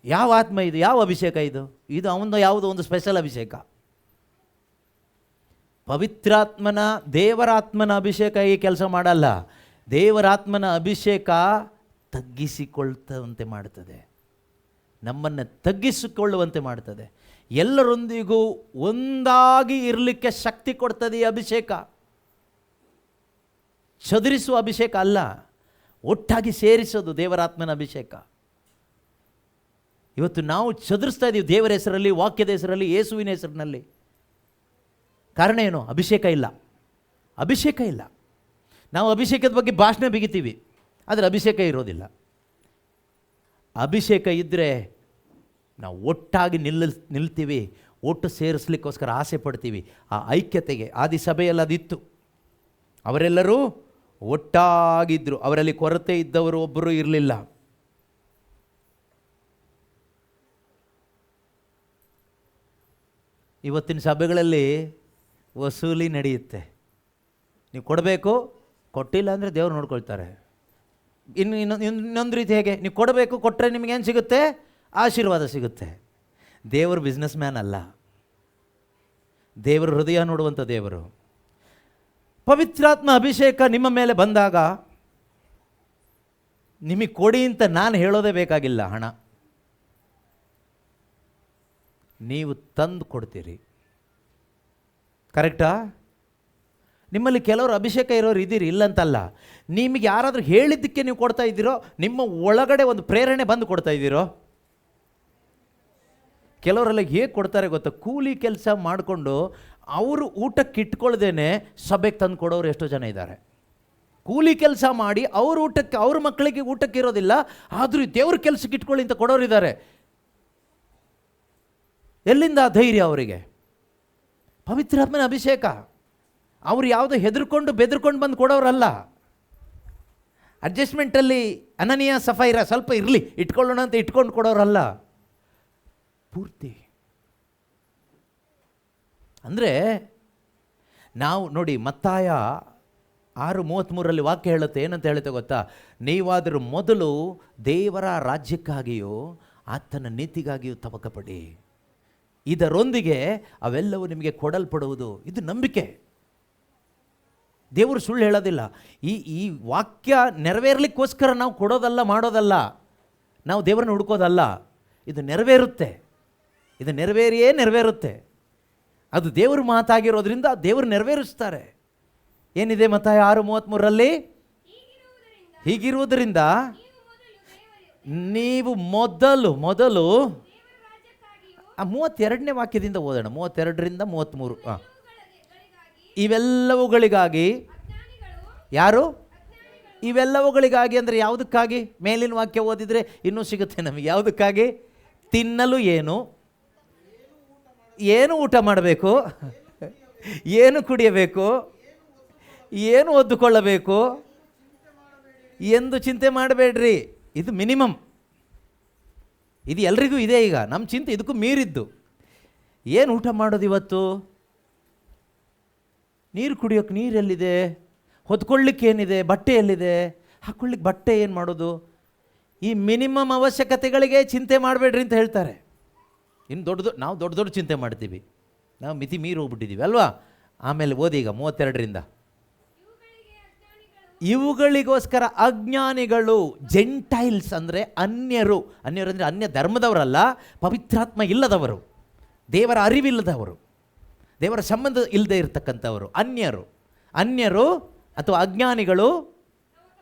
ಯಾವ ಆತ್ಮ ಇದು? ಯಾವ ಅಭಿಷೇಕ ಇದು? ಇದು ಅವನ ಯಾವುದೋ ಒಂದು ಸ್ಪೆಷಲ್ ಅಭಿಷೇಕ. ಪವಿತ್ರಾತ್ಮನ, ದೇವರಾತ್ಮನ ಅಭಿಷೇಕ ಈ ಕೆಲಸ ಮಾಡಲ್ಲ. ದೇವರಾತ್ಮನ ಅಭಿಷೇಕ ತಗ್ಗಿಸಿಕೊಳ್ತಂತೆ ಮಾಡ್ತದೆ, ನಮ್ಮನ್ನು ತಗ್ಗಿಸಿಕೊಳ್ಳುವಂತೆ ಮಾಡ್ತದೆ. ಎಲ್ಲರೊಂದಿಗೂ ಒಂದಾಗಿ ಇರಲಿಕ್ಕೆ ಶಕ್ತಿ ಕೊಡ್ತದೆ ಈ ಅಭಿಷೇಕ. ಚದುರಿಸುವ ಅಭಿಷೇಕ ಅಲ್ಲ, ಒಟ್ಟಾಗಿ ಸೇರಿಸೋದು ದೇವರಾತ್ಮನ ಅಭಿಷೇಕ. ಇವತ್ತು ನಾವು ಚದುರಿಸ್ತಾ ಇದ್ದೀವಿ ದೇವರ ಹೆಸರಲ್ಲಿ, ವಾಕ್ಯದ ಹೆಸರಲ್ಲಿ, ಯೇಸುವಿನ ಹೆಸರಿನಲ್ಲಿ. ಕಾರಣ ಏನು? ಅಭಿಷೇಕ ಇಲ್ಲ. ಅಭಿಷೇಕ ಇಲ್ಲ. ನಾವು ಅಭಿಷೇಕದ ಬಗ್ಗೆ ಭಾಷಣ ಬಿಗಿತೀವಿ, ಆದರೆ ಅಭಿಷೇಕ ಇರೋದಿಲ್ಲ. ಅಭಿಷೇಕ ಇದ್ದರೆ ನಾವು ಒಟ್ಟಾಗಿ ನಿಲ್ತೀವಿ, ಒಟ್ಟು ಸೇರಿಸ್ಲಿಕ್ಕೋಸ್ಕರ ಆಸೆ ಪಡ್ತೀವಿ. ಆ ಐಕ್ಯತೆಗೆ ಆದಿ ಸಭೆಯಲ್ಲಿ ಅದಿತ್ತು. ಅವರೆಲ್ಲರೂ ಒಟ್ಟಾಗಿದ್ದರು. ಅವರಲ್ಲಿ ಕೊರತೆ ಇದ್ದವರು ಒಬ್ಬರೂ ಇರಲಿಲ್ಲ. ಇವತ್ತಿನ ಸಭೆಗಳಲ್ಲಿ ವಸೂಲಿ ನಡೆಯುತ್ತೆ. ನೀವು ಕೊಡಬೇಕು, ಕೊಟ್ಟಿಲ್ಲ ಅಂದರೆ ದೇವ್ರು ನೋಡ್ಕೊಳ್ತಾರೆ. ಇನ್ನೊಂದು ರೀತಿ ಹೇಗೆ? ನೀವು ಕೊಡಬೇಕು, ಕೊಟ್ಟರೆ ನಿಮಗೇನು ಸಿಗುತ್ತೆ? ಆಶೀರ್ವಾದ ಸಿಗುತ್ತೆ. ದೇವರು ಬಿಸ್ನೆಸ್ ಮ್ಯಾನ್ ಅಲ್ಲ, ದೇವರು ಹೃದಯ ನೋಡುವಂಥ ದೇವರು. ಪವಿತ್ರಾತ್ಮ ಅಭಿಷೇಕ ನಿಮ್ಮ ಮೇಲೆ ಬಂದಾಗ ನಿಮಗೆ ಕೊಡಿ ಅಂತ ನಾನು ಹೇಳೋದೇ ಬೇಕಾಗಿಲ್ಲ. ಹಣ ನೀವು ತಂದು ಕೊಡ್ತೀರಿ. ಕರೆಕ್ಟಾ? ನಿಮ್ಮಲ್ಲಿ ಕೆಲವರು ಅಭಿಷೇಕ ಇರೋರು ಇದ್ದೀರಿ, ಇಲ್ಲಂತಲ್ಲ. ನಿಮಗೆ ಯಾರಾದರೂ ಹೇಳಿದ್ದಕ್ಕೆ ನೀವು ಕೊಡ್ತಾ ಇದ್ದೀರೋ? ನಿಮ್ಮ ಒಳಗಡೆ ಒಂದು ಪ್ರೇರಣೆ ಬಂದು ಕೊಡ್ತಾ ಇದ್ದೀರೋ? ಕೆಲವರೆಲ್ಲ ಹೇಗೆ ಕೊಡ್ತಾರೆ ಗೊತ್ತಾ? ಕೂಲಿ ಕೆಲಸ ಮಾಡಿಕೊಂಡು ಅವರು ಊಟಕ್ಕೆ ಇಟ್ಕೊಳ್ದೇನೆ ಸಭೆಗೆ ತಂದು ಕೊಡೋರು ಎಷ್ಟೋ ಜನ ಇದ್ದಾರೆ. ಕೂಲಿ ಕೆಲಸ ಮಾಡಿ ಅವ್ರ ಊಟಕ್ಕೆ, ಅವ್ರ ಮಕ್ಕಳಿಗೆ ಊಟಕ್ಕೆ ಇರೋದಿಲ್ಲ, ಆದರೂ ದೇವ್ರ ಕೆಲಸಕ್ಕೆ ಇಟ್ಕೊಳ್ಳಿ ಅಂತ ಕೊಡೋರಿದ್ದಾರೆ. ಎಲ್ಲಿಂದ ಆ ಧೈರ್ಯ ಅವರಿಗೆ? ಪವಿತ್ರಾತ್ಮನ ಅಭಿಷೇಕ. ಅವರು ಯಾವುದೋ ಹೆದರ್ಕೊಂಡು ಬೆದರ್ಕೊಂಡು ಬಂದು ಕೊಡೋರಲ್ಲ. ಅಡ್ಜಸ್ಟ್ಮೆಂಟಲ್ಲಿ ಅನನೀಯ ಸಫೈರ ಸ್ವಲ್ಪ ಇರಲಿ ಇಟ್ಕೊಳ್ಳೋಣ ಅಂತ ಇಟ್ಕೊಂಡು ಕೊಡೋರಲ್ಲ. ಪೂರ್ತಿ ಅಂದರೆ ನಾವು ನೋಡಿ, ಮತ್ತಾಯ 6:33 ವಾಕ್ಯ ಹೇಳುತ್ತೆ. ಏನಂತ ಹೇಳುತ್ತೆ ಗೊತ್ತಾ? ನೀವಾದರೂ ಮೊದಲು ದೇವರ ರಾಜ್ಯಕ್ಕಾಗಿಯೂ ಆತನ ನೀತಿಗಾಗಿಯೂ ತವಕಪಡಿ, ಇದರೊಂದಿಗೆ ಅವೆಲ್ಲವೂ ನಿಮಗೆ ಕೊಡಲ್ಪಡುವುದು. ಇದು ನಂಬಿಕೆ. ದೇವರು ಸುಳ್ಳು ಹೇಳೋದಿಲ್ಲ. ಈ ವಾಕ್ಯ ನೆರವೇರಲಿಕ್ಕೋಸ್ಕರ ನಾವು ಕೊಡೋದಲ್ಲ, ಮಾಡೋದಲ್ಲ, ನಾವು ದೇವರನ್ನ ಹುಡುಕೋದಲ್ಲ. ಇದು ನೆರವೇರುತ್ತೆ. ಇದು ನೆರವೇರಿಯೇ ನೆರವೇರುತ್ತೆ. ಅದು ದೇವ್ರ ಮಾತಾಗಿರೋದ್ರಿಂದ ದೇವರು ನೆರವೇರಿಸ್ತಾರೆ. ಏನಿದೆ ಮತ್ತಾಯ 6:33? ಹೀಗಿರುವುದರಿಂದ ನೀವು ಮೊದಲು 32ನೇ ವಾಕ್ಯದಿಂದ ಓದೋಣ. 32ರಿಂದ 33. ಇವೆಲ್ಲವುಗಳಿಗಾಗಿ ಯಾರು? ಇವೆಲ್ಲವುಗಳಿಗಾಗಿ ಅಂದರೆ ಯಾವುದಕ್ಕಾಗಿ? ಮೇಲಿನ ವಾಕ್ಯ ಓದಿದರೆ ಇನ್ನೂ ಸಿಗುತ್ತೆ ನಮಗೆ. ಯಾವುದಕ್ಕಾಗಿ? ತಿನ್ನಲು ಏನು ಊಟ ಮಾಡಬೇಕು, ಏನು ಕುಡಿಯಬೇಕು, ಏನು ಒದ್ದುಕೊಳ್ಳಬೇಕು ಎಂದು ಚಿಂತೆ ಮಾಡಬೇಡ್ರಿ. ಇದು ಮಿನಿಮಮ್. ಇದು ಎಲ್ರಿಗೂ ಇದೆ. ಈಗ ನಮ್ಮ ಚಿಂತೆ ಇದಕ್ಕೂ ಮೀರಿದ್ದು. ಏನು ಊಟ ಮಾಡೋದು ಇವತ್ತು? ನೀರು ಕುಡಿಯೋಕ್ಕೆ ನೀರು ಎಲ್ಲಿದೆ? ಹೊದ್ಕೊಳ್ಳಿಕ್ಕೆ ಏನಿದೆ? ಬಟ್ಟೆ ಎಲ್ಲಿದೆ? ಹಾಕ್ಕೊಳ್ಳಿಕ್ಕೆ ಬಟ್ಟೆ ಏನು ಮಾಡೋದು? ಈ ಮಿನಿಮಮ್ ಅವಶ್ಯಕತೆಗಳಿಗೆ ಚಿಂತೆ ಮಾಡಬೇಡ್ರಿ ಅಂತ ಹೇಳ್ತಾರೆ. ಇನ್ನು ನಾವು ದೊಡ್ಡ ಚಿಂತೆ ಮಾಡ್ತೀವಿ. ನಾವು ಮಿತಿ ಮೀರಿ ಹೋಗ್ಬಿಟ್ಟಿದ್ದೀವಿ ಅಲ್ವಾ? ಆಮೇಲೆ ಓದಿ ಈಗ 32ರಿಂದ. ಇವುಗಳಿಗೋಸ್ಕರ ಅಜ್ಞಾನಿಗಳು, ಜೆಂಟೈಲ್ಸ್ ಅಂದರೆ ಅನ್ಯರು. ಅನ್ಯರು ಅಂದರೆ ಅನ್ಯ ಧರ್ಮದವರಲ್ಲ, ಪವಿತ್ರಾತ್ಮ ಇಲ್ಲದವರು, ದೇವರ ಅರಿವಿಲ್ಲದವರು, ದೇವರ ಸಂಬಂಧ ಇಲ್ಲದೆ ಇರತಕ್ಕಂಥವರು ಅನ್ಯರು ಅಥವಾ ಅಜ್ಞಾನಿಗಳು.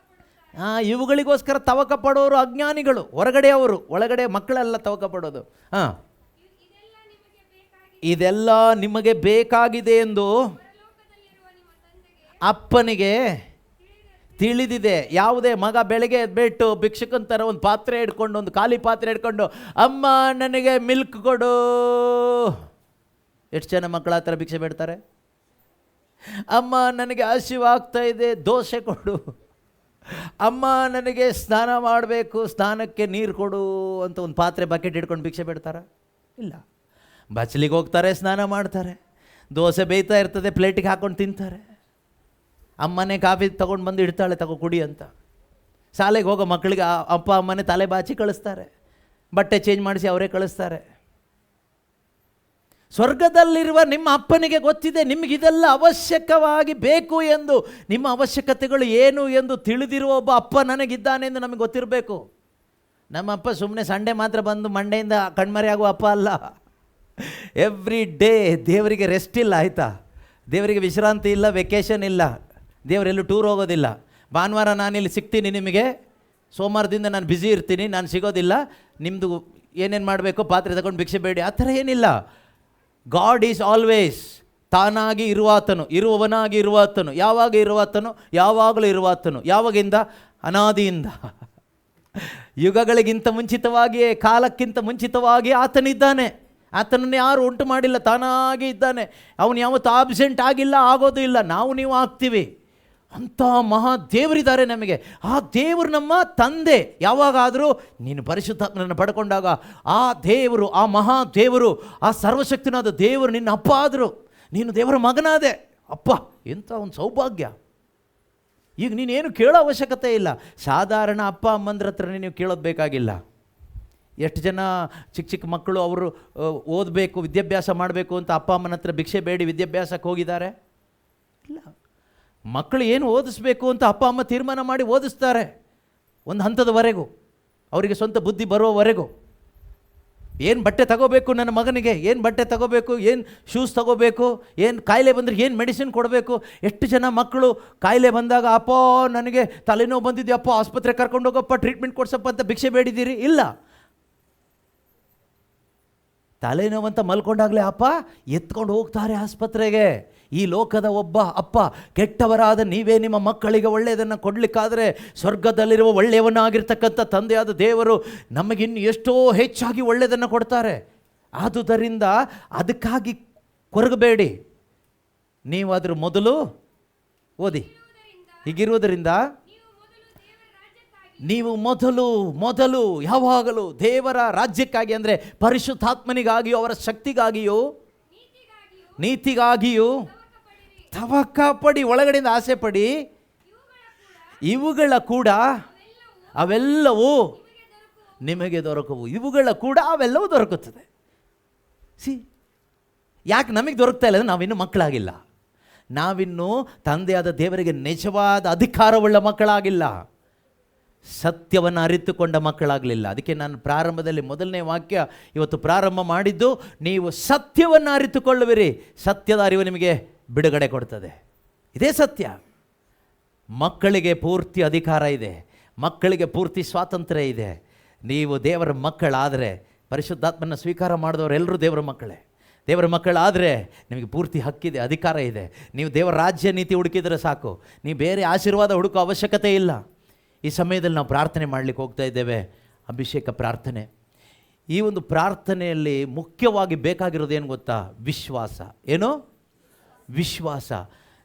ಇವುಗಳಿಗೋಸ್ಕರ ತವಕ ಪಡೋರು ಅಜ್ಞಾನಿಗಳು. ಹೊರಗಡೆ ಅವರು, ಒಳಗಡೆ ಮಕ್ಕಳೆಲ್ಲ ತವಕ ಪಡೋದು. ಇದೆಲ್ಲ ನಿಮಗೆ ಬೇಕಾಗಿದೆ ಎಂದು ಅಪ್ಪನಿಗೆ ತಿಳಿದಿದೆ. ಯಾವುದೇ ಮಗ ಬೆಳಗ್ಗೆ ಎದ್ಬಿಟ್ಟು ಭಿಕ್ಷಕಂತರ ಒಂದು ಪಾತ್ರೆ ಹಿಡ್ಕೊಂಡು, ಒಂದು ಖಾಲಿ ಪಾತ್ರೆ ಹಿಡ್ಕೊಂಡು, ಅಮ್ಮ ನನಗೆ ಮಿಲ್ಕ್ ಕೊಡು. ಎಷ್ಟು ಜನ ಮಕ್ಕಳ ಹತ್ರ ಭಿಕ್ಷೆ ಬೇಡ್ತಾರೆ? ಅಮ್ಮ ನನಗೆ ಹಸಿವಾಗ್ತಾ ಇದೆ, ದೋಸೆ ಕೊಡು. ಅಮ್ಮ ನನಗೆ ಸ್ನಾನ ಮಾಡಬೇಕು, ಸ್ನಾನಕ್ಕೆ ನೀರು ಕೊಡು ಅಂತ ಒಂದು ಪಾತ್ರೆ ಬಕೆಟ್ ಹಿಡ್ಕೊಂಡು ಭಿಕ್ಷೆ ಬೇಡ್ತಾರ? ಇಲ್ಲ. ಬಚ್ಚಲಿಗೆ ಹೋಗ್ತಾರೆ, ಸ್ನಾನ ಮಾಡ್ತಾರೆ, ದೋಸೆ ಬೇಯ್ತಾ ಇರ್ತದೆ, ಪ್ಲೇಟಿಗೆ ಹಾಕ್ಕೊಂಡು ತಿಂತಾರೆ. ಅಮ್ಮನೇ ಕಾಫಿ ತೊಗೊಂಡು ಬಂದು ಇಡ್ತಾಳೆ, ತಗೋ ಕುಡಿ ಅಂತ. ಶಾಲೆಗೆ ಹೋಗೋ ಮಕ್ಕಳಿಗೆ ಅಪ್ಪ ಅಮ್ಮನೇ ತಲೆ ಬಾಚಿ ಕಳಿಸ್ತಾರೆ, ಬಟ್ಟೆ ಚೇಂಜ್ ಮಾಡಿಸಿ ಅವರೇ ಕಳಿಸ್ತಾರೆ. ಸ್ವರ್ಗದಲ್ಲಿರುವ ನಿಮ್ಮ ಅಪ್ಪನಿಗೆ ಗೊತ್ತಿದೆ ನಿಮಗಿದೆಲ್ಲ ಅವಶ್ಯಕವಾಗಿ ಬೇಕು ಎಂದು. ನಿಮ್ಮ ಅವಶ್ಯಕತೆಗಳು ಏನು ಎಂದು ತಿಳಿದಿರುವ ಒಬ್ಬ ಅಪ್ಪ ನನಗಿದ್ದಾನೆ ಎಂದು ನಮಗೆ ಗೊತ್ತಿರಬೇಕು. ನಮ್ಮ ಅಪ್ಪ ಸುಮ್ಮನೆ ಸಂಡೇ ಮಾತ್ರ ಬಂದು ಮಂಡೆಯಿಂದ ಕಣ್ಮರೆ ಆಗುವ ಅಪ್ಪ ಅಲ್ಲ. ಎವ್ರಿ ಡೇ ದೇವರಿಗೆ ರೆಸ್ಟ್ ಇಲ್ಲ, ಆಯಿತಾ? ದೇವರಿಗೆ ವಿಶ್ರಾಂತಿ ಇಲ್ಲ, ವೆಕೇಷನ್ ಇಲ್ಲ. ದೇವರೆಲ್ಲೂ ಟೂರ್ ಹೋಗೋದಿಲ್ಲ. ಭಾನುವಾರ ನಾನಿಲ್ಲಿ ಸಿಗ್ತೀನಿ ನಿಮಗೆ, ಸೋಮವಾರದಿಂದ ನಾನು ಬ್ಯುಸಿ ಇರ್ತೀನಿ, ನಾನು ಸಿಗೋದಿಲ್ಲ, ನಿಮ್ಮದು ಏನೇನು ಮಾಡಬೇಕು ಪಾತ್ರೆ ತಗೊಂಡು ಭಿಕ್ಷೆ ಬೇಡಿ, ಆ ಥರ ಏನಿಲ್ಲ. ಗಾಡ್ ಈಸ್ ಆಲ್ವೇಸ್ ತಾನಾಗಿ ಇರುವಾತನು, ಇರುವವನಾಗಿ ಇರುವಾತನು, ಯಾವಾಗ ಇರುವಾತನು? ಯಾವಾಗಲೂ ಇರುವಾತನು. ಯಾವಾಗಿಂದ? ಅನಾದಿಯಿಂದ. ಯುಗಗಳಿಗಿಂತ ಮುಂಚಿತವಾಗಿಯೇ, ಕಾಲಕ್ಕಿಂತ ಮುಂಚಿತವಾಗಿ ಆತನಿದ್ದಾನೆ. ಆತನನ್ನು ಯಾರು ಉಂಟು ಮಾಡಿಲ್ಲ, ತಾನಾಗಿ ಇದ್ದಾನೆ. ಅವನು ಯಾವತ್ತೂ ಆಬ್ಸೆಂಟ್ ಆಗಿಲ್ಲ, ಆಗೋದು ಇಲ್ಲ. ನಾವು ನೀವು ಆಗ್ತೀವಿ. ಅಂಥ ಮಹಾ ದೇವರಿದ್ದಾರೆ ನಮಗೆ. ಆ ದೇವರು ನಮ್ಮ ತಂದೆ. ಯಾವಾಗಾದರೂ ನೀನು ಪರಿಶುದ್ಧಾತ್ಮನನ್ನು ಪಡ್ಕೊಂಡಾಗ ಆ ದೇವರು, ಆ ಮಹಾ ದೇವರು, ಆ ಸರ್ವಶಕ್ತನಾದ ದೇವರು ನಿನ್ನ ಅಪ್ಪ ಆದರು. ನೀನು ದೇವರ ಮಗನಾದೆ. ಅಪ್ಪ, ಎಂಥ ಒಂದು ಸೌಭಾಗ್ಯ. ಈಗ ನೀನೇನು ಕೇಳೋ ಅವಶ್ಯಕತೆ ಇಲ್ಲ. ಸಾಧಾರಣ ಅಪ್ಪ ಅಮ್ಮಂದ್ರ ಹತ್ರ ನೀವು ಕೇಳೋದು ಬೇಕಾಗಿಲ್ಲ. ಎಷ್ಟು ಜನ ಚಿಕ್ಕ ಚಿಕ್ಕ ಮಕ್ಕಳು ಅವರು ಓದಬೇಕು, ವಿದ್ಯಾಭ್ಯಾಸ ಮಾಡಬೇಕು ಅಂತ ಅಪ್ಪ ಅಮ್ಮನ ಹತ್ರ ಭಿಕ್ಷೆ ಬೇಡಿ ವಿದ್ಯಾಭ್ಯಾಸಕ್ಕೆ ಹೋಗಿದ್ದಾರೆ? ಇಲ್ಲ. ಮಕ್ಕಳು ಏನು ಓದಿಸ್ಬೇಕು ಅಂತ ಅಪ್ಪ ಅಮ್ಮ ತೀರ್ಮಾನ ಮಾಡಿ ಓದಿಸ್ತಾರೆ, ಒಂದು ಹಂತದವರೆಗೂ, ಅವರಿಗೆ ಸ್ವಂತ ಬುದ್ಧಿ ಬರೋವರೆಗೂ. ಏನು ಬಟ್ಟೆ ತಗೋಬೇಕು ನನ್ನ ಮಗನಿಗೆ, ಏನು ಬಟ್ಟೆ ತಗೋಬೇಕು, ಏನು ಶೂಸ್ ತಗೋಬೇಕು, ಏನು ಕಾಯಿಲೆ ಬಂದರೆ ಏನು ಮೆಡಿಸಿನ್ ಕೊಡಬೇಕು. ಎಷ್ಟು ಜನ ಮಕ್ಕಳು ಕಾಯಿಲೆ ಬಂದಾಗ ಅಪ್ಪ ನನಗೆ ತಲೆನೋವು ಬಂದಿದೆಯಪ್ಪ, ಆಸ್ಪತ್ರೆ ಕರ್ಕೊಂಡು ಹೋಗಪ್ಪ, ಟ್ರೀಟ್ಮೆಂಟ್ ಕೊಡ್ಸಪ್ಪ ಅಂತ ಭಿಕ್ಷೆ ಬೇಡಿದ್ದೀರಿ? ಇಲ್ಲ. ತಲೆನೋವಂತ ಮಲ್ಕೊಂಡಾಗಲೇ ಅಪ್ಪ ಎತ್ಕೊಂಡು ಹೋಗ್ತಾರೆ ಆಸ್ಪತ್ರೆಗೆ. ಈ ಲೋಕದ ಒಬ್ಬ ಅಪ್ಪ, ಕೆಟ್ಟವರಾದ ನೀವೇ ನಿಮ್ಮ ಮಕ್ಕಳಿಗೆ ಒಳ್ಳೆಯದನ್ನು ಕೊಡಲಿಕ್ಕಾದರೆ ಸ್ವರ್ಗದಲ್ಲಿರುವ ಒಳ್ಳೆಯವನಾಗಿರ್ತಕ್ಕಂಥ ತಂದೆಯಾದ ದೇವರು ನಮಗಿನ್ನು ಎಷ್ಟೋ ಹೆಚ್ಚಾಗಿ ಒಳ್ಳೆಯದನ್ನು ಕೊಡ್ತಾರೆ. ಆದುದರಿಂದ ಅದಕ್ಕಾಗಿ ಕೊರಗಬೇಡಿ. ನೀವು ಅದರ ಮೊದಲು ಓದಿ. ಹೀಗಿರುವುದರಿಂದ ನೀವು ಮೊದಲು ಯಾವಾಗಲೂ ದೇವರ ರಾಜ್ಯಕ್ಕಾಗಿ, ಅಂದರೆ ಪರಿಶುದ್ಧಾತ್ಮನಿಗಾಗಿಯೂ ಅವರ ಶಕ್ತಿಗಾಗಿಯೂ ನೀತಿಗಾಗಿಯೂ ತವಕ ಪಡಿ, ಒಳಗಡೆಯಿಂದ ಆಸೆ ಪಡಿ. ಇವುಗಳ ಕೂಡ ಅವೆಲ್ಲವೂ ನಿಮಗೆ ದೊರಕವು. ಇವುಗಳ ಕೂಡ ಅವೆಲ್ಲವೂ ದೊರಕುತ್ತದೆ. ಯಾಕೆ ನಮಗೆ ದೊರಕ್ತಾ ಇಲ್ಲ? ನಾವಿನ್ನೂ ಮಕ್ಕಳಾಗಿಲ್ಲ. ನಾವಿನ್ನೂ ತಂದೆಯಾದ ದೇವರಿಗೆ ನಿಜವಾದ ಅಧಿಕಾರವುಳ್ಳ ಮಕ್ಕಳಾಗಿಲ್ಲ. ಸತ್ಯವನ್ನು ಅರಿತುಕೊಂಡ ಮಕ್ಕಳಾಗಲಿಲ್ಲ. ಅದಕ್ಕೆ ನಾನು ಪ್ರಾರಂಭದಲ್ಲಿ ಮೊದಲನೇ ವಾಕ್ಯ ಇವತ್ತು ಪ್ರಾರಂಭ ಮಾಡಿದ್ದು, ನೀವು ಸತ್ಯವನ್ನು ಅರಿತುಕೊಳ್ಳುವಿರಿ, ಸತ್ಯದ ಅರಿವು ನಿಮಗೆ ಬಿಡುಗಡೆ ಕೊಡ್ತದೆ. ಇದೇ ಸತ್ಯ. ಮಕ್ಕಳಿಗೆ ಪೂರ್ತಿ ಅಧಿಕಾರ ಇದೆ, ಮಕ್ಕಳಿಗೆ ಪೂರ್ತಿ ಸ್ವಾತಂತ್ರ್ಯ ಇದೆ. ನೀವು ದೇವರ ಮಕ್ಕಳಾದರೆ, ಪರಿಶುದ್ಧಾತ್ಮನ ಸ್ವೀಕಾರ ಮಾಡಿದವರೆಲ್ಲರೂ ದೇವರ ಮಕ್ಕಳೇ. ದೇವರ ಮಕ್ಕಳಾದರೆ ನಿಮಗೆ ಪೂರ್ತಿ ಹಕ್ಕಿದೆ, ಅಧಿಕಾರ ಇದೆ. ನೀವು ದೇವರ ರಾಜ್ಯ ನೀತಿ ಹುಡುಕಿದರೆ ಸಾಕು, ನೀವು ಬೇರೆ ಆಶೀರ್ವಾದ ಹುಡುಕೋ ಅವಶ್ಯಕತೆ ಇಲ್ಲ. ಈ ಸಮಯದಲ್ಲಿ ನಾವು ಪ್ರಾರ್ಥನೆ ಮಾಡಲಿಕ್ಕೆ ಹೋಗ್ತಾ ಇದ್ದೇವೆ, ಅಭಿಷೇಕ ಪ್ರಾರ್ಥನೆ. ಈ ಒಂದು ಪ್ರಾರ್ಥನೆಯಲ್ಲಿ ಮುಖ್ಯವಾಗಿ ಬೇಕಾಗಿರೋದು ಏನು ಗೊತ್ತಾ? ವಿಶ್ವಾಸ. ಏನು? ವಿಶ್ವಾಸ.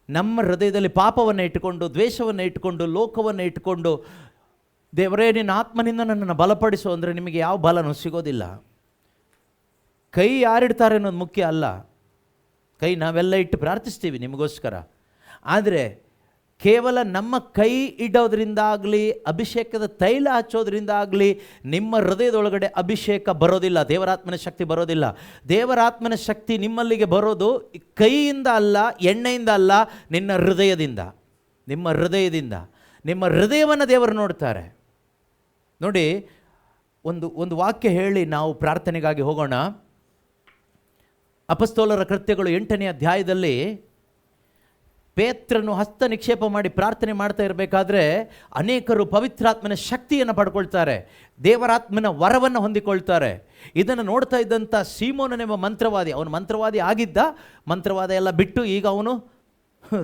ನಮ್ಮ ಹೃದಯದಲ್ಲಿ ಪಾಪವನ್ನು ಇಟ್ಟುಕೊಂಡು, ದ್ವೇಷವನ್ನು ಇಟ್ಟುಕೊಂಡು, ಲೋಕವನ್ನು ಇಟ್ಟುಕೊಂಡು, ದೇವರೇ ನಿನ್ನ ಆತ್ಮನಿಂದ ನನ್ನನ್ನು ಬಲಪಡಿಸು ಅಂದರೆ ನಿಮಗೆ ಯಾವ ಬಲನೂ ಸಿಗೋದಿಲ್ಲ. ಕೈ ಯಾರಿಡ್ತಾರೆ ಅನ್ನೋದು ಮುಖ್ಯ ಅಲ್ಲ. ಕೈ ನಾವೆಲ್ಲ ಇಟ್ಟು ಪ್ರಾರ್ಥಿಸ್ತೀವಿ ನಿಮಗೋಸ್ಕರ. ಆದರೆ ಕೇವಲ ನಮ್ಮ ಕೈ ಇಡೋದ್ರಿಂದಾಗಲಿ, ಅಭಿಷೇಕದ ತೈಲ ಹಚ್ಚೋದ್ರಿಂದ ಆಗಲಿ ನಿಮ್ಮ ಹೃದಯದೊಳಗಡೆ ಅಭಿಷೇಕ ಬರೋದಿಲ್ಲ, ದೇವರಾತ್ಮನ ಶಕ್ತಿ ಬರೋದಿಲ್ಲ. ದೇವರಾತ್ಮನ ಶಕ್ತಿ ನಿಮ್ಮಲ್ಲಿಗೆ ಬರೋದು ಕೈಯಿಂದ ಅಲ್ಲ, ಎಣ್ಣೆಯಿಂದ ಅಲ್ಲ, ನಿನ್ನ ಹೃದಯದಿಂದ. ನಿಮ್ಮ ಹೃದಯದಿಂದ. ನಿಮ್ಮ ಹೃದಯವನ್ನು ದೇವರು ನೋಡ್ತಾರೆ. ನೋಡಿ, ಒಂದು ವಾಕ್ಯ ಹೇಳಿ ನಾವು ಪ್ರಾರ್ಥನೆಗಾಗಿ ಹೋಗೋಣ. ಅಪೊಸ್ತಲರ ಕೃತ್ಯಗಳು 8ನೇ ಅಧ್ಯಾಯದಲ್ಲಿ ಪೇತ್ರನು ಹಸ್ತ ನಿಕ್ಷೇಪ ಮಾಡಿ ಪ್ರಾರ್ಥನೆ ಮಾಡ್ತಾ ಇರಬೇಕಾದ್ರೆ ಅನೇಕರು ಪವಿತ್ರಾತ್ಮನ ಶಕ್ತಿಯನ್ನು ಪಡ್ಕೊಳ್ತಾರೆ, ದೇವರಾತ್ಮನ ವರವನ್ನು ಹೊಂದಿಕೊಳ್ತಾರೆ. ಇದನ್ನು ನೋಡ್ತಾ ಇದ್ದಂಥ ಸೀಮೋನನೆಂಬ ಮಂತ್ರವಾದಿ, ಅವನು ಮಂತ್ರವಾದಿ ಆಗಿದ್ದ, ಮಂತ್ರವಾದ ಎಲ್ಲ ಬಿಟ್ಟು ಈಗ ಅವನು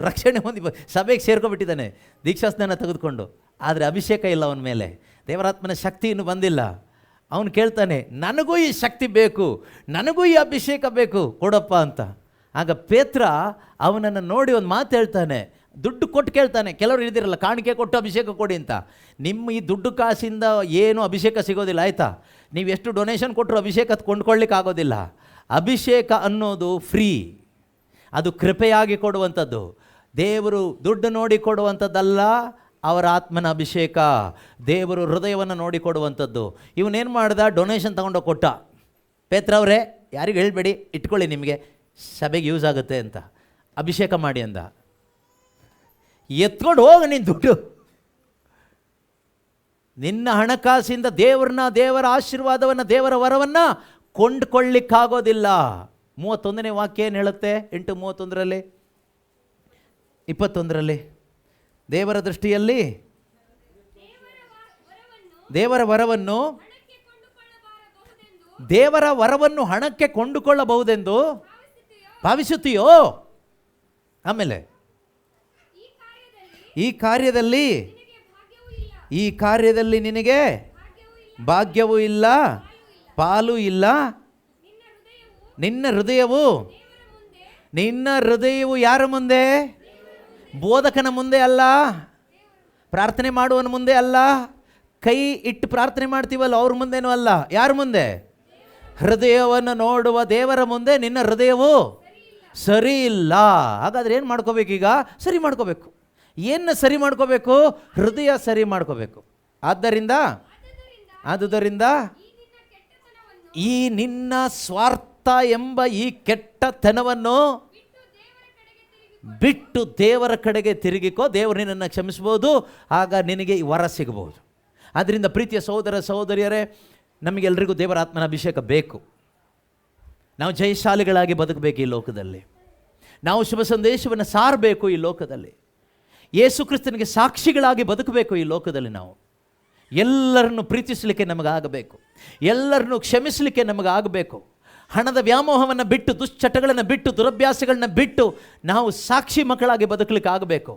ರಕ್ಷಣೆ ಹೊಂದಿ ಸಭೆಗೆ ಸೇರ್ಕೊಬಿಟ್ಟಿದ್ದಾನೆ ದೀಕ್ಷಾಸ್ನಾನ ತೆಗೆದುಕೊಂಡು. ಆದರೆ ಅಭಿಷೇಕ ಇಲ್ಲ ಅವನ ಮೇಲೆ, ದೇವರಾತ್ಮನ ಶಕ್ತಿ ಇನ್ನೂ ಬಂದಿಲ್ಲ. ಅವನು ಕೇಳ್ತಾನೆ, ನನಗೂ ಈ ಶಕ್ತಿ ಬೇಕು, ನನಗೂ ಈ ಅಭಿಷೇಕ ಬೇಕು, ಕೊಡಪ್ಪ ಅಂತ. ಆಗ ಪೇತ್ರ ಅವನನ್ನು ನೋಡಿ ಒಂದು ಮಾತು ಹೇಳ್ತಾನೆ, ದುಡ್ಡು ಕೊಟ್ಟು ಕೇಳ್ತಾನೆ. ಕೆಲವರು ಇದ್ದಿರಲ್ಲ, ಕಾಣಿಕೆ ಕೊಟ್ಟು ಅಭಿಷೇಕ ಕೊಡಿ ಅಂತ. ನಿಮ್ಮ ಈ ದುಡ್ಡು ಕಾಸಿಂದ ಏನು ಅಭಿಷೇಕ ಸಿಗೋದಿಲ್ಲ, ಆಯಿತಾ? ನೀವು ಎಷ್ಟು ಡೊನೇಷನ್ ಕೊಟ್ಟರು ಅಭಿಷೇಕ ಕೊಂಡ್ಕೊಳ್ಳಿಕ್ಕೆ ಆಗೋದಿಲ್ಲ. ಅಭಿಷೇಕ ಅನ್ನೋದು ಫ್ರೀ, ಅದು ಕೃಪೆಯಾಗಿ ಕೊಡುವಂಥದ್ದು. ದೇವರು ದುಡ್ಡು ನೋಡಿ ಕೊಡುವಂಥದ್ದಲ್ಲ, ಅವರ ಆತ್ಮನ ಅಭಿಷೇಕ. ದೇವರು ಹೃದಯವನ್ನು ನೋಡಿ ಕೊಡುವಂಥದ್ದು. ಇವನೇನು ಮಾಡ್ದ? ಡೊನೇಷನ್ ತಗೊಂಡು ಕೊಟ್ಟ. ಪೇತ್ರ ಅವರೇ, ಯಾರಿಗೂ ಹೇಳ್ಬೇಡಿ, ಇಟ್ಕೊಳ್ಳಿ, ನಿಮಗೆ ಸಭೆಗೆ ಯೂಸ್ ಆಗುತ್ತೆ ಅಂತ, ಅಭಿಷೇಕ ಮಾಡಿ ಅಂದ. ಎತ್ಕೊಂಡು ಹೋಗ ನೀನು ದುಡ್ಡು. ನಿನ್ನ ಹಣಕಾಸಿಂದ ದೇವರ ಆಶೀರ್ವಾದವನ್ನು, ದೇವರ ವರವನ್ನು ಕೊಂಡ್ಕೊಳ್ಳಿಕ್ಕಾಗೋದಿಲ್ಲ. 31ನೇ ವಾಕ್ಯ ಏನು ಹೇಳುತ್ತೆ? 8:31, 21. ದೇವರ ದೃಷ್ಟಿಯಲ್ಲಿ ದೇವರ ವರವನ್ನು ಹಣಕ್ಕೆ ಕೊಂಡುಕೊಳ್ಳಬಹುದೆಂದು ಭಾವಿಸುತ್ತೀಯೋ? ಆಮೇಲೆ ಈ ಕಾರ್ಯದಲ್ಲಿ ನಿನಗೆ ಭಾಗ್ಯವೂ ಇಲ್ಲ, ಪಾಲು ಇಲ್ಲ. ನಿನ್ನ ಹೃದಯವು ಯಾರ ಮುಂದೆ? ಬೋಧಕನ ಮುಂದೆ ಅಲ್ಲ, ಪ್ರಾರ್ಥನೆ ಮಾಡುವನ ಮುಂದೆ ಅಲ್ಲ, ಕೈ ಇಟ್ಟು ಪ್ರಾರ್ಥನೆ ಮಾಡ್ತೀವಲ್ಲ ಅವ್ರ ಮುಂದೆನೂ ಅಲ್ಲ. ಯಾರ ಮುಂದೆ? ಹೃದಯವನ್ನು ನೋಡುವ ದೇವರ ಮುಂದೆ ನಿನ್ನ ಹೃದಯವು ಸರಿ ಇಲ್ಲ. ಹಾಗಾದ್ರೆ ಏನು ಮಾಡ್ಕೋಬೇಕೀಗ? ಸರಿ ಮಾಡ್ಕೋಬೇಕು. ಏನು ಸರಿ ಮಾಡ್ಕೋಬೇಕು? ಹೃದಯ ಸರಿ ಮಾಡ್ಕೋಬೇಕು. ಆದುದರಿಂದ ಈ ನಿನ್ನ ಸ್ವಾರ್ಥ ಎಂಬ ಈ ಕೆಟ್ಟತನವನ್ನು ಬಿಟ್ಟು ದೇವರ ಕಡೆಗೆ ತಿರುಗಿಕೋ. ದೇವರು ನಿನ್ನನ್ನು ಕ್ಷಮಿಸ್ಬೋದು, ಆಗ ನಿನಗೆ ಈ ವರ ಸಿಗಬಹುದು. ಆದ್ದರಿಂದ ಪ್ರೀತಿಯ ಸಹೋದರ ಸಹೋದರಿಯರೇ, ನಮಗೆಲ್ಲರಿಗೂ ದೇವರ ಆತ್ಮನ ಅಭಿಷೇಕ ಬೇಕು. ನಾವು ಜಯಶಾಲಿಗಳಾಗಿ ಬದುಕಬೇಕು ಈ ಲೋಕದಲ್ಲಿ. ನಾವು ಶುಭ ಸಂದೇಶವನ್ನು ಸಾರಬೇಕು ಈ ಲೋಕದಲ್ಲಿ. ಯೇಸು ಕ್ರಿಸ್ತನಿಗೆ ಸಾಕ್ಷಿಗಳಾಗಿ ಬದುಕಬೇಕು ಈ ಲೋಕದಲ್ಲಿ. ನಾವು ಎಲ್ಲರನ್ನು ಪ್ರೀತಿಸಲಿಕ್ಕೆ ನಮಗಾಗಬೇಕು, ಎಲ್ಲರನ್ನು ಕ್ಷಮಿಸಲಿಕ್ಕೆ ನಮಗಾಗಬೇಕು. ಹಣದ ವ್ಯಾಮೋಹವನ್ನು ಬಿಟ್ಟು, ದುಶ್ಚಟಗಳನ್ನು ಬಿಟ್ಟು, ದುರಭ್ಯಾಸಗಳನ್ನ ಬಿಟ್ಟು ನಾವು ಸಾಕ್ಷಿ ಮಕ್ಕಳಾಗಿ ಬದುಕಲಿಕ್ಕೆ ಆಗಬೇಕು.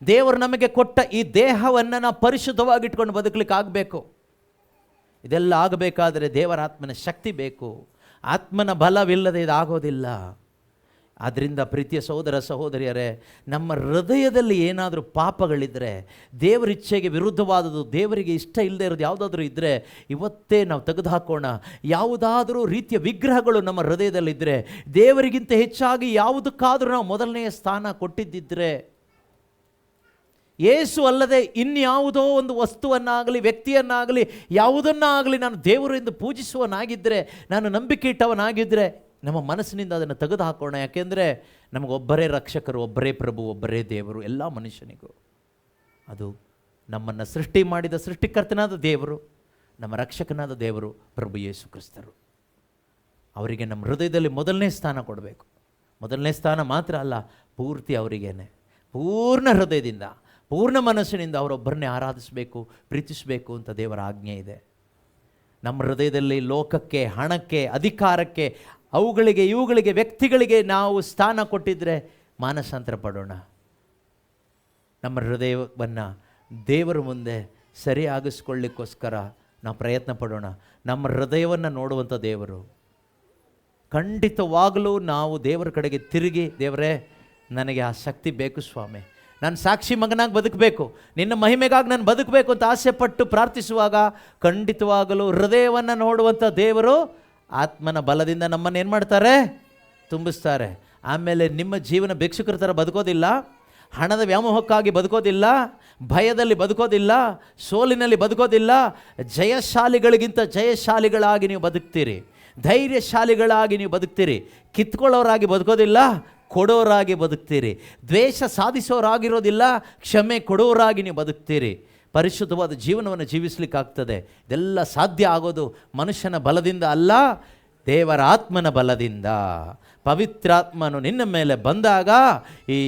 ದೇವರು ನಮಗೆ ಕೊಟ್ಟ ಈ ದೇಹವನ್ನು ನಾವು ಪರಿಶುದ್ಧವಾಗಿಟ್ಕೊಂಡು ಬದುಕಲಿಕ್ಕೆ ಆಗಬೇಕು. ಇದೆಲ್ಲ ಆಗಬೇಕಾದರೆ ದೇವರಾತ್ಮನ ಶಕ್ತಿ ಬೇಕು, ಆತ್ಮನ ಬಲವಿಲ್ಲದೆ ಇದಾಗೋದಿಲ್ಲ. ಆದ್ದರಿಂದ ಪ್ರೀತಿಯ ಸಹೋದರ ಸಹೋದರಿಯರೇ, ನಮ್ಮ ಹೃದಯದಲ್ಲಿ ಏನಾದರೂ ಪಾಪಗಳಿದ್ದರೆ, ದೇವರ ಇಚ್ಛೆಗೆ ವಿರುದ್ಧವಾದದ್ದು, ದೇವರಿಗೆ ಇಷ್ಟ ಇಲ್ಲದೆ ಇರೋದು ಯಾವುದಾದ್ರೂ ಇದ್ದರೆ ಇವತ್ತೇ ನಾವು ತೆಗೆದುಹಾಕೋಣ. ಯಾವುದಾದರೂ ರೀತಿಯ ವಿಗ್ರಹಗಳು ನಮ್ಮ ಹೃದಯದಲ್ಲಿದ್ದರೆ, ದೇವರಿಗಿಂತ ಹೆಚ್ಚಾಗಿ ಯಾವುದಕ್ಕಾದರೂ ನಾವು ಮೊದಲನೆಯ ಸ್ಥಾನ ಕೊಟ್ಟಿದ್ದಿದ್ದರೆ, ಯೇಸು ಅಲ್ಲದೆ ಇನ್ಯಾವುದೋ ಒಂದು ವಸ್ತುವನ್ನಾಗಲಿ ವ್ಯಕ್ತಿಯನ್ನಾಗಲಿ ಯಾವುದನ್ನಾಗಲಿ ನಾನು ದೇವರು ಎಂದು ಪೂಜಿಸುವನಾಗಿದ್ದರೆ, ನಾನು ನಂಬಿಕೆ ಇಟ್ಟವನಾಗಿದ್ದರೆ, ನಮ್ಮ ಮನಸ್ಸಿನಿಂದ ಅದನ್ನು ತೆಗೆದು ಹಾಕೋಣ. ಯಾಕೆಂದರೆ ನಮಗೊಬ್ಬರೇ ರಕ್ಷಕರು, ಒಬ್ಬರೇ ಪ್ರಭು, ಒಬ್ಬರೇ ದೇವರು ಎಲ್ಲ ಮನುಷ್ಯನಿಗೂ. ಅದು ನಮ್ಮನ್ನು ಸೃಷ್ಟಿ ಮಾಡಿದ ಸೃಷ್ಟಿಕರ್ತನಾದ ದೇವರು, ನಮ್ಮ ರಕ್ಷಕನಾದ ದೇವರು ಪ್ರಭು ಯೇಸು ಕ್ರಿಸ್ತರು. ಅವರಿಗೆ ನಮ್ಮ ಹೃದಯದಲ್ಲಿ ಮೊದಲನೇ ಸ್ಥಾನ ಕೊಡಬೇಕು. ಮೊದಲನೇ ಸ್ಥಾನ ಮಾತ್ರ ಅಲ್ಲ, ಪೂರ್ತಿ ಅವರಿಗೇನೆ, ಪೂರ್ಣ ಹೃದಯದಿಂದ ಪೂರ್ಣ ಮನಸ್ಸಿನಿಂದ ಅವರೊಬ್ಬರನ್ನೇ ಆರಾಧಿಸಬೇಕು, ಪ್ರೀತಿಸಬೇಕು ಅಂತ ದೇವರ ಆಜ್ಞೆ ಇದೆ. ನಮ್ಮ ಹೃದಯದಲ್ಲಿ ಲೋಕಕ್ಕೆ, ಹಣಕ್ಕೆ, ಅಧಿಕಾರಕ್ಕೆ, ಅವುಗಳಿಗೆ ಇವುಗಳಿಗೆ ವ್ಯಕ್ತಿಗಳಿಗೆ ನಾವು ಸ್ಥಾನ ಕೊಟ್ಟಿದ್ದರೆ ಮಾನಸಾಂತರ ಪಡೋಣ. ನಮ್ಮ ಹೃದಯವನ್ನು ದೇವರ ಮುಂದೆ ಸರಿಯಾಗಿಸ್ಕೊಳ್ಳಿಕ್ಕೋಸ್ಕರ ನಾವು ಪ್ರಯತ್ನ ಪಡೋಣ. ನಮ್ಮ ಹೃದಯವನ್ನು ನೋಡುವಂಥ ದೇವರು. ಖಂಡಿತವಾಗಲೂ ನಾವು ದೇವರ ಕಡೆಗೆ ತಿರುಗಿ, ದೇವರೇ ನನಗೆ ಆ ಶಕ್ತಿ ಬೇಕು ಸ್ವಾಮಿ, ನಾನು ಸಾಕ್ಷಿ ಮಗನಾಗಿ ಬದುಕಬೇಕು, ನಿನ್ನ ಮಹಿಮೆಗಾಗಿ ನಾನು ಬದುಕಬೇಕು ಅಂತ ಆಸೆಪಟ್ಟು ಪ್ರಾರ್ಥಿಸುವಾಗ ಖಂಡಿತವಾಗಲೂ ಹೃದಯವನ್ನು ನೋಡುವಂಥ ದೇವರು ಆತ್ಮನ ಬಲದಿಂದ ನಮ್ಮನ್ನು ಏನು ಮಾಡ್ತಾರೆ? ತುಂಬಿಸ್ತಾರೆ. ಆಮೇಲೆ ನಿಮ್ಮ ಜೀವನ ಭಿಕ್ಷುಕರ ಥರ ಬದುಕೋದಿಲ್ಲ, ಹಣದ ವ್ಯಾಮೋಹಕ್ಕಾಗಿ ಬದುಕೋದಿಲ್ಲ, ಭಯದಲ್ಲಿ ಬದುಕೋದಿಲ್ಲ, ಸೋಲಿನಲ್ಲಿ ಬದುಕೋದಿಲ್ಲ. ಜಯಶಾಲಿಗಳಿಗಿಂತ ಜಯಶಾಲಿಗಳಾಗಿ ನೀವು ಬದುಕ್ತೀರಿ, ಧೈರ್ಯಶಾಲಿಗಳಾಗಿ ನೀವು ಬದುಕ್ತೀರಿ. ಕಿತ್ಕೊಳ್ಳೋರಾಗಿ ಬದುಕೋದಿಲ್ಲ, ಕೊಡೋರಾಗಿ ಬದುಕ್ತೀರಿ. ದ್ವೇಷ ಸಾಧಿಸೋರಾಗಿರೋದಿಲ್ಲ, ಕ್ಷಮೆ ಕೊಡೋರಾಗಿ ನೀವು ಬದುಕ್ತೀರಿ. ಪರಿಶುದ್ಧವಾದ ಜೀವನವನ್ನು ಜೀವಿಸಲಿಕ್ಕಾಗ್ತದೆ. ಇದೆಲ್ಲ ಸಾಧ್ಯ ಆಗೋದು ಮನುಷ್ಯನ ಬಲದಿಂದ ಅಲ್ಲ, ದೇವರ ಆತ್ಮನ ಬಲದಿಂದ. ಪವಿತ್ರಾತ್ಮನು ನಿನ್ನ ಮೇಲೆ ಬಂದಾಗ ಈ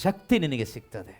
ಶಕ್ತಿ ನಿನಗೆ ಸಿಗ್ತದೆ.